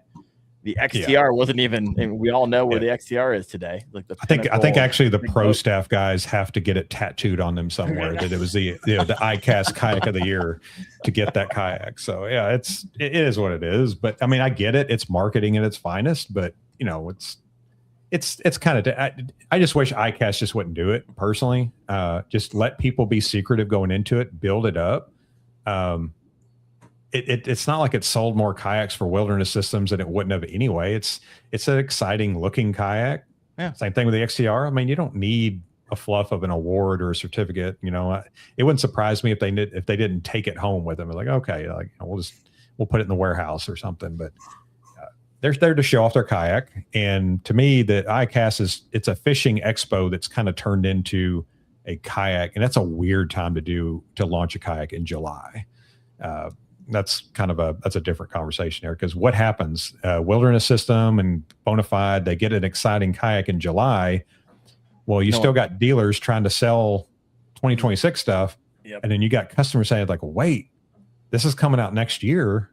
The XTR wasn't even, and we all know where the XTR is today. I think actually the pro staff guys have to get it tattooed on them somewhere that it was the ICAST Kayak of the Year to get that kayak. So yeah, it is what it is. But I mean, I get it. It's marketing at its finest, but it's kind of, I just wish ICAST just wouldn't do it personally. Just let people be secretive going into it, build it up. It's not like it sold more kayaks for Wilderness Systems than it wouldn't have anyway. It's an exciting looking kayak. Yeah. Same thing with the XCR. I mean, you don't need a fluff of an award or a certificate. It wouldn't surprise me if they didn't take it home with them. Okay, we'll put it in the warehouse or something. But they're there to show off their kayak. And to me, the ICAST it's a fishing expo that's kind of turned into a kayak, and that's a weird time to launch a kayak in July. that's a different conversation there, because what happens, Wilderness System and Bonafide, they get an exciting kayak in July. Well, you still got dealers trying to sell 2026 stuff. Yep. And then you got customers saying like, wait, this is coming out next year.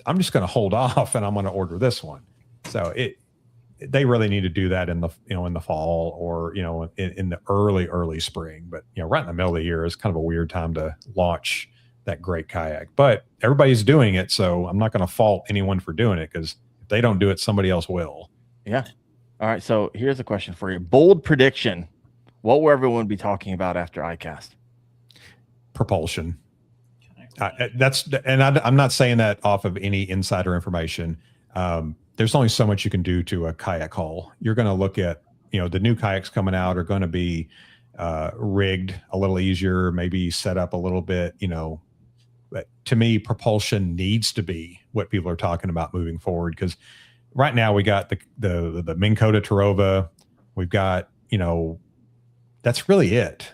I'm just going to hold off and I'm going to order this one. So they really need to do that in the fall, or, in the early spring. But, right in the middle of the year is kind of a weird time to launch that great kayak, but everybody's doing it. So I'm not going to fault anyone for doing it, because if they don't do it, somebody else will. Yeah. All right. So here's a question for you. Bold prediction. What will everyone be talking about after ICAST? Propulsion. I'm not saying that off of any insider information. There's only so much you can do to a kayak hull. You're going to look at, the new kayaks coming out are going to be rigged a little easier, maybe set up a little bit, but to me, propulsion needs to be what people are talking about moving forward. Because right now we got the Minn Kota Tarova. We've got, that's really it.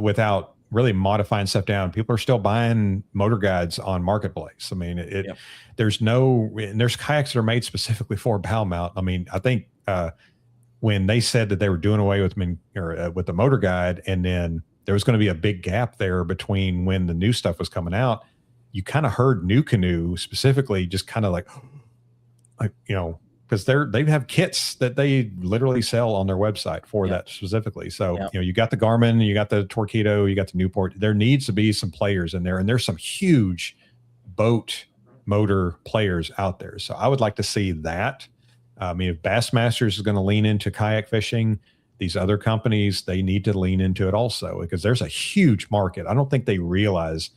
Without really modifying stuff down, people are still buying motor guides on Marketplace. I mean, there's kayaks that are made specifically for bow mount. I mean, I think when they said that they were doing away with with the motor guide, and then there was going to be a big gap there between when the new stuff was coming out, you kind of heard New Canoe specifically just kind of like, because they have kits that they literally sell on their website for that specifically. So, you got the Garmin, you got the Torqeedo, you got the Newport. There needs to be some players in there, and there's some huge boat motor players out there. So I would like to see that. I mean, if Bassmasters is going to lean into kayak fishing, these other companies, they need to lean into it also, because there's a huge market. I don't think they realize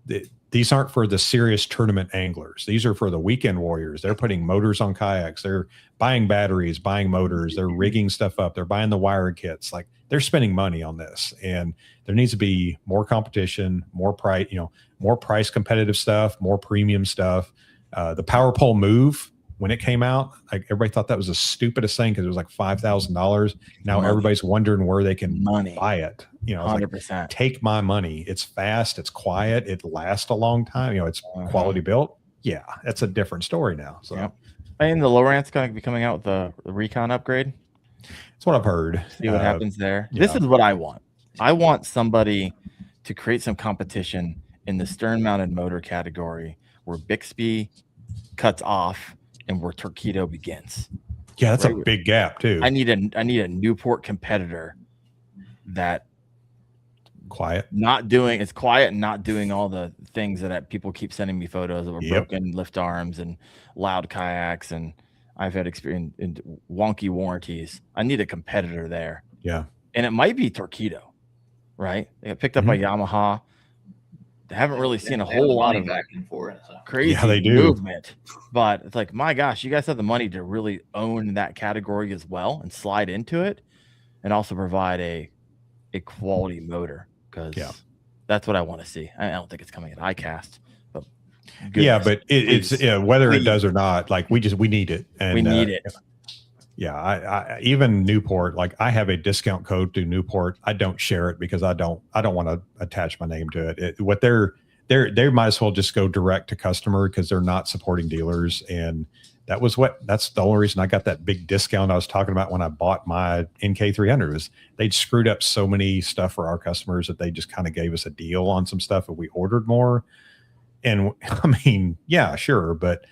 that these aren't for the serious tournament anglers. These are for the weekend warriors. They're putting motors on kayaks. They're buying batteries, buying motors. They're rigging stuff up. They're buying the wire kits. Like, they're spending money on this, and there needs to be more competition, more price competitive stuff, more premium stuff. The Power Pole Move, when it came out, like, everybody thought that was the stupidest thing, because it was like $5,000. Now everybody's wondering where they can buy it. 100%. Like, take my money. It's fast. It's quiet. It lasts a long time. It's quality built. Yeah, that's a different story now. So, and the Lowrance going to be coming out with the Recon upgrade. That's what I've heard. See what happens there. This is what I want. I want somebody to create some competition in the stern-mounted motor category, where Bixby cuts off and where Torqeedo begins. Yeah, that's a big gap too. I need a Newport competitor that it's quiet and not doing all the things that people keep sending me photos of broken lift arms and loud kayaks, and I've had experience in wonky warranties. I need a competitor there. Yeah. And it might be Torqeedo, right? They got picked up by Yamaha. They haven't really seen a whole lot of back and forth, crazy movement, but it's like, my gosh, you guys have the money to really own that category as well and slide into it, and also provide a quality motor, because that's what I want to see. I don't think it's coming at ICAST, but but it's whether it does or not, like, we need it, and we need it. Yeah, I even Newport, like, I have a discount code through Newport. I don't share it because I don't want to attach my name to it. What they might as well just go direct to customer, because they're not supporting dealers. And that's the only reason I got that big discount I was talking about when I bought my NK300, was they'd screwed up so many stuff for our customers that they just kind of gave us a deal on some stuff if we ordered more. And I mean, yeah, sure. But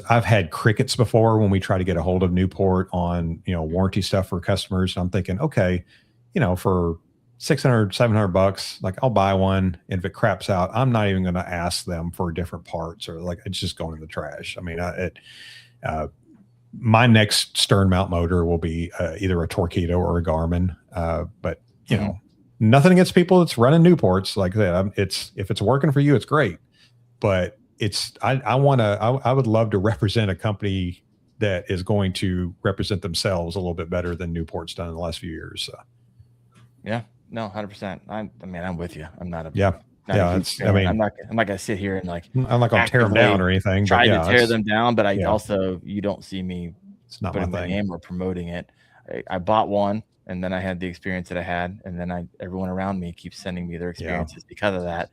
I've had crickets before when we try to get a hold of Newport on, warranty stuff for customers. I'm thinking, okay, for $600, $700, like, I'll buy one. And if it craps out, I'm not even going to ask them for different parts, or like, it's just going in the trash. I mean, my next stern mount motor will be either a Torqeedo or a Garmin. But nothing against people that's running Newports. Like that, if it's working for you, it's great. But I would love to represent a company that is going to represent themselves a little bit better than Newport's done in the last few years. So. Yeah, no, 100%. I'm with you. I'm not a I'm not gonna sit here and like, I'm not gonna tear them down or anything. Try to tear them down, but you don't see me it's not putting my name or promoting it. I bought one, and then I had the experience that I had, and then everyone around me keeps sending me their experiences because of that.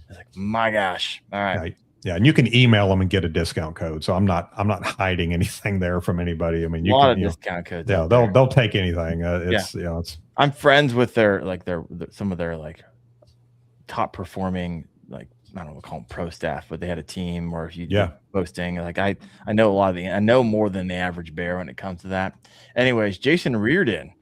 I was like, my gosh. All right. Yeah, and you can email them and get a discount code. So I'm not hiding anything there from anybody. I mean, A lot of discount codes. Yeah, they'll take anything. It's I'm friends with their some of their like top performing, like, I don't know, call them pro staff, but they had a team, or if you do posting, like I know I know more than the average bear when it comes to that. Anyways, Jason Reardon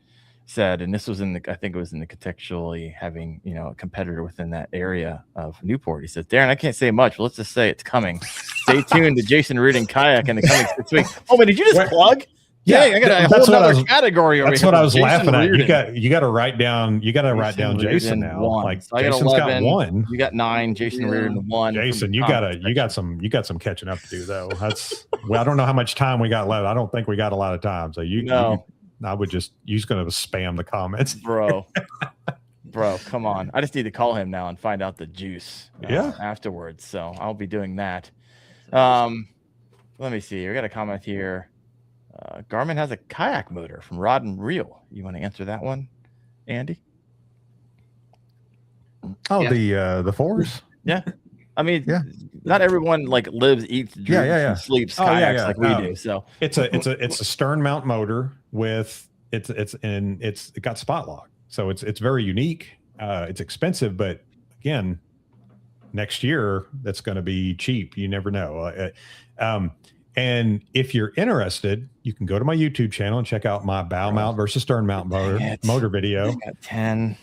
said, and this was I think it was in the contextually having, a competitor within that area of Newport. He says, Daren, I can't say much, but let's just say it's coming. Stay tuned to Jason Reardon Kayak in the coming 6 weeks. Oh, but did you just plug? Yeah, I got a whole other category over here. That's what I was laughing at. You got to write down. You got to write down Jason now. 1. Like, so Jason's got 1. You got 9. Jason Reardon 1. Jason, you got some catching up to do though. I don't know how much time we got left. I don't think we got a lot of time. So I would you're just going to spam the comments, bro. Come on. I just need to call him now and find out the juice afterwards. So I'll be doing that. Let me see. We got a comment here. Garmin has a kayak motor from Rod and Reel. You want to answer that one, Andy? Oh, the fours? Yeah. I mean, not everyone like lives, eats, drinks, and sleeps kayaks like we do. So it's a stern mount motor with it got spot lock. So it's very unique. It's expensive, but again, next year that's going to be cheap. You never know. And if you're interested, you can go to my YouTube channel and check out my bow mount versus stern mount motor video. Got 10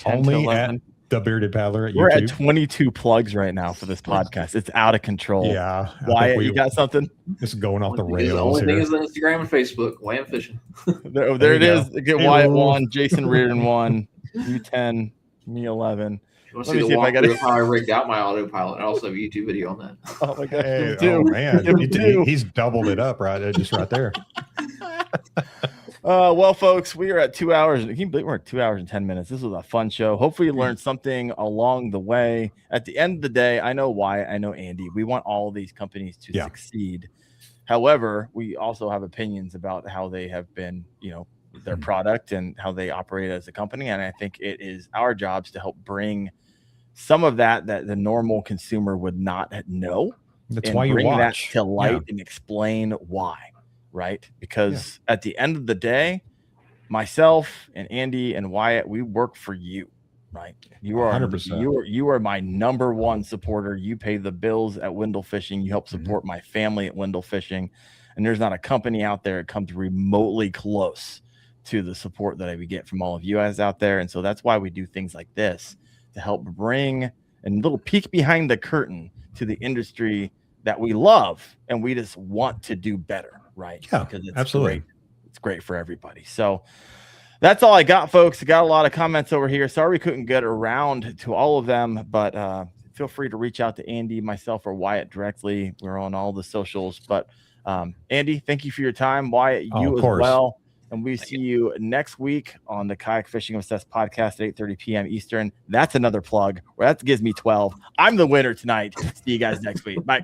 only at The Bearded Paddler at YouTube. We're at 22 plugs right now for this podcast. It's out of control. Yeah. Wyatt, you got something? It's going off the rails. The only thing is on Instagram and Facebook. Wyatt Fishing. there it is. Get Wyatt 1, Jason Reardon 1, you 10, me 11. Let me see if I got how I rigged out my autopilot. I also have a YouTube video on that. Oh my gosh! Oh man, he's doubled it up right there. Well, folks, we are at 2 hours. We're at 2 hours and 10 minutes. This was a fun show. Hopefully, you learned something along the way. At the end of the day, I know Wyatt, I know Andy. We want all of these companies to succeed. However, we also have opinions about how they have been, their product and how they operate as a company. And I think it is our jobs to help bring some of that the normal consumer would not know. That's why you bring watch that to light and explain why, right? Because at the end of the day, myself and Andy and Wyatt, we work for you, right? You are 100%. You are my number one supporter. You pay the bills at Wendell Fishing. You help support my family at Wendell Fishing, and there's not a company out there that comes remotely close to the support that I would get from all of you guys out there. And so that's why we do things like this, to help bring a little peek behind the curtain to the industry that we love and we just want to do better, right? Yeah, because it's absolutely. It's great for everybody. So that's all I got, folks. I got a lot of comments over here. Sorry we couldn't get around to all of them, but feel free to reach out to Andy, myself, or Wyatt directly. We're on all the socials. But Andy, thank you for your time. Wyatt, you as well. And we see you next week on the Kayak Fishing Obsessed podcast at 8:30 p.m. Eastern. That's another plug. That gives me 12. I'm the winner tonight. See you guys next week. Bye.